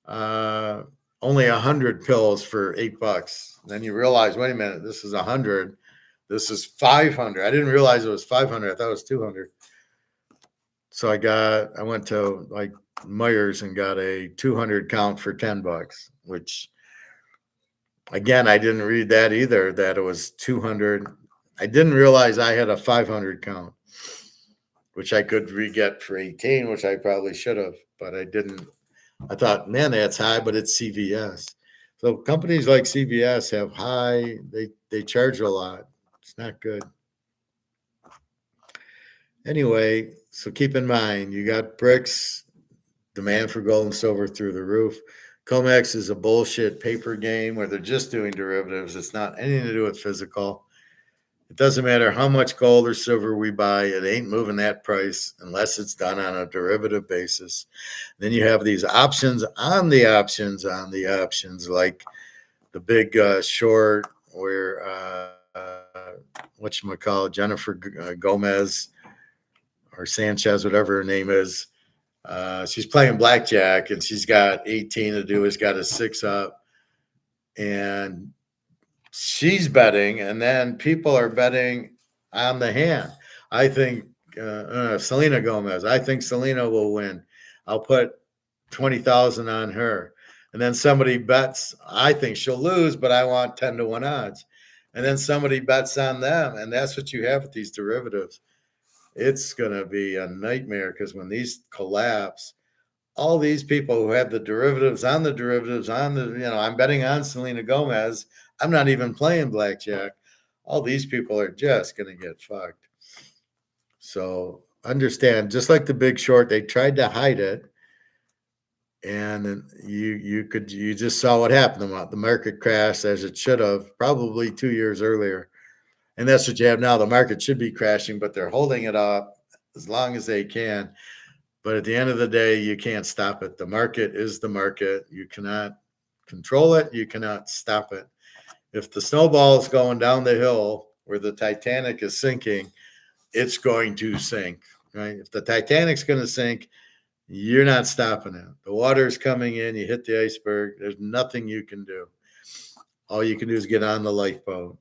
only 100 pills for $8. Then you realize, wait a minute, this is 100. This is 500. I didn't realize it was 500. I thought it was 200. So I went to like Myers and got a 200 count for $10, which again, I didn't read that either, that it was 200. I didn't realize I had a 500 count, which I could re-get for 18, which I probably should have, but I didn't. I thought, man, that's high, but it's CVS. So companies like CVS have high, they charge a lot. It's not good. Anyway, so keep in mind, you got bricks, demand for gold and silver through the roof. Comex is a bullshit paper game where they're just doing derivatives. It's not anything to do with physical. It doesn't matter how much gold or silver we buy. It ain't moving that price unless it's done on a derivative basis. Then you have these options on the options on the options, like the big short where whatchamacallit, Jennifer Gomez or Sanchez, whatever her name is. She's playing blackjack and she's got 18 to do. Has got a 6 up, and she's betting, and then people are betting on the hand. I think Selena Gomez. I think Selena will win. I'll put 20,000 on her, and then somebody bets. I think she'll lose, but I want 10-1 odds, and then somebody bets on them, and that's what you have with these derivatives. It's going to be a nightmare because when these collapse, all these people who have the derivatives on the I'm betting on Selena Gomez. I'm not even playing blackjack. All these people are just going to get fucked. So understand, just like the Big Short, they tried to hide it. And you just saw what happened. The market crashed as it should have probably 2 years earlier. And that's what you have now. The market should be crashing, but they're holding it up as long as they can. But at the end of the day, you can't stop it. The market is the market. You cannot control it. You cannot stop it. If the snowball is going down the hill where the Titanic is sinking, it's going to sink, right? If the Titanic's going to sink, you're not stopping it. The water is coming in. You hit the iceberg. There's nothing you can do. All you can do is get on the lifeboat.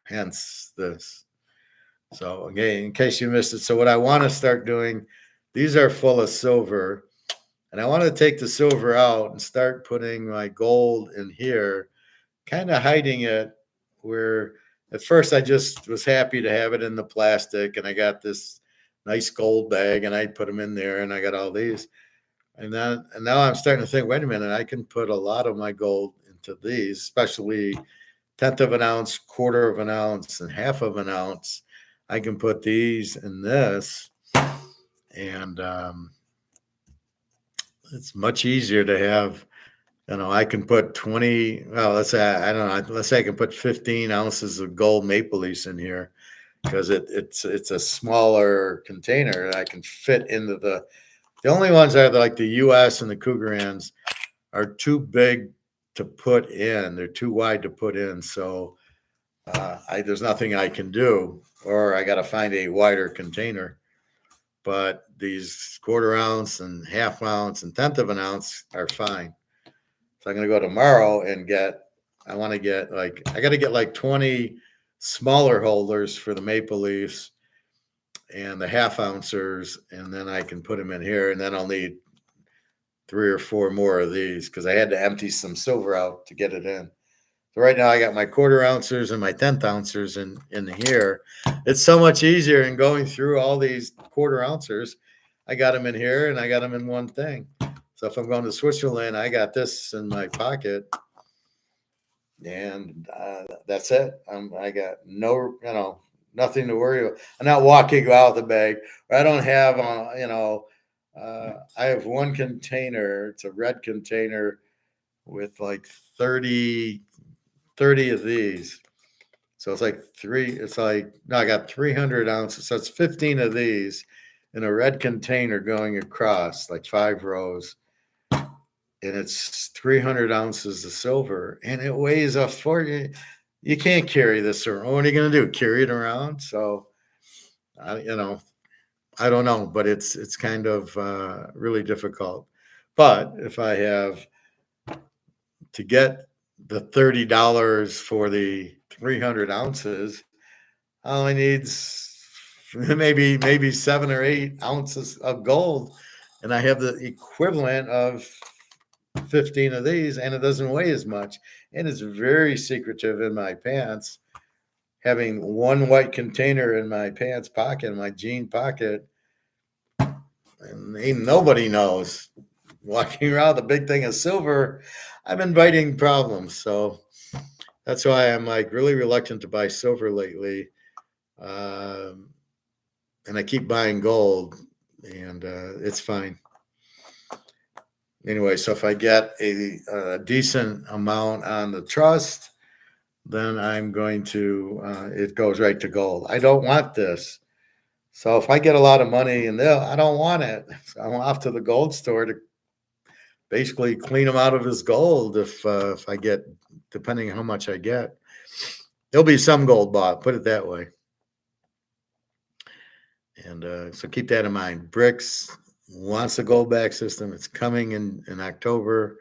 Hence this. So again, in case you missed it, so what I want to start doing, these are full of silver, and I want to take the silver out and start putting my gold in here, kind of hiding it where at first I just was happy to have it in the plastic, and I got this nice gold bag and I put them in there, and I got all these. And now I'm starting to think, wait a minute, I can put a lot of my gold into these, especially 1/10 of an ounce, 1/4 of an ounce, and 1/2 of an ounce. I can put these in this, and it's much easier to have. I can put 20. Well, let's say I don't know. Let's say I can put 15 ounces of gold maple leafs in here because it's a smaller container that I can fit into the. The only ones that are like the U.S. and the Cougarans are too big to put in. They're too wide to put in. So there's nothing I can do, or I got to find a wider container. But these 1/4 ounce and 1/2 ounce and 1/10 of an ounce are fine. So I'm going to go tomorrow and I got to get like 20 smaller holders for the maple leafs and the 1/2 ouncers, and then I can put them in here, and then I'll need 3 or 4 more of these because I had to empty some silver out to get it in. So right now I got my 1/4 ouncers and my 1/10 ouncers in here. It's so much easier in going through all these 1/4 ouncers. I got them in here and I got them in one thing. So if I'm going to Switzerland, I got this in my pocket, and that's it. I got nothing to worry about. I'm not walking out the bag. I don't have, I have one container. It's a red container with like 30 of these. So it's like I got 300 ounces. So it's 15 of these in a red container going across like 5 rows. And it's 300 ounces of silver, and it weighs a 40. You can't carry this around. What are you going to do? Carry it around? So, I don't know, but it's kind of really difficult. But if I have to get the $30 for the 300 ounces, all I need's maybe 7 or 8 ounces of gold, and I have the equivalent of 15 of these, and it doesn't weigh as much, and it's very secretive in my pants. Having one white container in my pants pocket, my jean pocket, and ain't nobody knows. Walking around with a big thing of silver, I'm inviting problems. So that's why I'm like really reluctant to buy silver lately. And I keep buying gold, and it's fine. Anyway, so if I get a decent amount on the trust, then I'm going to, it goes right to gold. I don't want this. So if I get a lot of money in there, I don't want it. So I'm off to the gold store to basically clean him out of his gold if I get, depending on how much I get. There'll be some gold bought, put it that way. And so keep that in mind. BRICS wants a gold back system. It's coming in October.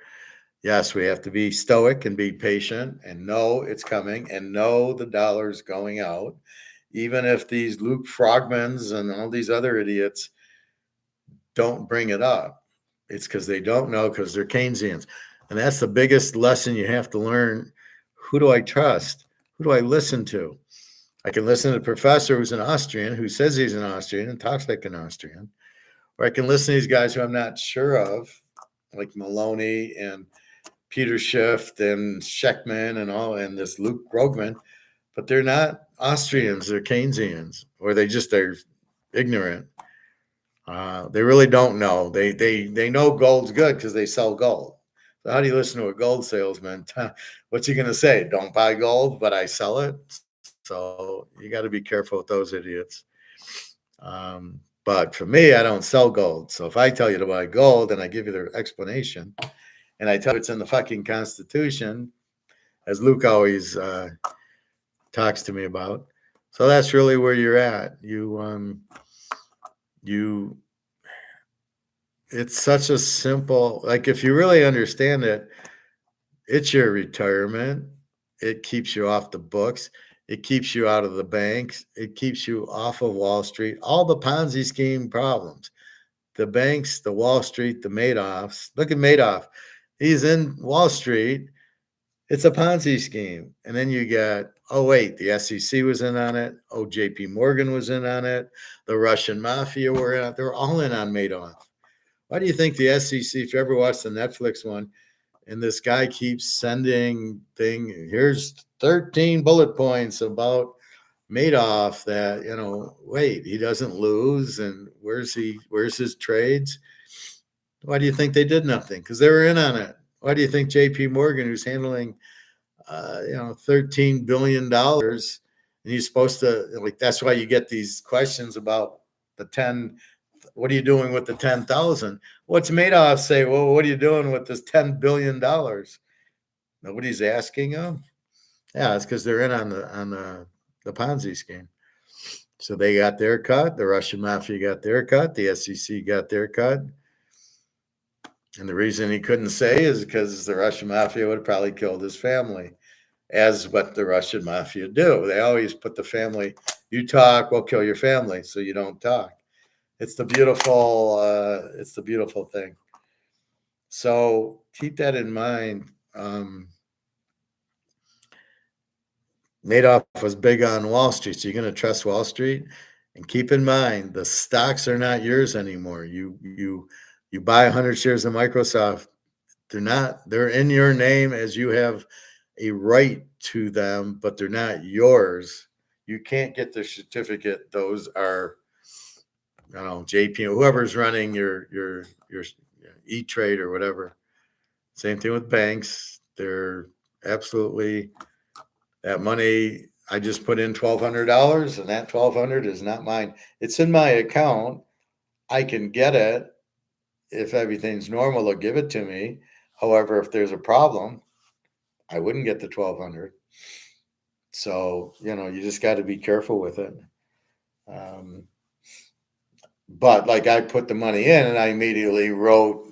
Yes, we have to be stoic and be patient and know it's coming and know the dollar's going out. Even if these Luke Frogmans and all these other idiots don't bring it up, it's because they don't know, because they're Keynesians. And that's the biggest lesson you have to learn. Who do I trust? Who do I listen to? I can listen to the professor who's an Austrian, who says he's an Austrian and talks like an Austrian. Or I can listen to these guys who I'm not sure of, like Maloney and Peter Schiff and Scheckman and this Luke Krogman, but they're not Austrians, they're Keynesians, or they're ignorant. They really don't know. They know gold's good because they sell gold. So how do you listen to a gold salesman? What's he going to say? Don't buy gold, but I sell it. So you got to be careful with those idiots. But for me, I don't sell gold. So if I tell you to buy gold and I give you the explanation, and I tell you it's in the fucking Constitution, as Luke always talks to me about. So that's really where you're at. It's such a simple, like if you really understand it, it's your retirement. It keeps you off the books. It keeps you out of the banks. It keeps you off of Wall Street. All the Ponzi scheme problems, the banks, the Wall Street, the Madoffs. Look at Madoff. He's in Wall Street. It's a Ponzi scheme. And then you got, oh, wait, the SEC was in on it. Oh, JP Morgan was in on it. The Russian mafia were in it. They were all in on Madoff. Why do you think the SEC, if you ever watched the Netflix one, and this guy keeps sending here's 13 bullet points about Madoff that, wait, he doesn't lose. And where's his trades? Why do you think they did nothing? Because they were in on it. Why do you think JP Morgan, who's handling, $13 billion, and he's supposed to, that's why you get these questions about the 10, what are you doing with the 10,000? What's Madoff say? Well, what are you doing with this $10 billion? Nobody's asking him. Yeah, it's because they're in on the Ponzi scheme. So they got their cut. The Russian mafia got their cut. The SEC got their cut. And the reason he couldn't say is because the Russian mafia would have probably killed his family, as what the Russian mafia do. They always put the family, you talk, we'll kill your family, so you don't talk. It's the beautiful thing. So keep that in mind. Madoff was big on Wall Street, so you're going to trust Wall Street. And keep in mind, the stocks are not yours anymore. You buy 100 shares of Microsoft, they're in your name as you have a right to them, but they're not yours. You can't get the certificate. Those are, JP, whoever's running your E-Trade or whatever. Same thing with banks. They're absolutely, that money, I just put in $1,200 and that 1,200 is not mine. It's in my account. I can get it. If everything's normal, they'll give it to me. However, if there's a problem, I wouldn't get the 1,200. So, you just got to be careful with it. But like I put the money in and I immediately wrote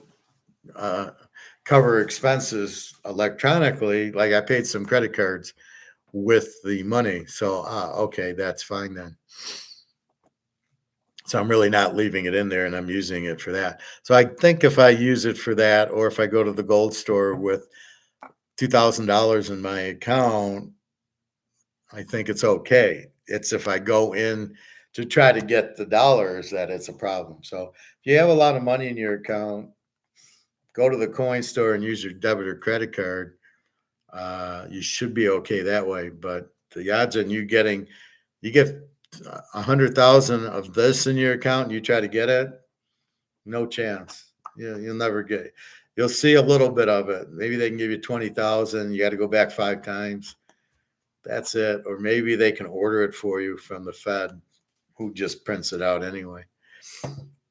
cover expenses electronically. Like I paid some credit cards with the money. So, okay, that's fine then. So I'm really not leaving it in there and I'm using it for that. So I think if I use it for that, or if I go to the gold store with $2,000 in my account, I think it's okay. It's if I go in to try to get the dollars that it's a problem. So if you have a lot of money in your account, go to the coin store and use your debit or credit card. You should be okay that way. But the odds on you get 100,000 of this in your account and you try to get it, no chance. You'll never get it. You'll see a little bit of it. Maybe they can give you 20,000. You got to go back 5 times. That's it. Or maybe they can order it for you from the Fed, who just prints it out anyway.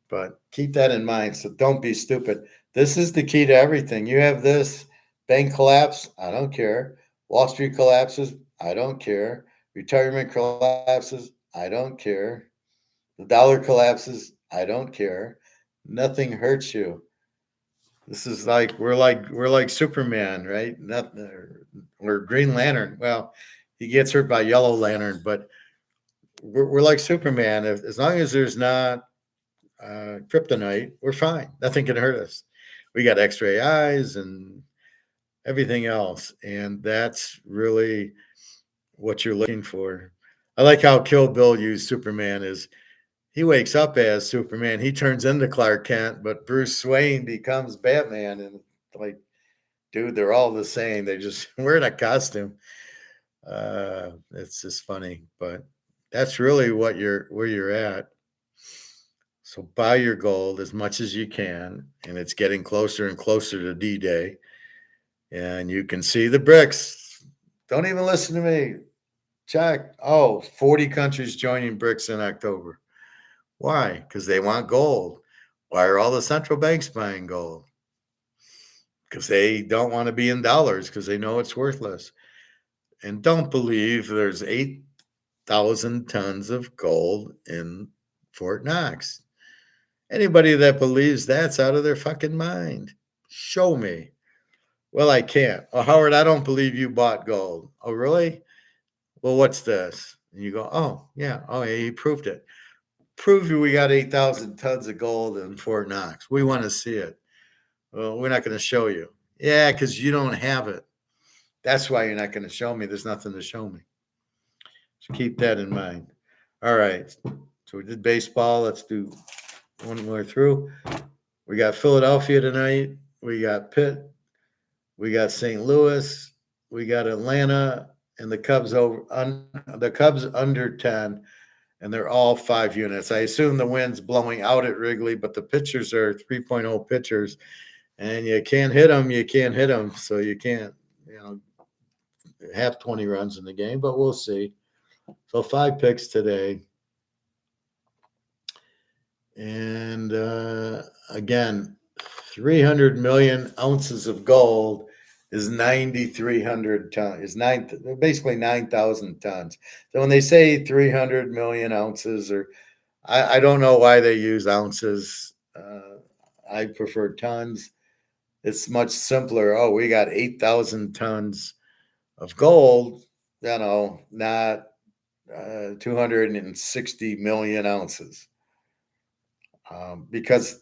But keep that in mind. So don't be stupid. This is the key to everything. You have this bank collapse. I don't care. Wall Street collapses. I don't care. Retirement collapses. I don't care. The dollar collapses. I don't care. Nothing hurts you. This is like we're like Superman, right? We're Green Lantern. Well, he gets hurt by Yellow Lantern, but we're like Superman. As long as there's not kryptonite, we're fine. Nothing can hurt us. We got X-ray eyes and everything else, and that's really what you're looking for. I like how Kill Bill used Superman. Is he wakes up as Superman, he turns into Clark Kent, but Bruce Wayne becomes Batman, and like, dude, they're all the same. They just wearing a costume. It's just funny, but that's really where you're at. So buy your gold as much as you can, and it's getting closer and closer to D-Day. And you can see the BRICS. Don't even listen to me. Check. 40 countries joining BRICS in October. Why? Because they want gold. Why are all the central banks buying gold? Because they don't want to be in dollars because they know it's worthless. And don't believe there's 8,000 tons of gold in Fort Knox. Anybody that believes that's out of their fucking mind. Show me. Well, I can't. Oh, Howard, I don't believe you bought gold. Oh, really? Well, what's this? And you go, oh, yeah. Oh, yeah, he proved it. Prove you we got 8,000 tons of gold in Fort Knox. We want to see it. Well, we're not going to show you. Yeah, because you don't have it. That's why you're not going to show me. There's nothing to show me. So keep that in mind. All right. So we did baseball. Let's do one more through. We got Philadelphia tonight. We got Pitt. We got St. Louis. We got Atlanta and the Cubs under 10. And they're all 5 units. I assume the wind's blowing out at Wrigley, but the pitchers are 3.0 pitchers, and you can't hit them. You can't hit them, so you can't, have 20 runs in the game. But we'll see. So 5 picks today, and again, 300 million ounces of gold is 9,300 tons. Basically 9,000 tons. So when they say 300 million ounces, or I don't know why they use ounces. I prefer tons. It's much simpler. Oh, we got 8,000 tons of gold. Not 260 million ounces. Because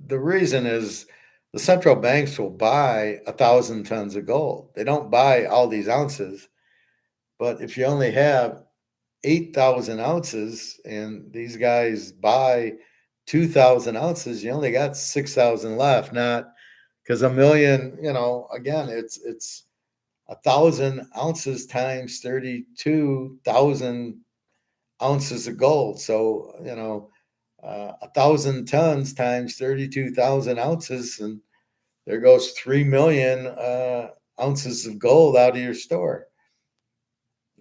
the reason is, the central banks will buy 1,000 tons of gold. They don't buy all these ounces. But if you only have 8,000 ounces and these guys buy 2,000 ounces, you only got 6,000 left. Not because a million, again, it's 1,000 ounces times 32,000 ounces of gold. So, 1,000 tons times 32,000 ounces, and there goes 3 million ounces of gold out of your store.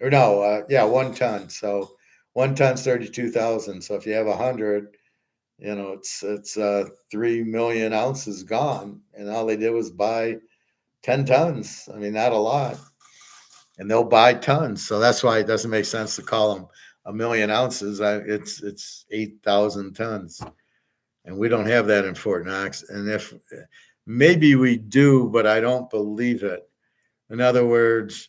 Or no, 1 ton. So 1 ton's 32,000. So if you have 100, it's 3 million ounces gone, and all they did was buy 10 tons. I mean, not a lot, and they'll buy tons. So that's why it doesn't make sense to call them a million ounces. It's 8,000 tons, and we don't have that in Fort Knox. And if maybe we do, but I don't believe it. In other words,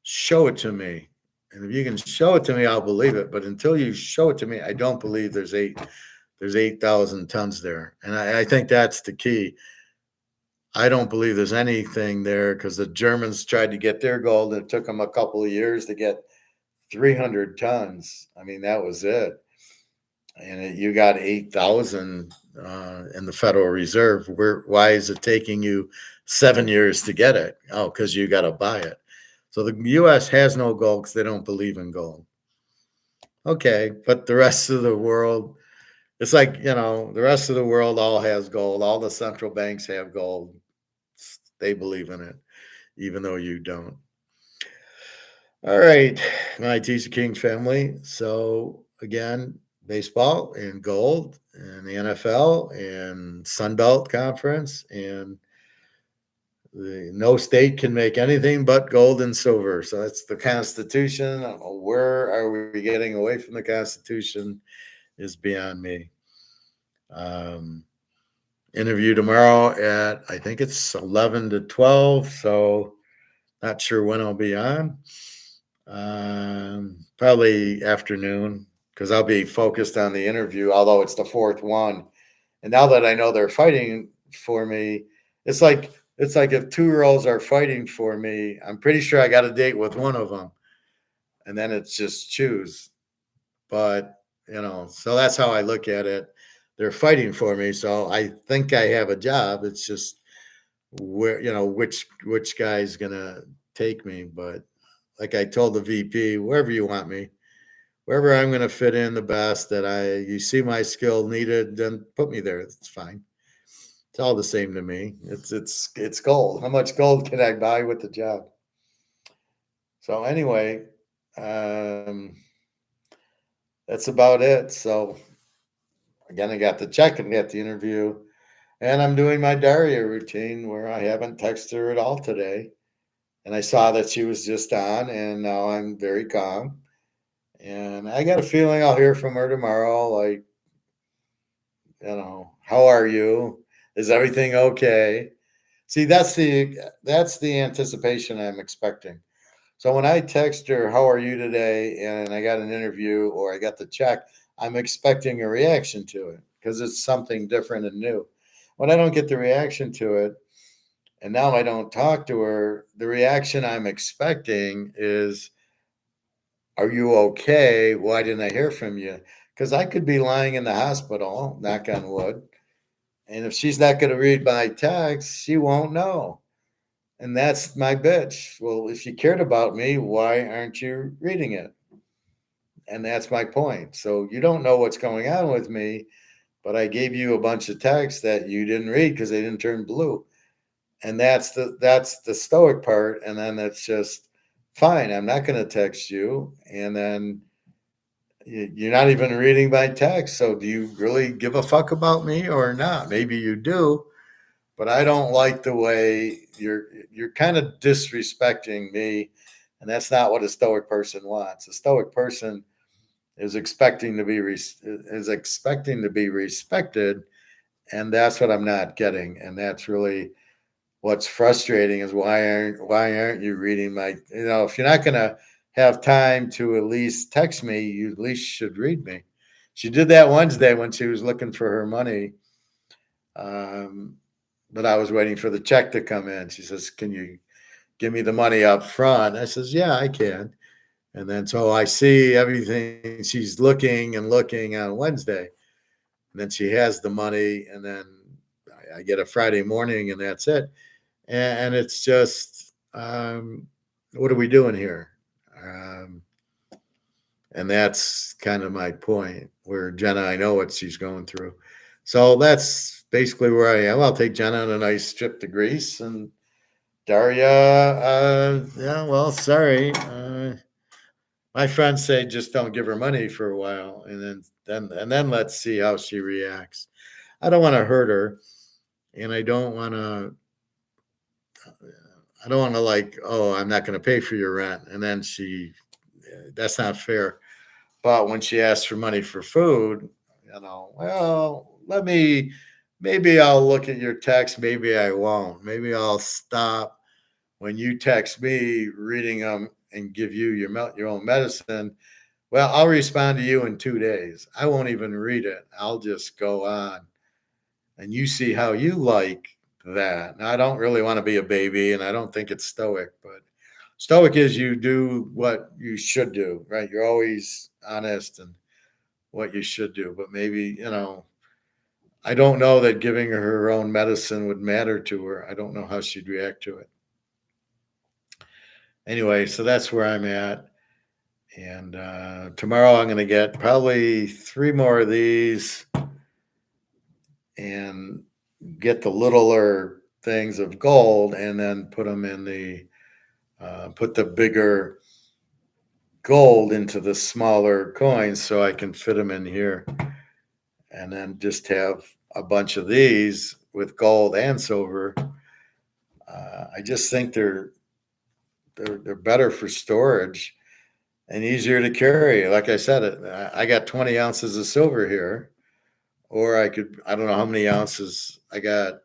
show it to me. And if you can show it to me, I'll believe it. But until you show it to me, I don't believe there's 8,000 tons there. And I think that's the key. I don't believe there's anything there because the Germans tried to get their gold and it took them a couple of years to get 300 tons. I mean, that was it. And you got 8,000 in the Federal Reserve. Why is it taking you 7 years to get it? Oh, because you got to buy it. So the U.S. has no gold because they don't believe in gold. Okay, but the rest of the world, it's like, the rest of the world all has gold. All the central banks have gold. They believe in it, even though you don't. All right, my Teaserking family. So again, baseball and gold and the NFL and sunbelt conference, and no state can make anything but gold and silver. So that's the Constitution. Where are we getting away from the Constitution is beyond me. Interview tomorrow at, I think it's 11 to 12. So not sure when I'll be on. Probably afternoon, because I'll be focused on the interview, although it's the fourth one. And now that I know they're fighting for me, it's like if 2 girls are fighting for me, I'm pretty sure I got a date with one of them. And then it's just choose. But, so that's how I look at it. They're fighting for me. So I think I have a job. It's just where, which guy's going to take me. But like I told the VP, wherever you want me, wherever I'm going to fit in the best, you see my skill needed, then put me there. It's fine. It's all the same to me. It's gold. How much gold can I buy with the job? So anyway, that's about it. So again, I got the check and got the interview, and I'm doing my diary routine where I haven't texted her at all today. And I saw that she was just on, and now I'm very calm. And I got a feeling I'll hear from her tomorrow. Like, how are you? Is everything okay? See, that's the anticipation I'm expecting. So when I text her, how are you today? And I got an interview or I got the check, I'm expecting a reaction to it because it's something different and new. When I don't get the reaction to it, and now I don't talk to her, the reaction I'm expecting is, are you okay? Why didn't I hear from you? Because I could be lying in the hospital, knock on wood. And if she's not going to read my text, she won't know. And that's my bitch. Well, if you cared about me, why aren't you reading it? And that's my point. So you don't know what's going on with me, but I gave you a bunch of texts that you didn't read because they didn't turn blue. And that's the stoic part. And then it's just fine. I'm not going to text you. And then you're not even reading my text. So do you really give a fuck about me or not? Maybe you do, but I don't like the way you're kind of disrespecting me. And that's not what a stoic person wants. A stoic person is expecting to be respected. And that's what I'm not getting. And that's really what's frustrating is why aren't you reading my, if you're not going to have time to at least text me, you at least should read me. She did that Wednesday when she was looking for her money. But I was waiting for the check to come in. She says, can you give me the money up front? I says, yeah, I can. And then so I see everything. She's looking and looking on Wednesday. And then she has the money. And then I get a Friday morning and that's it. And it's just, what are we doing here? And that's kind of my point where Jenna, I know what she's going through. So that's basically where I am. I'll take Jenna on a nice trip to Greece, and Daria, yeah, well, sorry. My friends say just don't give her money for a while, and then let's see how she reacts. I don't want to hurt her, and I don't want to. I don't want to like, oh, I'm not going to pay for your rent, and then that's not fair. But when she asks for money for food, well, maybe I'll look at your text, maybe I won't. Maybe I'll stop when you text me reading them and give you your own medicine. Well, I'll respond to you in 2 days. I won't even read it. I'll just go on, and you see how you like that. Now, I don't really want to be a baby, and I don't think it's stoic, but stoic is you do what you should do, right? You're always honest and what you should do. But maybe, I don't know that giving her own medicine would matter to her. I don't know how she'd react to it. Anyway, so that's where I'm at. And tomorrow I'm going to get probably 3 more of these and get the littler things of gold, and then put them in put the bigger gold into the smaller coins so I can fit them in here, and then just have a bunch of these with gold and silver. I just think they're better for storage and easier to carry. Like I said, I got 20 ounces of silver here, or I don't know how many ounces I got.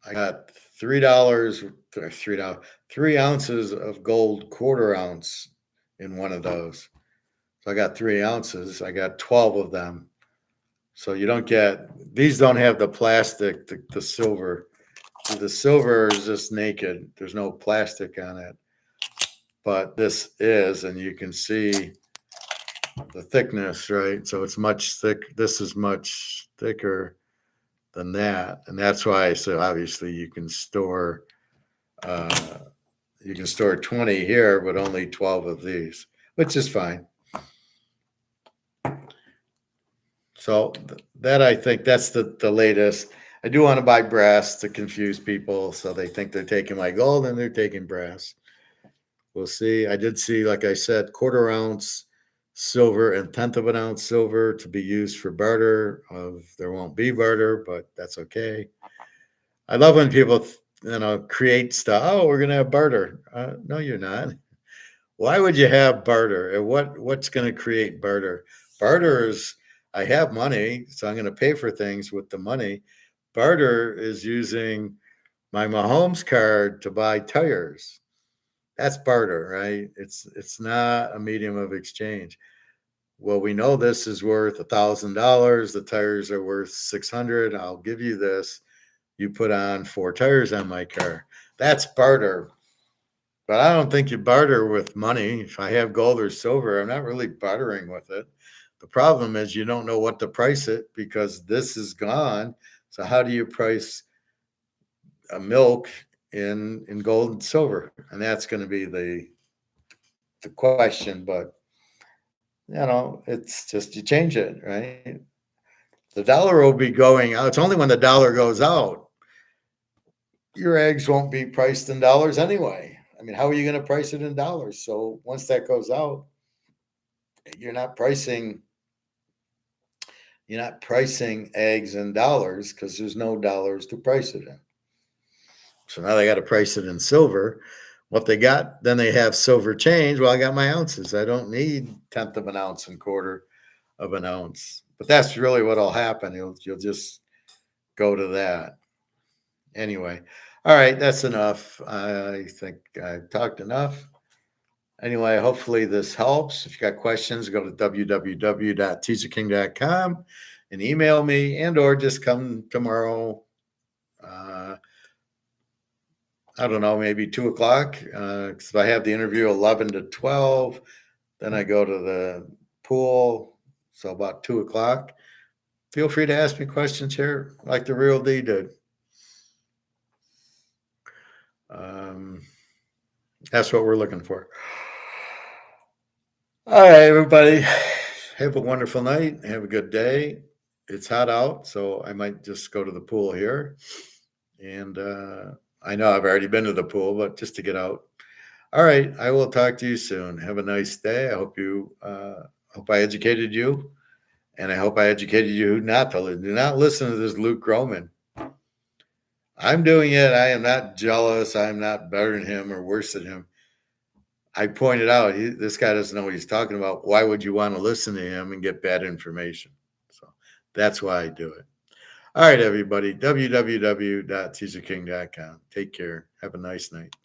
I got $3 ounces of gold quarter ounce in one of those. So I got 3 ounces. I got 12 of them. So these don't have the plastic, the silver. The silver is just naked. There's no plastic on it. But this is, and you can see the thickness, right? So it's much thick. This is much thicker than that. And that's why, so obviously you can store 20 here, but only 12 of these, which is fine. So that, I think that's the latest. I do want to buy brass to confuse people, so they think they're taking my gold and they're taking brass. We'll see. I did see, like I said, quarter ounce silver and tenth of an ounce silver to be used for barter. There won't be barter, but that's okay. I love when people, create stuff. Oh, we're gonna have barter. No, you're not. Why would you have barter? And what's going to create barter? Barter is, I have money, so I'm going to pay for things with the money. Barter is using my Mahomes card to buy tires. That's barter, right? It's not a medium of exchange. Well, we know this is worth $1,000. The tires are worth $600. I'll give you this. You put on 4 tires on my car. That's barter. But I don't think you barter with money. If I have gold or silver, I'm not really bartering with it. The problem is you don't know what to price it because this is gone. So how do you price a milk in gold and silver? And that's going to be the question. But it's just you change it, right? The dollar will be going out. It's only when the dollar goes out, your eggs won't be priced in dollars anyway. I mean, how are you going to price it in dollars? So once that goes out, you're not pricing eggs in dollars because there's no dollars to price it in. So now they got to price it in silver. What they got, then they have silver change. Well, I got my ounces. I don't need tenth of an ounce and quarter of an ounce. But that's really what'll happen. You'll just go to that. Anyway, all right, that's enough. I think I've talked enough. Anyway, hopefully this helps. If you got questions, go to www.teaserking.com and email me, and or just come tomorrow. I don't know, maybe 2:00, because I have the interview 11 to 12. Then I go to the pool, so about 2:00. Feel free to ask me questions here, like the real D did. That's what we're looking for. All right, everybody. have a wonderful night. Have a good day. It's hot out, so I might just go to the pool here. And I know I've already been to the pool, but just to get out. All right. I will talk to you soon. Have a nice day. I hope I educated you. And I hope I educated you not to listen. Do not listen to this Luke Groman. I'm doing it. I am not jealous. I'm not better than him or worse than him. I pointed out, this guy doesn't know what he's talking about. Why would you want to listen to him and get bad information? So that's why I do it. All right, everybody, www.teaserking.com. Take care. Have a nice night.